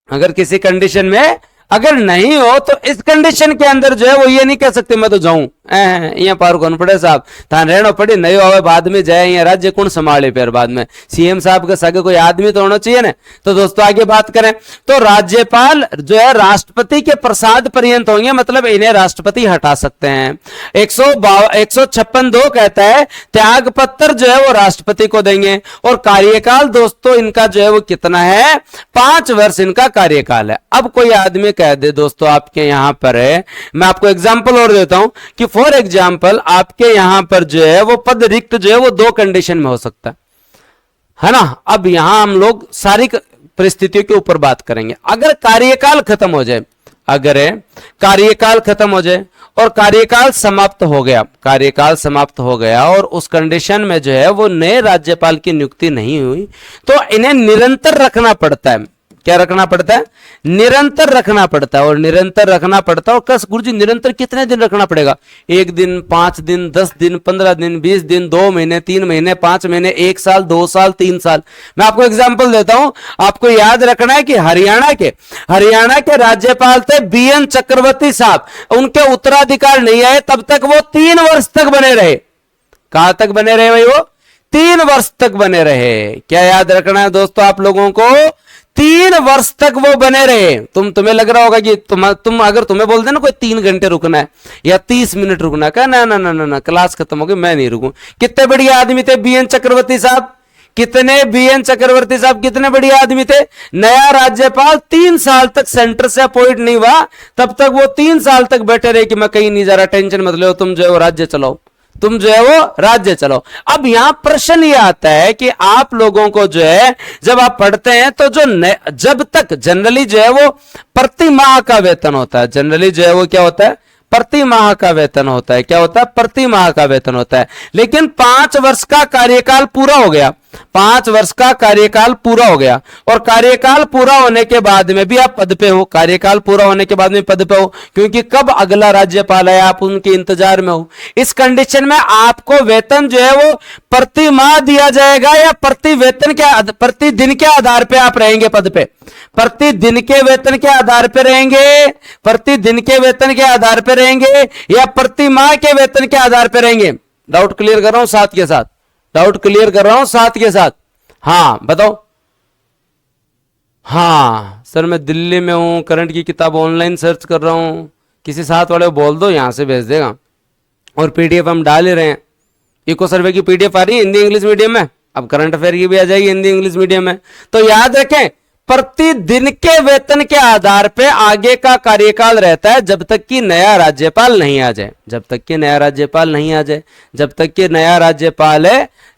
अगर किसी कंडीशन में अगर नहीं हो तो इस कंडीशन के अंदर जो है वो ये नहीं कह सकते मैं तो जाऊं, यहाँ पार कौन पड़े साहब, था रहना पड़े नहीं हो बाद में जाए, यहाँ राज्य कौन संभाले फिर बाद में, सीएम साहब के सगे कोई आदमी तो होना चाहिए ना। तो दोस्तों आगे बात करें तो राज्यपाल जो है राष्ट्रपति के प्रसाद पर्यंत होंगे, मतलब इन्हें राष्ट्रपति हटा सकते हैं। 156(2) कहता है त्याग पत्र जो है वो राष्ट्रपति को देंगे, और कार्यकाल दोस्तों इनका जो है वो कितना है, 5 वर्ष इनका कार्यकाल है। अब कोई आदमी कह दे दोस्तों आपके यहां पर है, मैं आपको एग्जांपल और देता हूं कि फॉर एग्जांपल आपके यहां पर जो है वो पद रिक्त जो है वो 2 कंडीशन में हो सकता है ना। अब यहां हम लोग सारी परिस्थितियों के ऊपर बात करेंगे। अगर कार्यकाल खत्म हो जाए, अगर कार्यकाल खत्म हो जाए और कार्यकाल समाप्त हो गया, कार्यकाल समाप्त हो गया और उस कंडीशन में जो है वो नए राज्यपाल की नियुक्ति नहीं हुई, तो इन्हें निरंतर रखना पड़ता है। क्या रखना पड़ता है, निरंतर रखना पड़ता है। और निरंतर रखना पड़ता है, और कस गुरुजी निरंतर कितने दिन रखना पड़ेगा, 1 दिन 5 दिन 10 दिन 15 दिन 20 दिन 2 महीने 3 महीने 5 महीने 1 साल 2 साल 3 साल। मैं आपको एग्जांपल देता हूं, आपको याद रखना है कि हरियाणा के राज्यपाल थे BN चक्रवर्ती साहब, उनके उत्तराधिकार नहीं आए तब तक वो 3 वर्ष तक बने रहे। कहां तक बने रहे भाई, वो 3 वर्ष तक बने रहे। क्या याद रखना है दोस्तों आप लोगों को, 3 वर्ष तक वो बने रहे। तुम्हें लग रहा होगा कि तुम अगर तुम्हें बोल देना कोई 3 घंटे रुकना है या 30 मिनट रुकना है, ना ना ना ना ना क्लास खत्म हो गई मैं नहीं रुकूं। कितने बढ़िया आदमी थे BN चक्रवर्ती साहब, BN चक्रवर्ती साहब कितने बढ़िया आदमी थे। नया राज्यपाल 3 साल तक सेंटर से अपॉइंट नहीं हुआ, तब तक वो 3 साल तक बैठे रहे कि मैं कहीं नहीं जा रहा, टेंशन मत लो, तुम जो है वो राज्य चलाओ, तुम जो है वो राज्य चलाओ। अब यहां प्रश्न ये आता है कि आप लोगों को जो है जब आप पढ़ते हैं तो जब तक जनरली जो है वो प्रति माह का वेतन होता है, जनरली जो है वो क्या होता है, प्रति माह का वेतन होता है। क्या होता है, प्रति माह का वेतन होता है। लेकिन 5 वर्ष का कार्यकाल पूरा हो गया, 5 वर्ष का कार्यकाल पूरा हो गया, और कार्यकाल पूरा होने के बाद में भी आप पद पे हो, कार्यकाल पूरा होने के बाद में पद पे हो, क्योंकि कब अगला राज्यपाल है आप उनके इंतजार में हो। इस कंडीशन में आपको वेतन जो है वो प्रति माह दिया जाएगा या प्रति दिन के आधार पे आप रहेंगे पद पे, प्रति दिन के वेतन के आधार पे रहेंगे, प्रति दिन के वेतन के आधार पे रहेंगे या प्रति माह के वेतन के आधार पे रहेंगे। डाउट क्लियर कर रहा हूं साथ के साथ, डाउट क्लियर कर रहा हूं साथ के साथ। हाँ बताओ। हाँ सर मैं दिल्ली में हूं, करंट की किताब ऑनलाइन सर्च कर रहा हूं, किसी साथ वाले को बोल दो यहां से भेज देगा, और पीडीएफ हम डाल ही रहे हैं। इको सर्वे की पीडीएफ आ रही है हिंदी इंग्लिश मीडियम में, अब करंट अफेयर की भी आ जाएगी हिंदी इंग्लिश मीडियम में। तो याद रखें प्रतिदिन के वेतन के आधार पे आगे का कार्यकाल रहता है जब तक कि नया राज्यपाल नहीं आ जाए, जब तक कि नया राज्यपाल नहीं आ जाए, जब तक कि नया राज्यपाल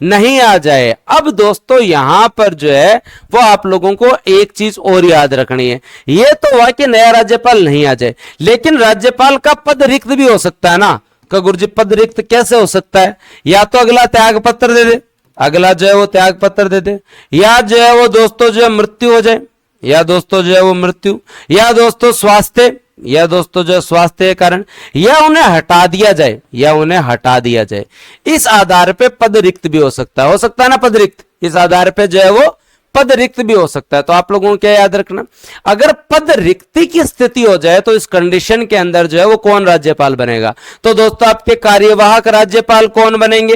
नहीं आ जाए। अब दोस्तों यहां पर जो है वो आप लोगों को एक चीज और याद रखनी है, ये तो हुआ कि नया राज्यपाल नहीं आ जाए, लेकिन राज्यपाल का पद रिक्त भी हो सकता है ना। का गुरुजी पद रिक्त कैसे हो सकता है, या तो अगला त्याग पत्र दे दे, अगला जो है वो त्याग पत्र दे दे, या जो है वो दोस्तों जो है मृत्यु हो जाए, या दोस्तों जो है वो मृत्यु, या दोस्तों स्वास्थ्य, या दोस्तों जो स्वास्थ्य के कारण, या उन्हें हटा दिया जाए, या उन्हें हटा दिया जाए। इस आधार पे पद रिक्त भी हो सकता है ना, पद रिक्त, इस आधार पे जो है वो पद रिक्त भी हो सकता है। तो आप लोगों को क्या याद रखना, अगर पद रिक्ति की स्थिति हो जाए तो इस कंडीशन के अंदर जो है वो कौन राज्यपाल बनेगा? तो दोस्तों आपके कार्यवाहक राज्यपाल कौन बनेंगे?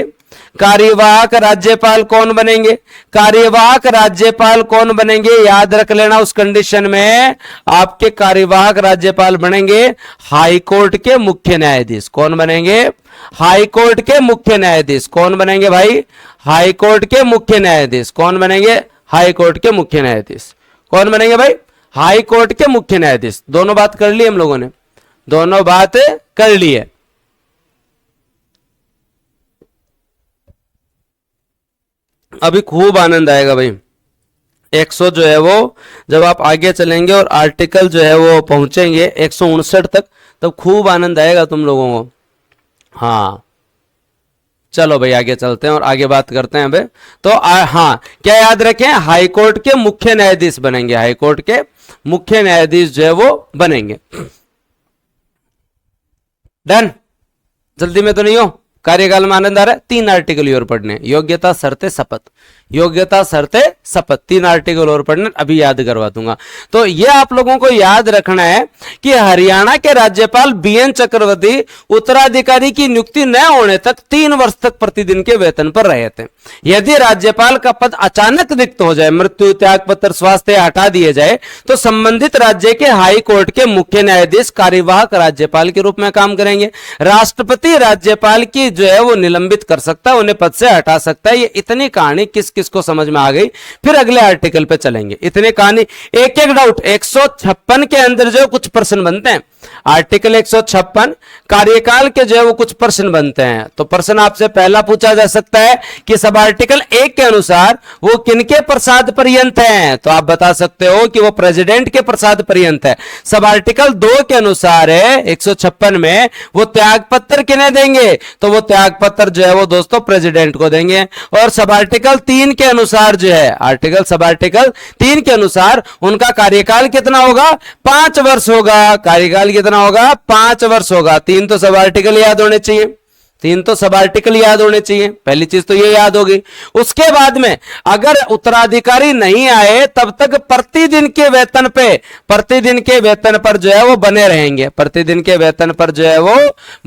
कार्यवाहक राज्यपाल कौन बनेंगे? कार्यवाहक राज्यपाल कौन बनेंगे? याद रख लेना, उस कंडीशन में आपके कार्यवाहक राज्यपाल बनेंगे हाई कोर्ट के मुख्य न्यायाधीश। कौन बनेंगे? हाई कोर्ट के मुख्य न्यायाधीश। कौन बनेंगे भाई? हाई कोर्ट के मुख्य न्यायाधीश। कौन बनेंगे? हाई कोर्ट के मुख्य न्यायाधीश। कौन बनेंगे भाई? हाई कोर्ट के मुख्य न्यायाधीश। दोनों बात कर ली हम लोगों ने, दोनों बात कर ली है। अभी खूब आनंद आएगा भाई। 100 जो है वो, जब आप आगे चलेंगे और आर्टिकल जो है वो पहुंचेंगे 159 तक, तब खूब आनंद आएगा तुम लोगों को। हाँ चलो भाई आगे चलते हैं और आगे बात करते हैं भाई। तो हाँ क्या याद रखें, हाई कोर्ट के मुख्य न्यायाधीश बनेंगे, हाई कोर्ट के मुख्य न्यायाधीश जो है वो बनेंगे। डन? जल्दी में तो नहीं हो? कार्यकाल में आनंद आ रहा है? 3 आर्टिकल और पढ़ने, योग्यता शर्तें शपथ, योग्यता शर्तें शपथ, 3 आर्टिकल और पढ़ने, अभी याद करवा दूंगा। तो ये आप लोगों को याद रखना है कि हरियाणा के राज्यपाल बीएन चक्रवर्ती उत्तराधिकारी की नियुक्ति न होने तक 3 वर्ष तक प्रतिदिन के वेतन पर रहे थे। यदि राज्यपाल का पद अचानक रिक्त हो जाए, मृत्यु, त्याग पत्र, स्वास्थ्य हटा दिए जाए, तो संबंधित राज्य के हाई कोर्ट के मुख्य न्यायाधीश कार्यवाहक राज्यपाल के रूप में काम करेंगे। राष्ट्रपति राज्यपाल की जो है वो निलंबित कर सकता है, उन्हें पद से हटा सकता है। ये इतनी कहानी किस किस को समझ में आ गई? फिर अगले आर्टिकल पे चलेंगे। इतनी कहानी, एक एक डाउट। 156 के अंदर जो कुछ प्रश्न बनते हैं, आर्टिकल 156 कार्यकाल के जो है वो कुछ प्रश्न बनते हैं। तो प्रश्न आपसे पहला पूछा जा सकता है कि सब आर्टिकल 1 के अनुसार वो किनके प्रसाद पर्यंत हैं? तो आप बता सकते हो कि वो प्रेसिडेंट के प्रसाद पर्यंत है। सब आर्टिकल 2 के अनुसार है 156 में, वो त्याग पत्र किन्हें देंगे? तो वो त्याग पत्र जो है वो दोस्तों प्रेसिडेंट को देंगे। और सब आर्टिकल 3 के अनुसार जो है, सब आर्टिकल 3 के अनुसार उनका कार्यकाल कितना होगा? 5 वर्ष होगा। कार्यकाल कितना होगा? 5 वर्ष होगा। 3 तो सब आर्टिकल याद होने चाहिए, 3 तो सब आर्टिकल याद होने चाहिए। पहली चीज तो ये याद होगी। उसके बाद में अगर उत्तराधिकारी नहीं आए तब तक प्रतिदिन के वेतन पे, प्रतिदिन के वेतन पर जो है वो बने रहेंगे, प्रतिदिन के वेतन पर जो है वो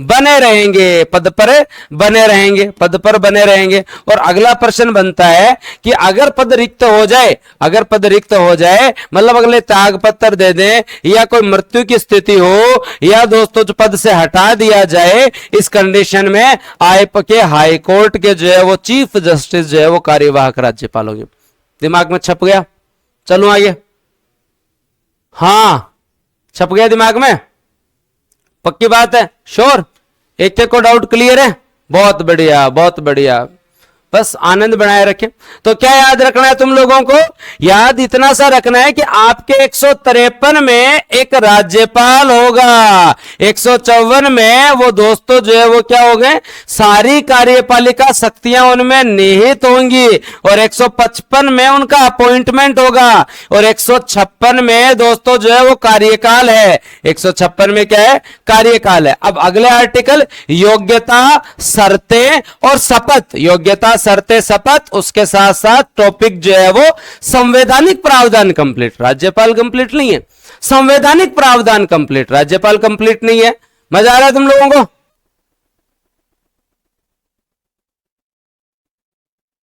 बने रहेंगे, पद पर बने रहेंगे, पद पर बने रहेंगे। और अगला प्रश्न बनता है कि अगर पद रिक्त हो जाए, अगर पद रिक्त हो जाए मतलब अगले त्याग पत्र दे दें या कोई मृत्यु की स्थिति हो या दोस्तों जो पद से हटा दिया जाए, इस कंडीशन में आईप के हाई कोर्ट के जो है वो चीफ जस्टिस जो है वो कार्यवाहक राज्यपाल होंगे। दिमाग में छप गया? चलो आगे। हाँ छप गया दिमाग में? पक्की बात है? श्योर? एक एक को डाउट क्लियर है? बहुत बढ़िया, बहुत बढ़िया। बस आनंद बनाए रखें। तो क्या याद रखना है तुम लोगों को? याद इतना सा रखना है कि आपके 153 में एक राज्यपाल होगा, 154 में वो दोस्तों जो है वो क्या हो गए? सारी कार्यपालिका शक्तियां उनमें निहित होंगी। और 155 में उनका अपॉइंटमेंट होगा। और 156 में दोस्तों जो है वो कार्यकाल है। 156 में क्या है? कार्यकाल है। अब अगले आर्टिकल योग्यता, शर्तें और शपथ। योग्यता, शर्तें, शपथ, उसके साथ साथ टॉपिक जो है वो संवैधानिक प्रावधान कंप्लीट। राज्यपाल कंप्लीट नहीं है, संवैधानिक प्रावधान कंप्लीट, राज्यपाल कंप्लीट नहीं है। मजा आ रहा है तुम लोगों को?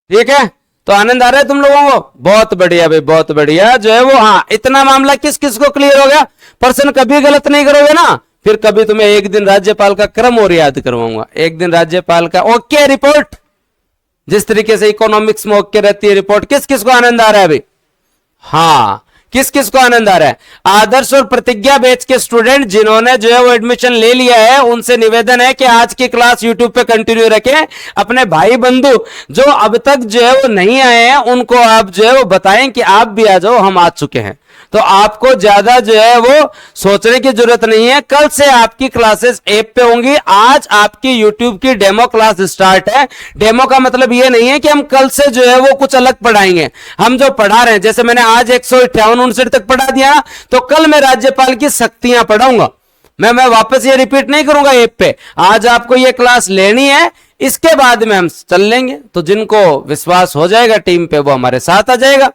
ठीक है, तो आनंद आ रहा है तुम लोगों को? बहुत बढ़िया भाई, बहुत बढ़िया। जो है वो हाँ, इतना मामला किस किस को क्लियर हो गया? प्रश्न कभी गलत नहीं करोगे ना, फिर कभी तुम्हें एक दिन राज्यपाल का क्रम और याद करवाऊंगा। एक दिन राज्यपाल का ओके रिपोर्ट, जिस तरीके से इकोनॉमिक्स में ओके रहती है रिपोर्ट। किस किस को आनंद आ रहा है अभी? हाँ, किस किस को आनंद आ रहा है? आदर्श और प्रतिज्ञा बैच के स्टूडेंट जिन्होंने जो है वो एडमिशन ले लिया है, उनसे निवेदन है कि आज की क्लास यूट्यूब पे कंटिन्यू रखें। अपने भाई बंधु जो अब तक जो है वो नहीं आए हैं, उनको आप जो है वो बताएं कि आप भी आ जाओ, हम आ चुके हैं। तो आपको ज्यादा जो है वो सोचने की जरूरत नहीं है। कल से आपकी क्लासेस ऐप पे होंगी। आज आपकी यूट्यूब की डेमो क्लास स्टार्ट है। डेमो का मतलब ये नहीं है कि हम कल से जो है वो कुछ अलग पढ़ाएंगे। हम जो पढ़ा रहे हैं, जैसे मैंने आज 158 तक पढ़ा दिया, तो कल मैं राज्यपाल की शक्तियां पढ़ाऊंगा। मैं वापस ये रिपीट नहीं करूंगा ऐप पे। आज आपको ये क्लास लेनी है, इसके बाद में हम चल लेंगे। तो जिनको विश्वास हो जाएगा टीम पे वो हमारे साथ आ जाएगा,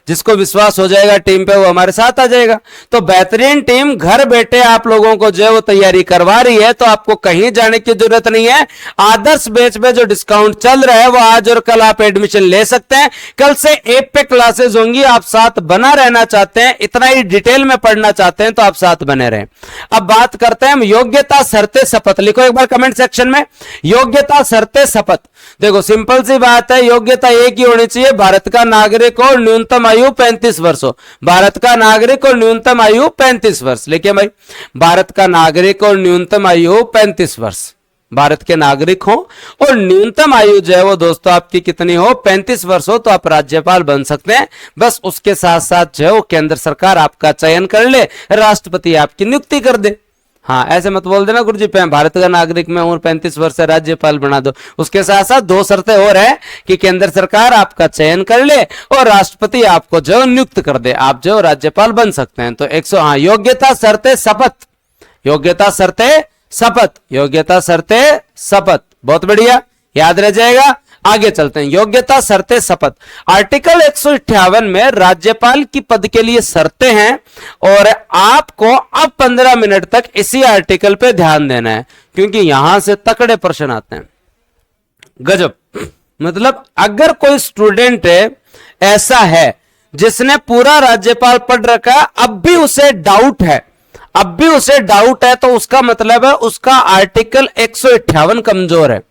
जिसको विश्वास हो जाएगा टीम पे वो हमारे साथ आ जाएगा। तो बेहतरीन टीम घर बैठे आप लोगों को जो है वो तैयारी करवा रही है, तो आपको कहीं जाने की जरूरत नहीं है। आदर्श बैच में जो डिस्काउंट चल रहा है वो आज और कल आप एडमिशन ले सकते हैं। कल से ऐप पे क्लासेस होंगी, आप साथ बना रहना चाहते हैं, इतना ही डिटेल में पढ़ना चाहते हैं तो आप साथ बने रहें। अब बात करते हैं हम योग्यता शर्तें शपथ। लिखो एक बार कमेंट सेक्शन में, योग्यता शर्तें शपथ। देखो सिंपल सी बात है, योग्यता एक ही होनी चाहिए, भारत का नागरिक और न्यूनतम आयु 35 वर्ष हो। भारत का नागरिक और न्यूनतम आयु 35 वर्ष। लिखिए भाई, भारत का नागरिक और न्यूनतम आयु 35 वर्ष। भारत के नागरिक हो और न्यूनतम आयु जो है वो दोस्तों आपकी कितनी हो, 35 वर्ष हो, तो आप राज्यपाल बन सकते हैं। बस उसके साथ साथ जो है वो केंद्र सरकार आपका चयन कर ले, राष्ट्रपति आपकी नियुक्ति कर दे। हाँ, ऐसे मत बोल देना गुरुजी भारत का नागरिक मैं हूं 35 वर्ष से राज्यपाल बना दो। उसके साथ साथ दो शर्तें और है कि केंद्र सरकार आपका चयन कर ले और राष्ट्रपति आपको जो नियुक्त कर दे, आप जो राज्यपाल बन सकते हैं। तो 100 हाँ, योग्यता शर्तें शपथ, योग्यता शर्तें शपथ, योग्यता शर्तें शपथ, बहुत बढ़िया, याद रह जाएगा। आगे चलते हैं, योग्यता शर्तें शपथ। आर्टिकल 158 में राज्यपाल की पद के लिए शर्तें हैं और आपको अब 15 मिनट तक इसी आर्टिकल पे ध्यान देना है, क्योंकि यहां से तकड़े प्रश्न आते हैं। गजब, मतलब अगर कोई स्टूडेंट ऐसा है जिसने पूरा राज्यपाल पढ़ रखा, अब भी उसे डाउट है, अब भी उसे डाउट है, तो उसका मतलब है उसका आर्टिकल 158 कमजोर है।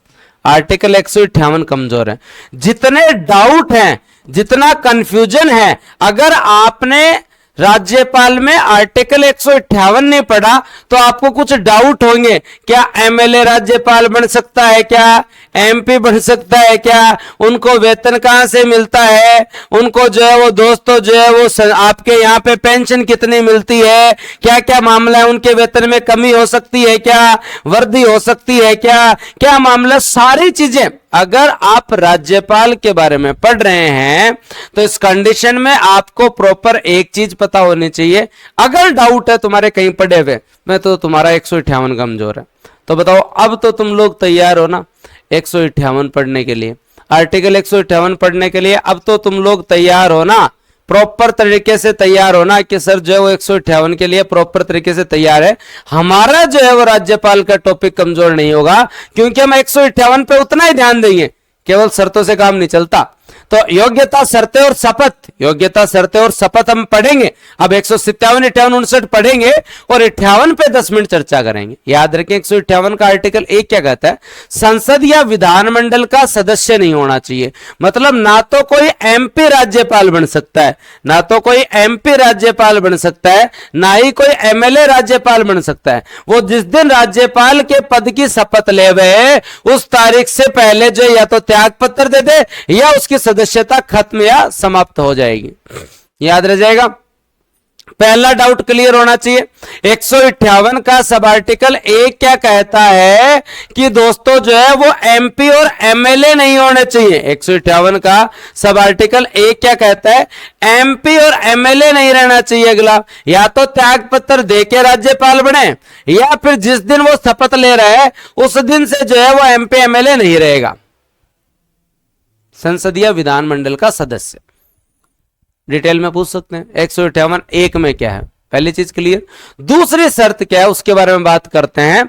आर्टिकल 158 कमजोर है। जितने डाउट हैं, जितना कंफ्यूजन है, अगर आपने राज्यपाल में आर्टिकल 158 नहीं पढ़ा तो आपको कुछ डाउट होंगे। क्या एमएलए राज्यपाल बन सकता है, क्या एमपी बन सकता है, क्या उनको वेतन कहां से मिलता है, उनको जो है वो दोस्तों जो है वो आपके यहाँ पे पेंशन कितनी मिलती है, क्या क्या मामला है, उनके वेतन में कमी हो सकती है क्या, वृद्धि हो सकती है क्या, क्या मामला, सारी चीजें अगर आप राज्यपाल के बारे में पढ़ रहे हैं तो इस कंडीशन में आपको प्रॉपर एक चीज पता होनी चाहिए। अगर डाउट है तुम्हारे कहीं पढ़े हुए में तो तुम्हारा 158 कमजोर है। तो बताओ, अब तो तुम लोग तैयार हो ना 158 पढ़ने के लिए, आर्टिकल 158 पढ़ने के लिए? अब तो तुम लोग तैयार हो ना, प्रॉपर तरीके से तैयार होना कि सर जो है वो 158 के लिए प्रॉपर तरीके से तैयार है। हमारा जो है वो राज्यपाल का टॉपिक कमजोर नहीं होगा, क्योंकि हम 158 पे उतना ही ध्यान देंगे, केवल शर्तों से काम नहीं चलता। तो योग्यता शर्तें और शपथ, योग्यता शर्तें और शपथ हम पढ़ेंगे। अब 157, 58, 59 पढ़ेंगे और 58 पे 10 मिनट चर्चा करेंगे। याद रखें 158 का आर्टिकल 1 क्या कहता है, संसद या विधानमंडल का सदस्य नहीं होना चाहिए। मतलब ना तो कोई एमपी राज्यपाल बन सकता है, ना तो कोई एमपी राज्यपाल बन सकता है, ना ही कोई एमएलए राज्यपाल बन सकता है। वो जिस दिन राज्यपाल के पद की शपथ ले हुए उस तारीख से पहले जो या तो त्याग पत्र दे दे या उसकी सदस्यता खत्म या समाप्त हो जाएगी। याद रह जाएगा। पहला डाउट क्लियर होना चाहिए। 158 का सब आर्टिकल 1 क्या कहता है कि दोस्तों जो है वो एमपी और एमएलए नहीं होने चाहिए। 158 का सब आर्टिकल 1 क्या कहता है, एमपी और एमएलए नहीं रहना चाहिए। अगला, या तो त्याग पत्र देके राज्यपाल बने या फिर जिस दिन वो शपथ ले रहा है उस दिन से जो है वो एमपी एमएलए नहीं रहेगा, संसदीय विधानमंडल का सदस्य। डिटेल में पूछ सकते हैं 158 1 में क्या है, पहली चीज क्लियर। दूसरी शर्त क्या है उसके बारे में बात करते हैं।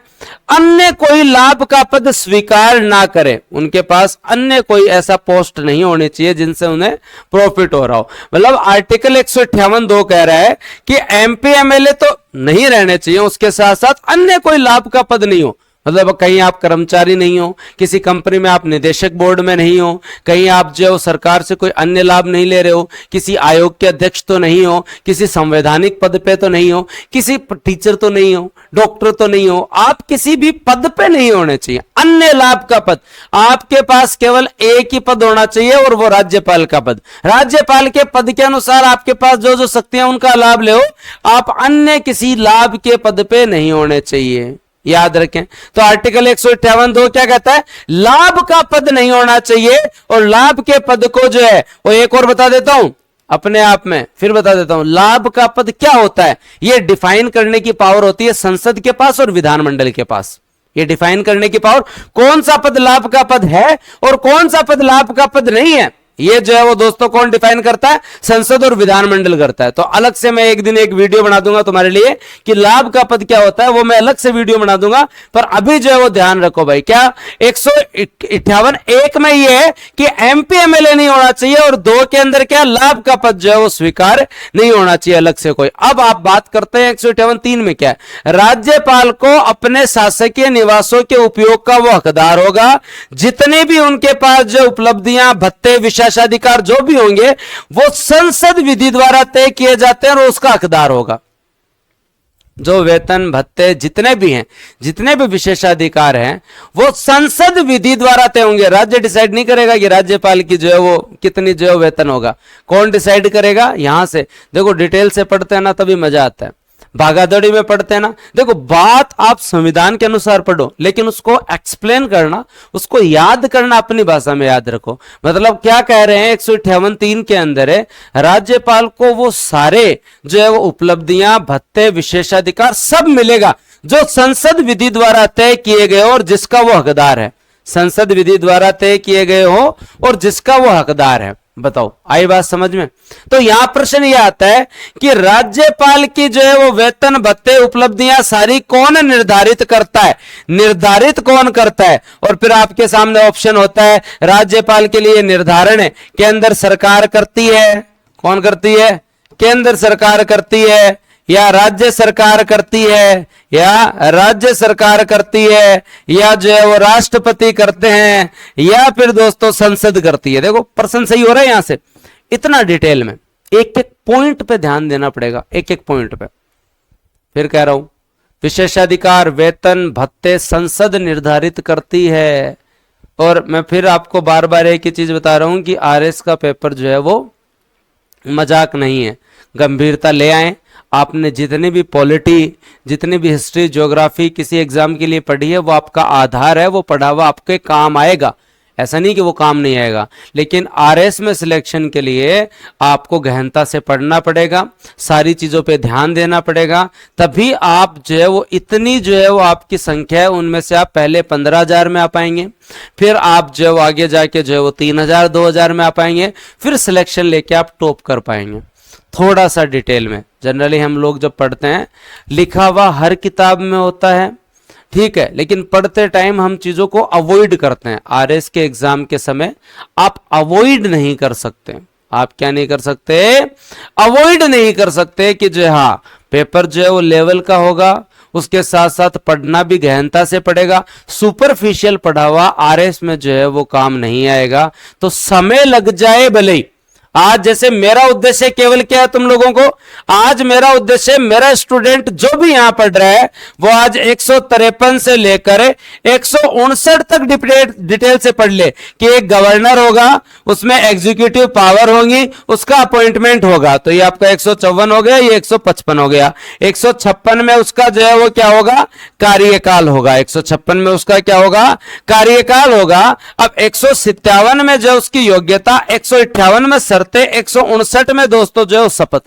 अन्य कोई लाभ का पद स्वीकार ना करे, उनके पास अन्य कोई ऐसा पोस्ट नहीं होनी चाहिए जिनसे उन्हें प्रॉफिट हो रहा हो। मतलब आर्टिकल 158 2 कह रहा है कि एमपी एमएलए तो नहीं रहने चाहिए, उसके साथ साथ अन्य कोई लाभ का पद नहीं हो। मतलब कहीं आप कर्मचारी नहीं हो, किसी कंपनी में आप निदेशक बोर्ड में नहीं हो, कहीं आप जो सरकार से कोई अन्य लाभ नहीं ले रहे हो, किसी आयोग के अध्यक्ष तो नहीं हो, किसी संवैधानिक पद पे तो नहीं हो, किसी टीचर तो नहीं हो, डॉक्टर तो नहीं हो, आप किसी भी पद पे नहीं होने चाहिए। अन्य लाभ का पद, आपके पास केवल एक ही पद होना चाहिए और वो राज्यपाल का पद। राज्यपाल के पद के अनुसार आपके पास जो जो शक्तियां उनका लाभ ले, आप अन्य किसी लाभ के पद पे नहीं होने चाहिए। याद रखें। तो आर्टिकल 158 2 क्या कहता है, लाभ का पद नहीं होना चाहिए और लाभ के पद को जो है वो एक और बता देता हूं, अपने आप में। फिर बता देता हूं लाभ का पद क्या होता है, यह डिफाइन करने की पावर होती है संसद के पास और विधानमंडल के पास। ये डिफाइन करने की पावर, कौन सा पद लाभ का पद है और कौन सा पद लाभ का पद नहीं है, ये जो है वो दोस्तों कौन डिफाइन करता है, संसद और विधानमंडल करता है। तो अलग से मैं एक दिन एक वीडियो बना दूंगा तुम्हारे लिए कि लाभ का पद क्या होता है, वो मैं अलग से वीडियो बना दूंगा। पर अभी जो है वो ध्यान रखो भाई, क्या 158 एक में ये है कि एमपी एमएलए नहीं होना चाहिए और 2 के अंदर क्या लाभ का पद जो है वो स्वीकार नहीं होना चाहिए अलग से कोई। अब आप बात करते हैं 158 3 में क्या है, राज्यपाल को अपने शासकीय निवासों के उपयोग का वो हकदार होगा, जितने भी उनके पास जो उपलब्धियां भत्ते विशेषाधिकार जो भी होंगे वो संसद विधि द्वारा तय किए जाते हैं और उसका हकदार होगा। जो वेतन भत्ते जितने भी हैं, जितने भी विशेषाधिकार हैं, वो संसद विधि द्वारा तय होंगे। राज्य डिसाइड नहीं करेगा कि राज्यपाल की जो है वो कितनी जो है वेतन होगा। कौन डिसाइड करेगा, यहां से देखो डिटेल से पढ़ते हैं ना तभी मजा आता है, भागादौड़ी में पढ़ते हैं ना। देखो बात आप संविधान के अनुसार पढ़ो, लेकिन उसको एक्सप्लेन करना, उसको याद करना अपनी भाषा में याद रखो। मतलब क्या कह रहे हैं 158 3 के अंदर है, राज्यपाल को वो सारे जो है वो उपलब्धियां भत्ते विशेषाधिकार सब मिलेगा जो संसद विधि द्वारा तय किए गए और जिसका वो हकदार है। संसद विधि द्वारा तय किए गए हो और जिसका वो हकदार है। बताओ आई बात समझ में। तो यहां प्रश्न यह आता है कि राज्यपाल की जो है वो वेतन भत्ते उपलब्धियां सारी कौन निर्धारित करता है, निर्धारित कौन करता है। और फिर आपके सामने ऑप्शन होता है, राज्यपाल के लिए निर्धारण है केंद्र सरकार करती है। कौन करती है, केंद्र सरकार करती है या राज्य सरकार करती है, या राज्य सरकार करती है, या जो है वो राष्ट्रपति करते हैं, या फिर दोस्तों संसद करती है। देखो प्रश्न सही हो रहा है यहां से, इतना डिटेल में एक एक पॉइंट पे ध्यान देना पड़ेगा, एक एक पॉइंट पे। फिर कह रहा हूं विशेषाधिकार वेतन भत्ते संसद निर्धारित करती है। और मैं फिर आपको बार बार एक ही चीज बता रहा हूं कि आरएस का पेपर जो है वो मजाक नहीं है, गंभीरता ले आए। आपने जितनी भी पॉलिटी, जितनी भी हिस्ट्री, ज्योग्राफी किसी एग्जाम के लिए पढ़ी है, वो आपका आधार है, वो पढ़ा हुआ आपके काम आएगा। ऐसा नहीं कि वो काम नहीं आएगा, लेकिन आरएस में सिलेक्शन के लिए आपको गहनता से पढ़ना पड़ेगा, सारी चीज़ों पे ध्यान देना पड़ेगा, तभी आप जो है वो इतनी जो है वो आपकी संख्या है उनमें से आप पहले 15,000 में आ पाएंगे, फिर आप जो है वो आगे जाके जो है वो 3,000 2,000 में आ पाएंगे, फिर सिलेक्शन लेके आप टॉप कर पाएंगे। थोड़ा सा डिटेल में, जनरली हम लोग जब पढ़ते हैं लिखा हुआ हर किताब में होता है, ठीक है, लेकिन पढ़ते टाइम हम चीजों को अवॉइड करते हैं। आरएस के एग्जाम के समय आप अवॉइड नहीं कर सकते। आप क्या नहीं कर सकते, अवॉइड नहीं कर सकते कि जो हाँ पेपर जो है वो लेवल का होगा, उसके साथ साथ पढ़ना भी गहनता से पड़ेगा। सुपरफिशियल पढ़ा हुआ आरएस में जो है वो काम नहीं आएगा। तो समय लग जाए भले ही, आज जैसे मेरा उद्देश्य केवल क्या है तुम लोगों को, आज मेरा उद्देश्य मेरा स्टूडेंट जो भी यहां पढ़ रहा है वो आज 153 से लेकर 159 तक डिटेल से पढ़ ले कि एक गवर्नर होगा, उसमें एग्जीक्यूटिव पावर होंगी, उसका अपॉइंटमेंट होगा। तो ये आपका 154 हो गया, ये 155 हो गया। 156 में उसका जो है वो क्या होगा, कार्यकाल होगा। 156 में उसका क्या होगा, कार्यकाल होगा। अब 157 में जो उसकी योग्यता, 158 में 159 में दोस्तों जो है शपथ।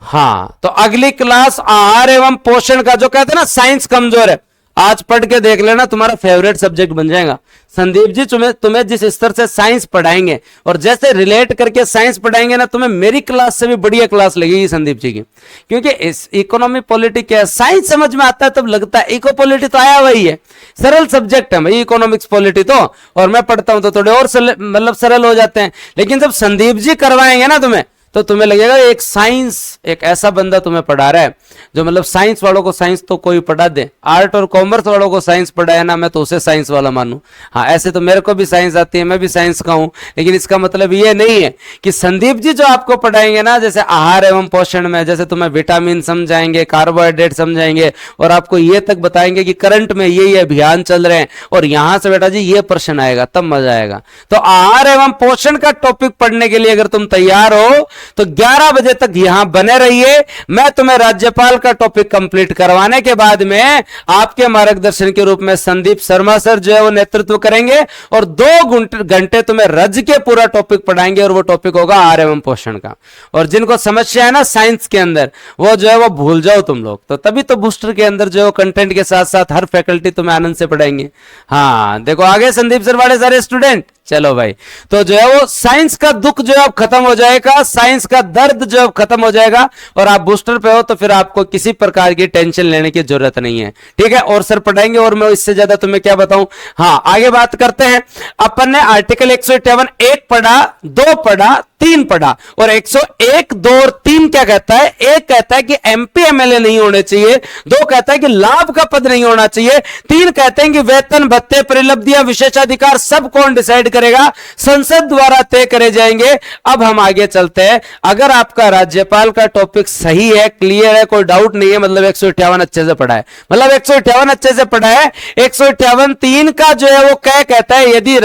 हां, तो अगली क्लास आहार एवं पोषण का, जो कहते हैं ना साइंस कमजोर है, आज पढ़ के देख लेना, तुम्हारा फेवरेट सब्जेक्ट बन जाएगा। संदीप जी तुम्हें जिस स्तर से साइंस पढ़ाएंगे और जैसे रिलेट करके साइंस पढ़ाएंगे ना, तुम्हें मेरी क्लास से भी बढ़िया क्लास लगेगी संदीप जी की। क्योंकि इस इकोनॉमी पॉलिटिक्स क्या है, साइंस समझ में आता है तब लगता है, इको पॉलिटी तो आया वही है, सरल सब्जेक्ट है भाई इकोनॉमिक्स पॉलिटी तो, और मैं पढ़ता हूं तो थोड़े और मतलब सरल हो जाते हैं। लेकिन जब संदीप जी करवाएंगे ना तुम्हें, तो तुम्हें लगेगा एक साइंस, एक ऐसा बंदा तुम्हें पढ़ा रहा है जो मतलब साइंस वालों को साइंस तो कोई पढ़ा दे, आर्ट और कॉमर्स वालों को साइंस पढ़ाया ना, मैं तो उसे साइंस वाला मानूं। हाँ, ऐसे तो मेरे को भी साइंस आती है, मैं भी साइंस का हूं, लेकिन इसका मतलब ये नहीं है कि संदीप जी जो आपको पढ़ाएंगे ना, जैसे आहार एवं पोषण में जैसे तुम्हें विटामिन समझाएंगे, कार्बोहाइड्रेट समझाएंगे, और आपको ये तक बताएंगे कि करंट में ये अभियान चल रहे हैं और यहां से बेटा जी ये प्रश्न आएगा, तब मजा आएगा। तो आहार एवं पोषण का टॉपिक पढ़ने के लिए अगर तुम तैयार हो तो 11 बजे तक यहां बने रहिए। मैं तुम्हें राज्यपाल का टॉपिक कंप्लीट करवाने के बाद में आपके मार्गदर्शन के रूप में संदीप शर्मा सर जो है वो नेतृत्व करेंगे और 2 घंटे तुम्हें रज के पूरा टॉपिक पढ़ाएंगे और वो टॉपिक होगा आहार एवं पोषण का। और जिनको समस्या है ना साइंस के अंदर, वो जो है वो भूल जाओ तुम लोग। तो तभी तो बूस्टर के अंदर जो है कंटेंट के साथ साथ हर फैकल्टी तुम्हें आनंद से पढ़ाएंगे। हाँ देखो आगे संदीप सर वाले सारे स्टूडेंट, चलो भाई। तो जो है वो साइंस का दुख जो है अब खत्म हो जाएगा, साइंस का दर्द जो है खत्म हो जाएगा और आप बूस्टर पे हो तो फिर आपको किसी प्रकार की टेंशन लेने की जरूरत नहीं है, ठीक है। और सर पढ़ाएंगे और मैं इससे ज्यादा तुम्हें क्या बताऊं। हाँ आगे बात करते हैं। अपन ने आर्टिकल 151 1 पढ़ा, 2 पढ़ा, 3 पढ़ा और 101 2 और 3 क्या कहता है। एक कहता है कि एमपी एमएलए नहीं होने चाहिए, 2 कहता है कि लाभ का पद नहीं होना चाहिए, 3 कहते हैं कि वेतन भत्ते परिलब्धियां विशेषाधिकार सब कौन डिसाइड करेगा, संसद द्वारा तय करे जाएंगे। अब हम आगे चलते हैं। अगर आपका राज्यपाल का टॉपिक सही है, क्लियर है, कोई डाउट नहीं है, मतलब 158 अच्छे से पढ़ा है, मतलब 158 अच्छे से पढ़ा है। 158 3 का जो है वो क्या कहता है, यदि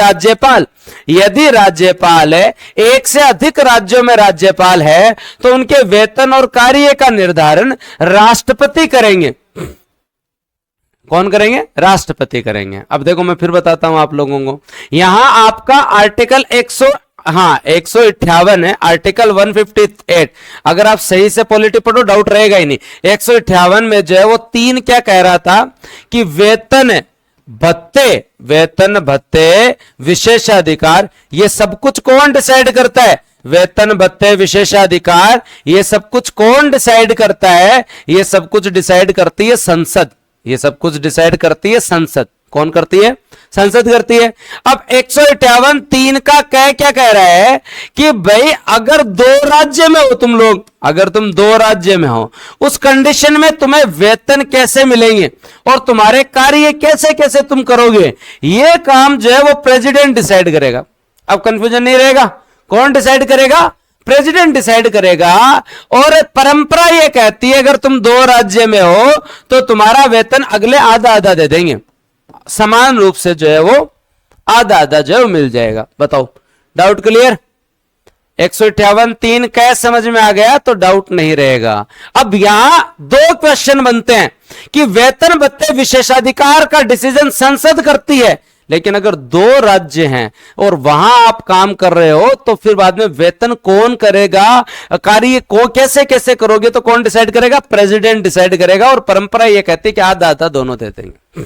राज्यपाल है, एक से अधिक राज्यों में राज्यपाल है, तो उनके वेतन और कार्य का निर्धारण राष्ट्रपति करेंगे। कौन करेंगे? राष्ट्रपति करेंगे। अब देखो मैं फिर बताता हूं आप लोगों को। यहां आपका आर्टिकल 158 है, आर्टिकल 158। अगर आप सही से पॉलिटी पढ़ो डाउट रहेगा ही नहीं। 158 में जो है वो 3 क्या कह रहा था कि वेतन भत्ते विशेषाधिकार ये सब कुछ कौन डिसाइड करता है। वेतन भत्ते विशेषाधिकार ये सब कुछ कौन डिसाइड करता है। ये सब कुछ डिसाइड करती है संसद। ये सब कुछ डिसाइड करती है संसद। कौन करती है? संसद करती है। अब 158 3 का क्या कह रहा है कि भाई अगर 2 राज्य में हो तुम लोग, अगर तुम 2 राज्य में हो, उस कंडीशन में तुम्हें वेतन कैसे मिलेंगे और तुम्हारे कार्य कैसे कैसे तुम करोगे, ये काम जो है वो प्रेसिडेंट डिसाइड करेगा। अब कंफ्यूजन नहीं रहेगा। कौन डिसाइड करेगा? प्रेसिडेंट डिसाइड करेगा। और परंपरा ये कहती है अगर तुम 2 राज्य में हो तो तुम्हारा वेतन अगले आधा आधा दे देंगे, समान रूप से जो है वो आधा आधा जो है वो मिल जाएगा। बताओ डाउट क्लियर? 158 3 क्या समझ में आ गया तो डाउट नहीं रहेगा। अब यहां 2 क्वेश्चन बनते हैं कि वेतन भत्ते विशेषाधिकार का डिसीजन संसद करती है, लेकिन अगर 2 राज्य हैं और वहां आप काम कर रहे हो तो फिर बाद में वेतन कौन करेगा, कार्य को कैसे कैसे करोगे तो कौन डिसाइड करेगा? प्रेसिडेंट डिसाइड करेगा। और परंपरा यह कहती है कि आधा आधा दोनों दे देंगे।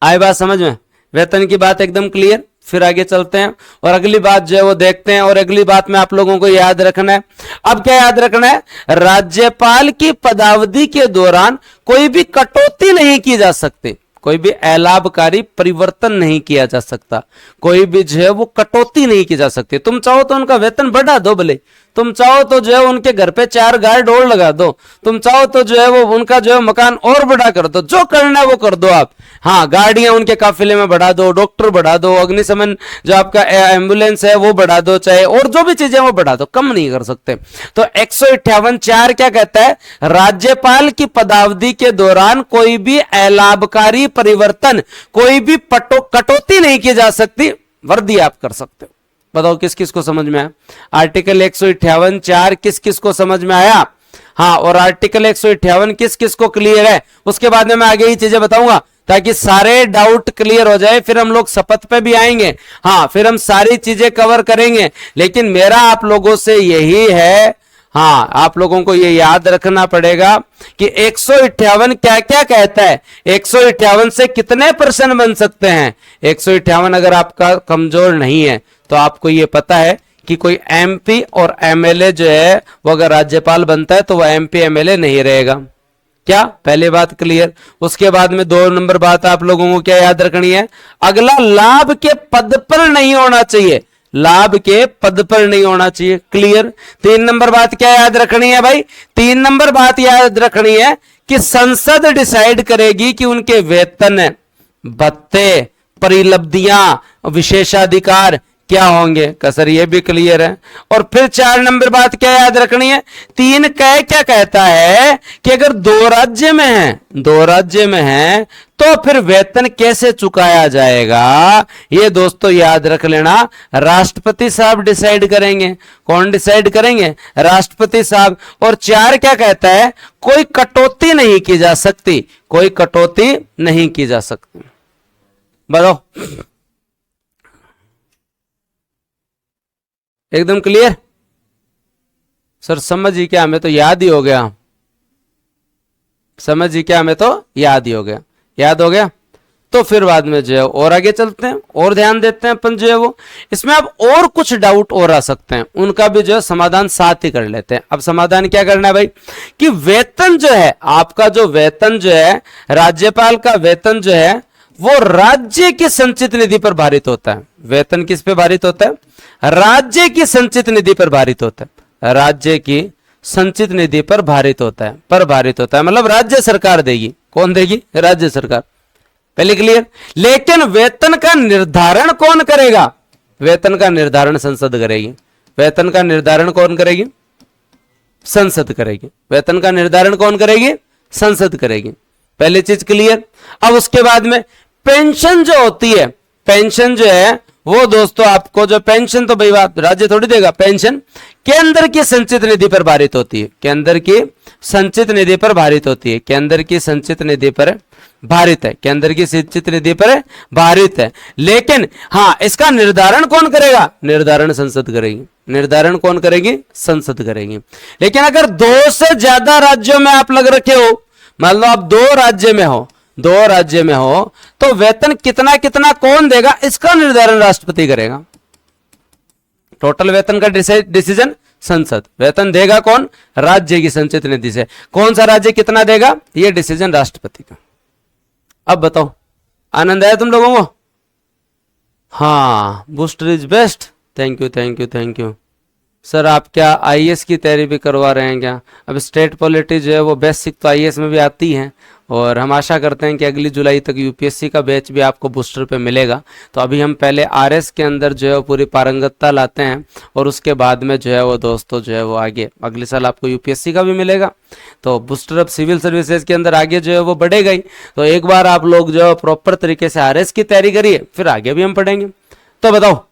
आए बात समझ में? वेतन की बात एकदम क्लियर। फिर आगे चलते हैं और अगली बात जो है वो देखते हैं। और अगली बात में आप लोगों को याद रखना है। अब क्या याद रखना है? राज्यपाल की पदावधि के दौरान कोई भी कटौती नहीं की जा सकती, कोई भी अलाभकारी परिवर्तन नहीं किया जा सकता, कोई भी जो है वो कटौती नहीं की जा सकती। तुम चाहो तो उनका वेतन बढ़ा दो, भले तुम चाहो तो जो है उनके घर पे 4 गार्ड और लगा दो, तुम चाहो तो जो है वो उनका जो है मकान और बड़ा कर दो, जो करना है वो कर दो आप। हाँ गाड़ियां उनके काफिले में बढ़ा दो, डॉक्टर बढ़ा दो, अग्निशमन जो आपका एम्बुलेंस है वो बढ़ा दो, चाहे और जो भी चीजें वो बढ़ा दो, कम नहीं कर सकते। तो 158 4 क्या कहता है? राज्यपाल की पदावधि के दौरान कोई भी अलाभकारी परिवर्तन, कोई भी कटौती नहीं की जा सकती, वर्दी आप कर सकते हो। बताओ किस किस को समझ में आया? आर्टिकल 158 4 किस किस को समझ में आया? हाँ, और आर्टिकल 158 किस किस को क्लियर है? उसके बाद में मैं आगे ही चीजें बताऊंगा ताकि सारे डाउट क्लियर हो जाए। फिर हम लोग शपथ पे भी आएंगे, हाँ फिर हम सारी चीजें कवर करेंगे। लेकिन मेरा आप लोगों से यही है, हाँ आप लोगों को ये याद रखना पड़ेगा कि 158 क्या क्या कहता है। 158 से कितने प्रश्न बन सकते हैं? 158 अगर आपका कमजोर नहीं है तो आपको ये पता है कि कोई एमपी और एमएलए जो है वो अगर राज्यपाल बनता है तो वह एमपी एमएलए नहीं रहेगा। क्या? पहली बात क्लियर। उसके बाद में 2 नंबर बात आप लोगों को क्या याद रखनी है? अगला लाभ के पद पर नहीं होना चाहिए, लाभ के पद पर नहीं होना चाहिए। क्लियर। 3 नंबर बात क्या याद रखनी है भाई? 3 नंबर बात याद रखनी है कि संसद डिसाइड करेगी कि उनके वेतन, भत्ते, परिलब्धियां, विशेषाधिकार क्या होंगे? कसर ये भी क्लियर है। और फिर 4 नंबर बात क्या याद रखनी है? 3 कह क्या कहता है कि अगर दो राज्य में है तो फिर वेतन कैसे चुकाया जाएगा? ये दोस्तों याद रख लेना, राष्ट्रपति साहब डिसाइड करेंगे। कौन डिसाइड करेंगे? राष्ट्रपति साहब। और 4 क्या कहता है? कोई कटौती नहीं की जा सकती, कोई कटौती नहीं की जा सकती। बताओ, एकदम क्लियर? सर समझिए क्या, हमें तो याद ही हो गया। समझिए क्या, हमें तो याद ही हो गया। याद हो गया तो फिर बाद में जो है और आगे चलते हैं और ध्यान देते हैं अपन जो है वो। इसमें अब और कुछ डाउट और आ सकते हैं, उनका भी जो है समाधान साथ ही कर लेते हैं। अब समाधान क्या करना है भाई कि वेतन जो है आपका, जो वेतन जो है राज्यपाल का वेतन जो है वो राज्य की संचित निधि पर भारित होता है। वेतन किस पे भारित होता है? राज्य की संचित निधि पर भारित होता है। राज्य की संचित निधि पर भारित होता है, मतलब राज्य सरकार देगी। कौन देगी? राज्य सरकार। पहले क्लियर? लेकिन वेतन का निर्धारण कौन करेगा? वेतन का निर्धारण संसद करेगी। वेतन का निर्धारण कौन करेगी? संसद करेगी। वेतन का निर्धारण कौन करेगी? संसद करेगी। पहली चीज क्लियर। अब उसके बाद में पेंशन जो होती है, पेंशन जो है वो दोस्तों आपको जो पेंशन तो भाई बात राज्य थोड़ी देगा, पेंशन केंद्र की संचित निधि पर भारित होती है। केंद्र की संचित निधि पर भारित होती है। केंद्र की संचित निधि पर भारित है। केंद्र की संचित निधि पर भारित है। लेकिन हाँ, इसका निर्धारण कौन करेगा? निर्धारण संसद करेगी। निर्धारण कौन करेगी? संसद करेगी। लेकिन अगर 2 से ज्यादा राज्यों में आप लग रखे हो, मान लो आप 2 राज्य में हो तो वेतन कितना कितना कौन देगा इसका निर्धारण राष्ट्रपति करेगा। टोटल वेतन का डिसीजन संसद। वेतन देगा कौन? राज्य की संचित निधि से। कौन सा राज्य कितना देगा ये डिसीजन राष्ट्रपति का। अब बताओ, आनंद आया तुम लोगों को? हाँ, booster is best. Thank you thank you thank you. Sir आप क्या आईएएस की तैयारी भी करवा रहे हैं क्या? अब स्टेट पॉलिटी जो है वो बेसिक तो आईएएस में भी आती है, और हम आशा करते हैं कि अगली जुलाई तक यूपीएससी का बैच भी आपको बूस्टर पे मिलेगा। तो अभी हम पहले आरएस के अंदर जो है वो पूरी पारंगतता लाते हैं, और उसके बाद में जो है वो दोस्तों जो है वो आगे अगले साल आपको यूपीएससी का भी मिलेगा। तो बूस्टर अब सिविल सर्विसेज के अंदर आगे जो है वो बढ़ेगा ही। तो एक बार आप लोग जो है प्रॉपर तरीके से आरएस की तैयारी करिए, फिर आगे भी हम पढ़ेंगे। तो बताओ,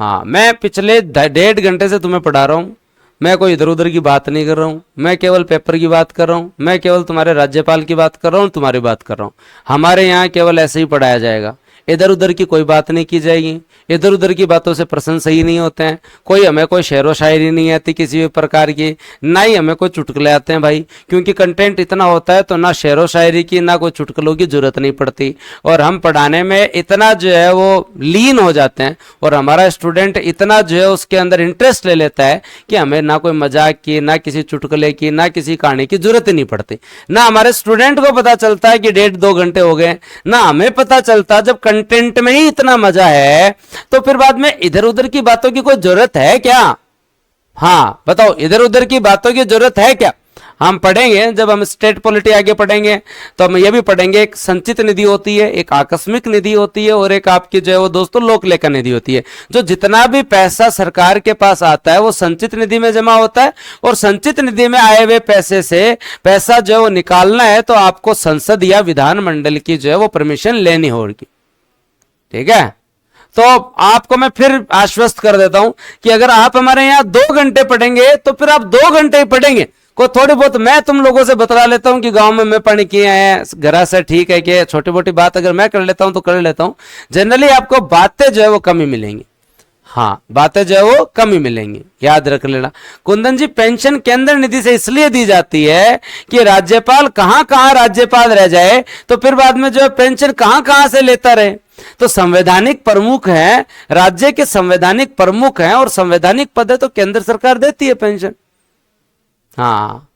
हाँ मैं पिछले 1.5 घंटे से तुम्हें पढ़ा रहा हूँ, मैं कोई इधर उधर की बात नहीं कर रहा हूँ, मैं केवल पेपर की बात कर रहा हूँ, मैं केवल तुम्हारे राज्यपाल की बात कर रहा हूँ, तुम्हारी बात कर रहा हूँ। हमारे यहाँ केवल ऐसे ही पढ़ाया जाएगा, इधर उधर की कोई बात नहीं की जाएगी। इधर उधर की बातों से प्रश्न सही नहीं होते हैं। हमें कोई शेरो शायरी नहीं आती किसी भी प्रकार की, ना ही हमें कोई चुटकुले आते हैं भाई, क्योंकि कंटेंट इतना होता है तो ना शेरो शायरी की ना कोई चुटकुलों की जरूरत नहीं पड़ती। और हम पढ़ाने में इतना जो है वो लीन हो जाते हैं, और हमारा स्टूडेंट इतना जो है उसके अंदर इंटरेस्ट ले लेता है कि हमें ना कोई मजाक की, ना किसी चुटकुले की, ना किसी कहानी की जरूरत ही नहीं पड़ती। ना हमारे स्टूडेंट को पता चलता है कि 1.5-2 घंटे हो गए, ना हमें पता चलता। जब कंटेंट में ही इतना मजा है तो फिर बाद में इधर उधर की बातों की कोई जरूरत है क्या? हाँ बताओ, इधर उधर की बातों की जरूरत है क्या? हम पढ़ेंगे, जब हम स्टेट पॉलिटी आगे पढ़ेंगे तो हम ये भी पढ़ेंगे, एक संचित निधि होती है, एक आकस्मिक निधि होती है, और एक आपकी जो है वो दोस्तों लोक लेखा निधि होती है। जो जितना भी पैसा सरकार के पास आता है वो संचित निधि में जमा होता है, और संचित निधि में आए हुए पैसे से पैसा जो है वो निकालना है तो आपको संसद या विधानमंडल की जो है वो परमिशन लेनी होगी। ठीक है, तो आपको मैं फिर आश्वस्त कर देता हूं कि अगर आप हमारे यहां 2 घंटे पढ़ेंगे तो फिर आप 2 घंटे ही पढ़ेंगे। को थोड़ी बहुत मैं तुम लोगों से बतला लेता हूं कि गांव में मैं पढ़ किए हैं, घरा से ठीक है कि छोटी मोटी बात अगर मैं कर लेता हूं तो कर लेता हूं। जनरली आपको बातें जो है वो कम ही मिलेंगी। हाँ, बातें जो है वो कम ही मिलेंगी, याद रख लेना। कुंदन जी, पेंशन केंद्र निधि से इसलिए दी जाती है कि राज्यपाल कहां राज्यपाल रह जाए तो फिर बाद में जो है पेंशन कहां से लेता रहे। तो संवैधानिक प्रमुख है, राज्य के संवैधानिक प्रमुख हैं, और संवैधानिक पद है तो केंद्र सरकार देती है पेंशन। हाँ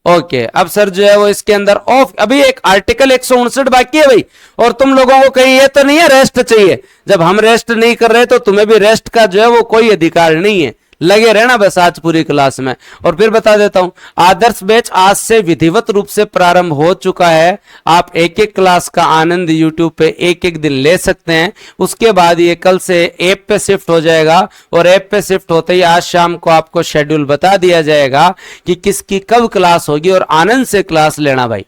ओके, अब सर जो है वो इसके अंदर ऑफ अभी एक आर्टिकल 159 बाकी है भाई, और तुम लोगों को कहीं ये तो नहीं है रेस्ट चाहिए। जब हम रेस्ट नहीं कर रहे तो तुम्हें भी रेस्ट का जो है वो कोई अधिकार नहीं है, लगे रहना बस आज पूरी क्लास में। और फिर बता देता हूं, आदर्श बैच आज से विधिवत रूप से प्रारंभ हो चुका है। आप एक एक क्लास का आनंद यूट्यूब पे एक एक दिन ले सकते हैं। उसके बाद ये कल से ऐप पे शिफ्ट हो जाएगा और ऐप पे शिफ्ट होते ही आज शाम को आपको शेड्यूल बता दिया जाएगा कि किसकी कब क्लास होगी और आनंद से क्लास लेना भाई,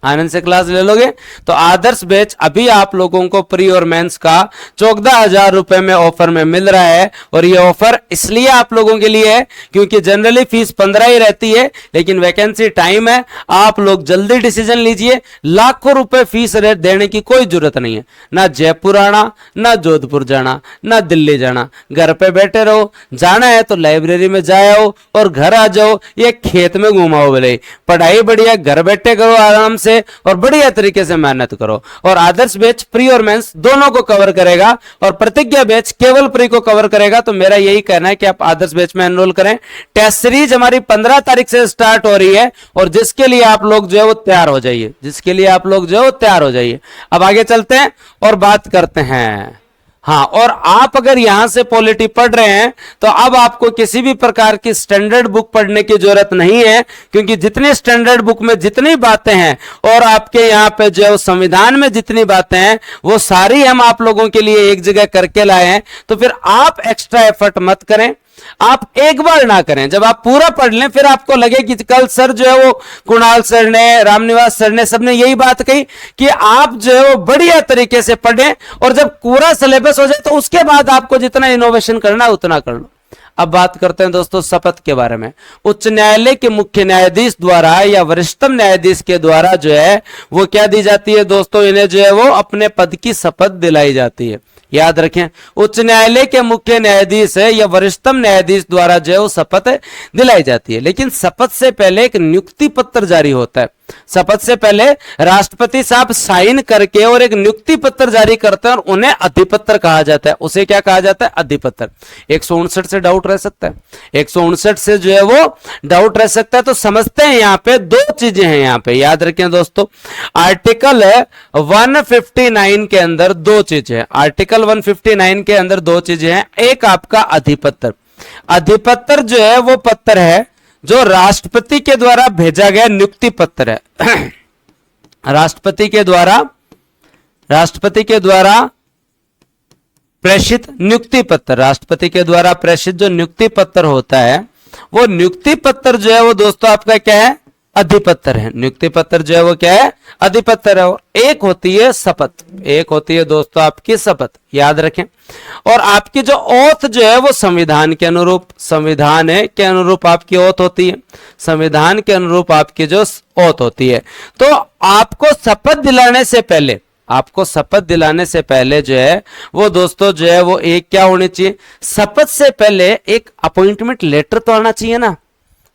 आनंद से क्लास ले लोगे। तो आदर्श बैच अभी आप लोगों को प्री और मेंस का 14,000 रुपए में ऑफर में मिल रहा है। और ये ऑफर इसलिए आप लोगों के लिए है क्योंकि जनरली फीस 15 ही रहती है, लेकिन वैकेंसी टाइम है। आप लोग जल्दी डिसीजन लीजिए, लाखों रुपए फीस रेट देने की कोई जरूरत नहीं है। ना जयपुर आना, ना जोधपुर जाना, ना दिल्ली जाना, घर पे बैठे रहो। जाना है तो लाइब्रेरी में जाओ और घर आ जाओ, ये खेत में घुमाओ भले। पढ़ाई बढ़िया घर बैठे करो आराम से और बढ़िया तरीके से मेहनत करो। और आदर्श बैच प्री और मेंस दोनों को कवर करेगा और प्रतिज्ञा बैच केवल प्री को कवर करेगा। तो मेरा यही कहना है कि आप आदर्श बैच में एनरोल करें। टेस्ट सीरीज हमारी 15 तारीख से स्टार्ट हो रही है और जिसके लिए आप लोग जो है वो तैयार हो जाइए, जिसके लिए आप लोग जो है वो तैयार हो जाइए। अब आगे चलते हैं और बात करते हैं। हाँ, और आप अगर यहां से पॉलिटी पढ़ रहे हैं तो अब आपको किसी भी प्रकार की स्टैंडर्ड बुक पढ़ने की जरूरत नहीं है, क्योंकि जितनी स्टैंडर्ड बुक में जितनी बातें हैं और आपके यहां पे जो संविधान में जितनी बातें हैं वो सारी हम आप लोगों के लिए एक जगह करके लाए हैं। तो फिर आप एक्स्ट्रा एफर्ट मत करें, आप एक बार ना करें। जब आप पूरा पढ़ लें फिर आपको लगे कि कल सर जो है वो कुणाल सर ने, रामनिवास सर ने, सबने यही बात कही कि आप जो है वो बढ़िया तरीके से पढ़ें और जब पूरा सिलेबस हो जाए तो उसके बाद आपको जितना इनोवेशन करना है उतना कर लो। अब बात करते हैं दोस्तों शपथ के बारे में। उच्च न्यायालय के मुख्य न्यायाधीश द्वारा या वरिष्ठतम न्यायाधीश के द्वारा जो है वो क्या दी जाती है दोस्तों, इन्हें जो है वो अपने पद की शपथ दिलाई जाती है। याद रखें, उच्च न्यायालय के मुख्य न्यायाधीश है या वरिष्ठतम न्यायाधीश द्वारा जो है वो शपथ दिलाई जाती है। लेकिन शपथ से पहले एक नियुक्ति पत्र जारी होता है। शपथ से पहले राष्ट्रपति साहब साइन करके और एक नियुक्ति पत्र जारी करते हैं और उन्हें अधिपत्र कहा जाता है। उसे क्या कहा जाता है? अधिपत्र। 159 से डाउट रह सकता है, 159 से जो है वो डाउट रह सकता है। तो समझते हैं यहां पे दो चीजें हैं, यहां पे याद रखें दोस्तों। आर्टिकल 159 के अंदर दो चीजें हैं, आर्टिकल 159 के अंदर दो चीजें हैं। एक आपका अधिपत्र। अधिपत्र जो है वो पत्र है जो राष्ट्रपति के द्वारा भेजा गया नियुक्ति पत्र है। राष्ट्रपति के द्वारा प्रेषित नियुक्ति पत्र, राष्ट्रपति के द्वारा प्रेषित जो नियुक्ति पत्र होता है वो नियुक्ति पत्र जो है वो दोस्तों आपका क्या है? अधिपत्र है। नियुक्ति पत्र जो है वो क्या है? अधिपत्र है। और एक होती है शपथ, एक होती है दोस्तों आपकी शपथ, याद रखें। और आपकी जो ओथ जो है वो संविधान के अनुरूप, संविधान है के अनुरूप आपकी ओथ होती है, संविधान के अनुरूप आपकी जो ओथ होती है। तो आपको शपथ दिलाने से पहले, आपको शपथ दिलाने से पहले जो है वो दोस्तों जो है वो एक क्या होनी चाहिए? शपथ से पहले एक अपॉइंटमेंट लेटर तो आना चाहिए ना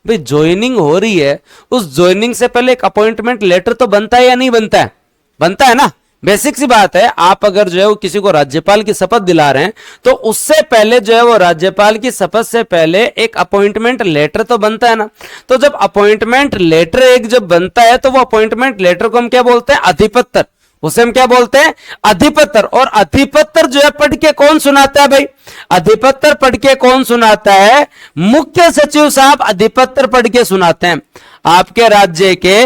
भाई। ज्वाइनिंग हो रही है, उस ज्वाइनिंग से पहले एक अपॉइंटमेंट लेटर तो बनता है या नहीं बनता है? बनता है ना। बेसिक सी बात है, आप अगर जो है वो किसी को राज्यपाल की शपथ दिला रहे हैं तो उससे पहले जो है वो राज्यपाल की शपथ से पहले एक अपॉइंटमेंट लेटर तो बनता है ना। तो जब अपॉइंटमेंट लेटर एक जब बनता है तो वो अपॉइंटमेंट लेटर को हम क्या बोलते हैं? अधिपत्र। उसे हम क्या बोलते हैं? अधिपत्र। और अधिपत्र जो है पढ़ के कौन सुनाता है भाई? अधिपत्र पढ़ के कौन सुनाता है? मुख्य सचिव साहब अधिपत्र पढ़ के सुनाते हैं। आपके राज्य के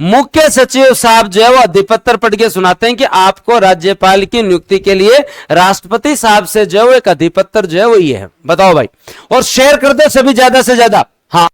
मुख्य सचिव साहब जो है वो अधिपत्र पढ़ के सुनाते हैं कि आपको राज्यपाल की नियुक्ति के लिए राष्ट्रपति साहब से जो है वो एक अधिपत्र जो है वो ये है। बताओ भाई, और शेयर कर दो सभी ज्यादा से ज्यादा। हाँ,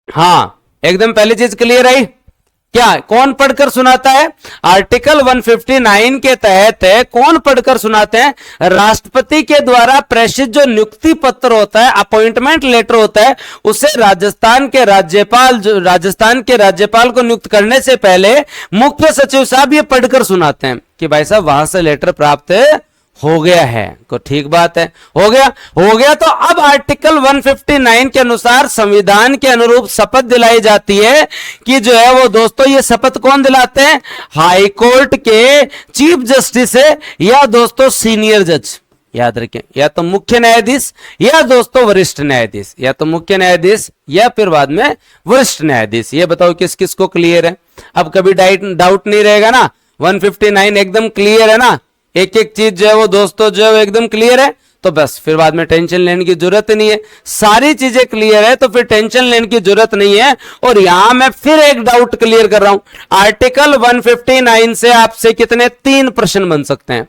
हाँ, एकदम पहली चीज क्लियर आई क्या? कौन पढ़कर सुनाता है? आर्टिकल 159 के तहत कौन पढ़कर सुनाते हैं? राष्ट्रपति के द्वारा प्रेषित जो नियुक्ति पत्र होता है, अपॉइंटमेंट लेटर होता है, उसे राजस्थान के राज्यपाल को नियुक्त करने से पहले मुख्य सचिव साहब ये पढ़कर सुनाते हैं कि भाई साहब वहां से लेटर प्राप्त हो गया है। को ठीक बात है, हो गया। तो अब आर्टिकल 159 के अनुसार संविधान के अनुरूप शपथ दिलाई जाती है कि जो है वो दोस्तों ये शपथ कौन दिलाते हैं? हाई कोर्ट के चीफ जस्टिस है या दोस्तों सीनियर जज। याद रखें, या तो मुख्य न्यायाधीश या दोस्तों वरिष्ठ न्यायाधीश, या तो मुख्य न्यायाधीश या फिर बाद में वरिष्ठ न्यायाधीश। ये बताओ किस किस को क्लियर है? अब कभी डाउट नहीं रहेगा ना, 159 एकदम क्लियर है ना, एक एक चीज जो है वो दोस्तों जो है वो एकदम क्लियर है, तो बस फिर बाद में टेंशन लेने की जरूरत नहीं है, सारी चीजें क्लियर है तो फिर टेंशन लेने की जरूरत नहीं है। और यहां मैं फिर एक डाउट क्लियर कर रहा हूं, आर्टिकल 159 से आपसे कितने 3 प्रश्न बन सकते हैं,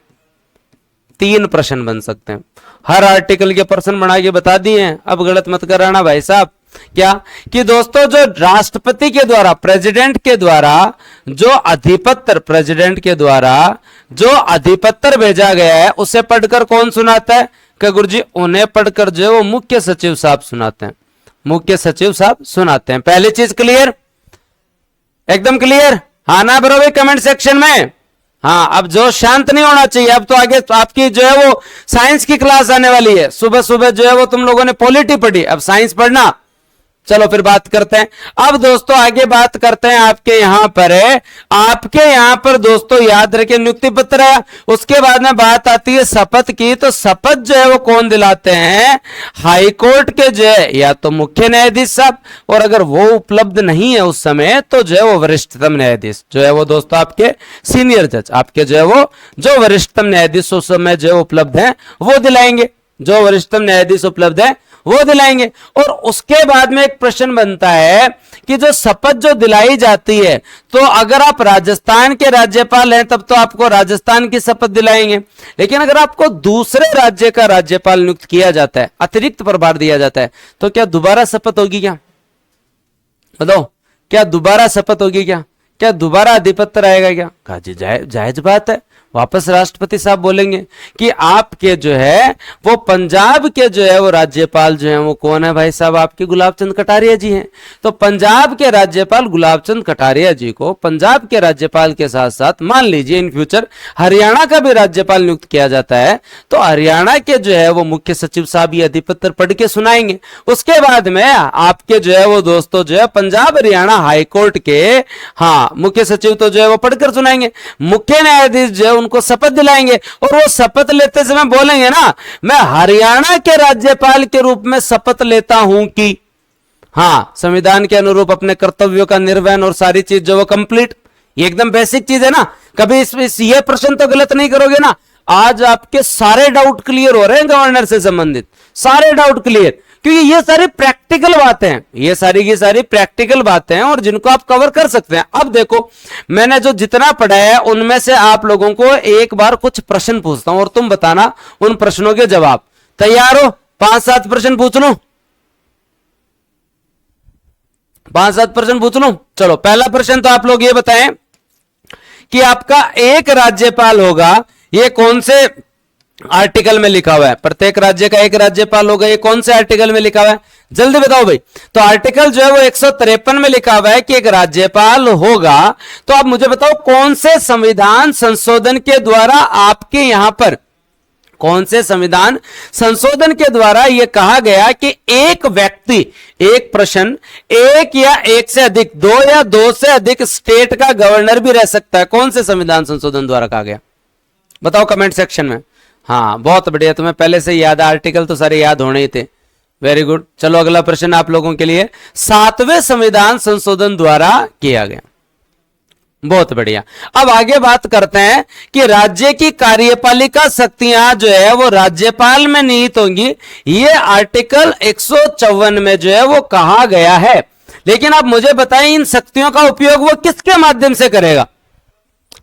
3 प्रश्न बन सकते हैं। हर आर्टिकल के प्रश्न बना के बता दिए हैं, अब गलत मत कराना भाई साहब। क्या कि दोस्तों जो राष्ट्रपति के द्वारा, प्रेसिडेंट के द्वारा जो अधिपत्र, प्रेसिडेंट के द्वारा जो अधिपत्र भेजा गया है उसे पढ़कर कौन सुनाता है? कि गुरुजी उन्हें पढ़कर जो है वो मुख्य सचिव साहब सुनाते हैं, मुख्य सचिव साहब सुनाते हैं। पहली चीज क्लियर, एकदम क्लियर? हाँ ना ब्रो भाई कमेंट सेक्शन में। हाँ, अब जो शांत नहीं होना चाहिए, अब तो आगे तो आपकी जो है वो साइंस की क्लास आने वाली है। सुबह सुबह जो है वो तुम लोगों ने पॉलिटी पढ़ी, अब साइंस पढ़ना। चलो फिर बात करते हैं। अब दोस्तों आगे बात करते हैं, आपके यहां पर है, आपके यहां पर दोस्तों याद रखें नियुक्ति पत्र है, उसके बाद में बात आती है शपथ की। तो शपथ जो है वो कौन दिलाते हैं? हाईकोर्ट के जो है या तो मुख्य न्यायाधीश साहब, और अगर वो उपलब्ध नहीं है उस समय तो जो है वो वरिष्ठतम न्यायाधीश जो है वो दोस्तों आपके सीनियर जज, आपके जो है वो जो वरिष्ठतम न्यायाधीश उस समय जो उपलब्ध है वो दिलाएंगे, जो वरिष्ठतम न्यायाधीश उपलब्ध है वो दिलाएंगे। और उसके बाद में एक प्रश्न बनता है कि जो शपथ जो दिलाई जाती है, तो अगर आप राजस्थान के राज्यपाल हैं तब तो आपको राजस्थान की शपथ दिलाएंगे, लेकिन अगर आपको दूसरे राज्य का राज्यपाल नियुक्त किया जाता है, अतिरिक्त प्रभार दिया जाता है, तो क्या दोबारा शपथ होगी? क्या बताओ, क्या दोबारा शपथ होगी? क्या दोबारा अधिपत्र आएगा? क्या कहा जी, जायज बात है। वापस राष्ट्रपति साहब बोलेंगे कि आपके जो है वो पंजाब के जो है वो राज्यपाल जो है वो कौन है भाई साहब? आपके गुलाब चंद कटारिया जी हैं। तो पंजाब के राज्यपाल गुलाब चंद कटारिया जी को पंजाब के राज्यपाल के साथ साथ मान लीजिए इन फ्यूचर हरियाणा का भी राज्यपाल नियुक्त किया जाता है, तो हरियाणा के जो है वो मुख्य सचिव साहब ये अधिपत्र पढ़ के सुनाएंगे। उसके बाद में आपके जो है वो दोस्तों जो है पंजाब हरियाणा हाईकोर्ट के हाँ मुख्य सचिव तो जो है वो पढ़कर सुनाएंगे, मुख्य न्यायाधीश जो है उनको शपथ दिलाएंगे, और वो शपथ लेते समय बोलेंगे ना, मैं हरियाणा के राज्यपाल के रूप में शपथ लेता हूं कि हाँ संविधान के अनुरूप अपने कर्तव्यों का निर्वहन और सारी चीज जो वो कंप्लीट। ये एकदम बेसिक चीज है ना, कभी ये प्रश्न तो गलत नहीं करोगे ना। आज आपके सारे डाउट क्लियर हो रहे हैं गवर्नर से संबंधित, सारे डाउट क्लियर, क्योंकि ये सारी प्रैक्टिकल बातें हैं, ये सारी की सारी प्रैक्टिकल बातें हैं और जिनको आप कवर कर सकते हैं। अब देखो मैंने जो जितना पढ़ाया है उनमें से आप लोगों को एक बार कुछ प्रश्न पूछता हूं और तुम बताना उन प्रश्नों के जवाब। तैयार हो? 5-7 प्रश्न पूछ लूं? 5-7 प्रश्न पूछ लूं? चलो पहला प्रश्न तो आप लोग ये बताएं कि आपका एक राज्यपाल होगा, ये कौन से आर्टिकल में लिखा हुआ है? प्रत्येक राज्य का एक राज्यपाल होगा, ये कौन से आर्टिकल में लिखा हुआ है? जल्दी बताओ भाई। तो आर्टिकल जो है वो 153 में लिखा हुआ है कि एक राज्यपाल होगा। तो आप मुझे बताओ कौन से संविधान संशोधन के द्वारा आपके यहां पर, कौन से संविधान संशोधन के द्वारा यह कहा गया कि एक व्यक्ति, एक प्रश्न, एक या एक से अधिक, 2 या 2 से अधिक स्टेट का गवर्नर भी रह सकता है? कौन से संविधान संशोधन द्वारा कहा गया? बताओ कमेंट सेक्शन में। हाँ बहुत बढ़िया, तुम्हें पहले से याद है, आर्टिकल तो सारे याद होने ही थे। Very good. चलो अगला प्रश्न आप लोगों के लिए, 7वें संविधान संशोधन द्वारा किया गया। बहुत बढ़िया। अब आगे बात करते हैं कि राज्य की कार्यपालिका शक्तियां जो है वो राज्यपाल में निहित होंगी। ये आर्टिकल 154 में जो है वो कहा गया है। लेकिन आप मुझे बताएं इन शक्तियों का उपयोग वो किसके माध्यम से करेगा?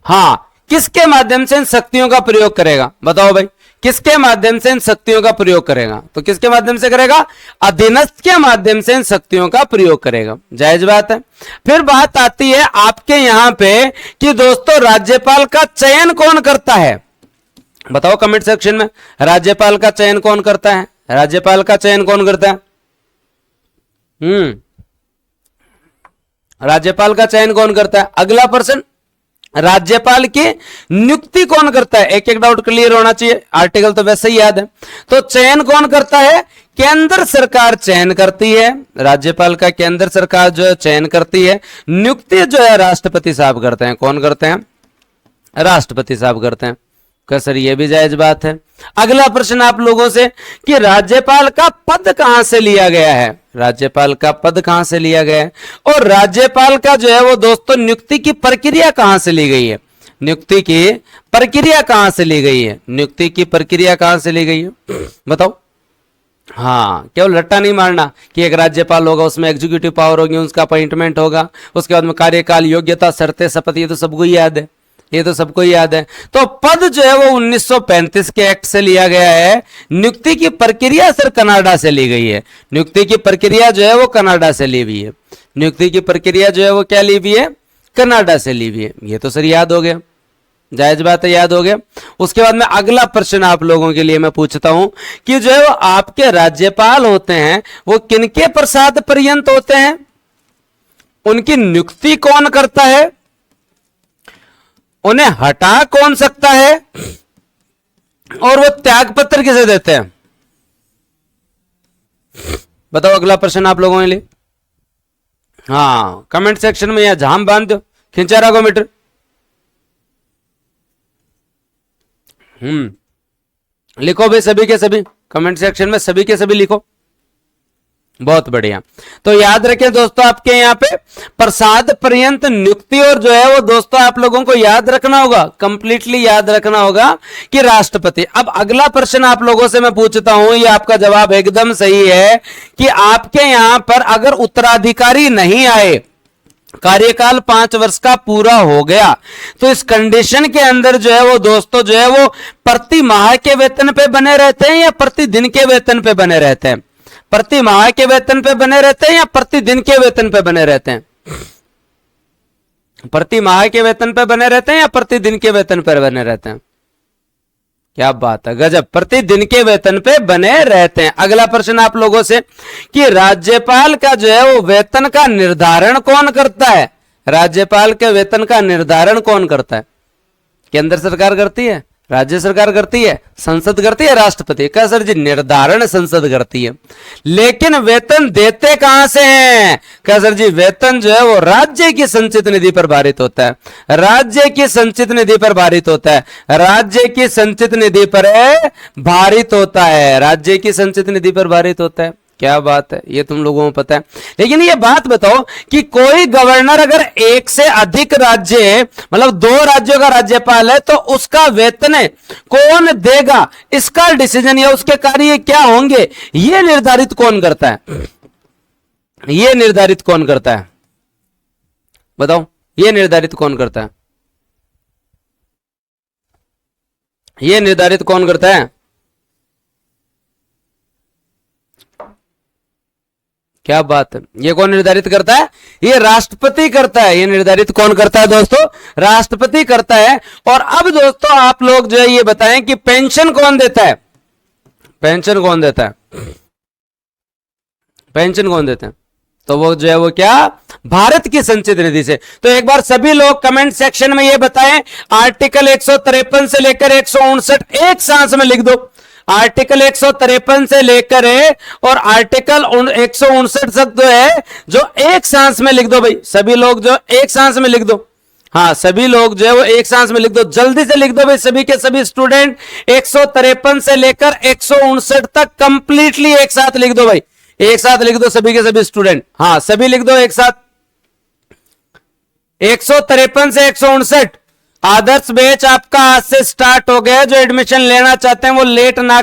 हाँ, किसके माध्यम से इन शक्तियों का प्रयोग करेगा? बताओ भाई, किसके माध्यम से इन शक्तियों का प्रयोग करेगा? तो किसके माध्यम से करेगा? अधीनस्थ के माध्यम से इन शक्तियों का प्रयोग करेगा। जायज बात है। फिर बात आती है आपके यहां पे कि दोस्तों राज्यपाल का चयन कौन करता है? बताओ कमेंट सेक्शन में, राज्यपाल का चयन कौन करता है? राज्यपाल का चयन कौन करता है? राज्यपाल का चयन कौन करता है? अगला प्रश्न, राज्यपाल की नियुक्ति कौन करता है? एक एक डाउट क्लियर होना चाहिए, आर्टिकल तो वैसे ही याद है। तो चयन कौन करता है? केंद्र सरकार चयन करती है, राज्यपाल का केंद्र सरकार जो है चयन करती है। नियुक्ति जो है राष्ट्रपति साहब करते हैं। कौन करते हैं? राष्ट्रपति साहब करते हैं। क्या सर ये भी जायज बात है। अगला प्रश्न आप लोगों से कि राज्यपाल का पद कहां से लिया गया है, राज्यपाल का पद कहां से लिया गया है, और राज्यपाल का जो है वो दोस्तों नियुक्ति की प्रक्रिया कहां से ली गई है, नियुक्ति की प्रक्रिया कहां से ली गई है, नियुक्ति की प्रक्रिया कहां से ली गई है बताओ। हाँ, केवल रट्टा नहीं मारना कि एक राज्यपाल होगा, उसमें एग्जीक्यूटिव पावर होगी, उसका अपॉइंटमेंट होगा, उसके बाद में कार्यकाल, योग्यता, शर्तें, शपथ, ये तो सबको ही याद है, ये तो सबको ही याद है। तो पद जो है वो 1935 के एक्ट से लिया गया है। नियुक्ति की प्रक्रिया सर कनाडा से ली गई है, नियुक्ति की प्रक्रिया जो है वो कनाडा से ली हुई है, नियुक्ति की प्रक्रिया जो है वो क्या ली हुई है, कनाडा से ली हुई है। ये तो सर याद हो गया, जायज बात है, याद हो गया। उसके बाद में अगला प्रश्न आप लोगों के लिए मैं पूछता हूं कि जो है वो आपके राज्यपाल होते हैं वो किनके प्रसाद पर्यंत होते हैं, उनकी नियुक्ति कौन करता है, उन्हें हटा कौन सकता है, और वो त्याग पत्र किसे देते हैं, बताओ। अगला प्रश्न आप लोगों के लिए, हाँ कमेंट सेक्शन में यह झाम बांध दो, खिंचा रखो मीटर। लिखो भाई सभी के सभी, कमेंट सेक्शन में सभी के सभी लिखो, बहुत बढ़िया। तो याद रखें दोस्तों, आपके यहाँ पे प्रसाद पर्यंत नियुक्ति, और जो है वो दोस्तों आप लोगों को याद रखना होगा, कंप्लीटली याद रखना होगा कि राष्ट्रपति। अब अगला प्रश्न आप लोगों से मैं पूछता हूं, ये आपका जवाब एकदम सही है कि आपके यहां पर अगर उत्तराधिकारी नहीं आए, कार्यकाल 5 वर्ष का पूरा हो गया, तो इस कंडीशन के अंदर जो है वो दोस्तों जो है वो प्रति माह के वेतन पे बने रहते हैं या प्रति दिन के वेतन पे बने रहते हैं, प्रति माह के वेतन पे बने रहते हैं या प्रति दिन के वेतन पे बने रहते हैं, प्रति माह के वेतन पे बने रहते हैं या प्रति दिन के वेतन पर बने रहते हैं। क्या बात है, गजब, प्रतिदिन के वेतन पे बने रहते हैं। अगला प्रश्न आप लोगों से कि राज्यपाल का जो है वो वेतन का निर्धारण कौन करता है, राज्यपाल के वेतन का निर्धारण कौन करता है, केंद्र सरकार करती है, राज्य सरकार करती है, संसद करती है, राष्ट्रपति। क्या सर जी, निर्धारण संसद करती है, लेकिन वेतन देते कहां से हैं, क्या सर जी, वेतन जो है वो राज्य की संचित निधि पर भारित होता है, राज्य की संचित निधि पर भारित होता है, राज्य की संचित निधि पर भारित होता है, राज्य की संचित निधि पर भारित होता है। क्या बात है, ये तुम लोगों को पता है। लेकिन ये बात बताओ कि कोई गवर्नर अगर एक से अधिक राज्य, मतलब 2 राज्यों का राज्यपाल है, तो उसका वेतन कौन देगा, इसका डिसीजन या उसके कार्य क्या होंगे, ये निर्धारित कौन करता है, ये निर्धारित कौन करता है, बताओ, ये निर्धारित कौन करता है, ये निर्धारित कौन करता है, क्या बात है, ये कौन निर्धारित करता है, ये राष्ट्रपति करता है। ये निर्धारित कौन करता है दोस्तों, राष्ट्रपति करता है। और अब दोस्तों आप लोग जो है ये बताएं कि पेंशन कौन देता है, पेंशन कौन देता है, पेंशन कौन देता है, तो वो जो है वो क्या, भारत की संचित निधि से। तो एक बार सभी लोग कमेंट सेक्शन में ये बताएं, आर्टिकल 153 से लेकर 159 एक सांस में लिख दो, आर्टिकल 153 से लेकर और आर्टिकल 159 तक जो है जो एक सांस में लिख दो भाई, सभी लोग जो एक सांस में लिख दो, हाँ सभी लोग जो है वो एक सांस में लिख दो, जल्दी से लिख दो भाई सभी के सभी स्टूडेंट। 153 से लेकर 159 तक कंप्लीटली एक साथ लिख दो भाई, एक साथ लिख दो सभी के सभी स्टूडेंट, हाँ सभी लिख दो एक साथ। 153 से 159 आदर्श बैच आपका आज से स्टार्ट हो गया, जो एडमिशन लेना चाहते हैं वो लेट ना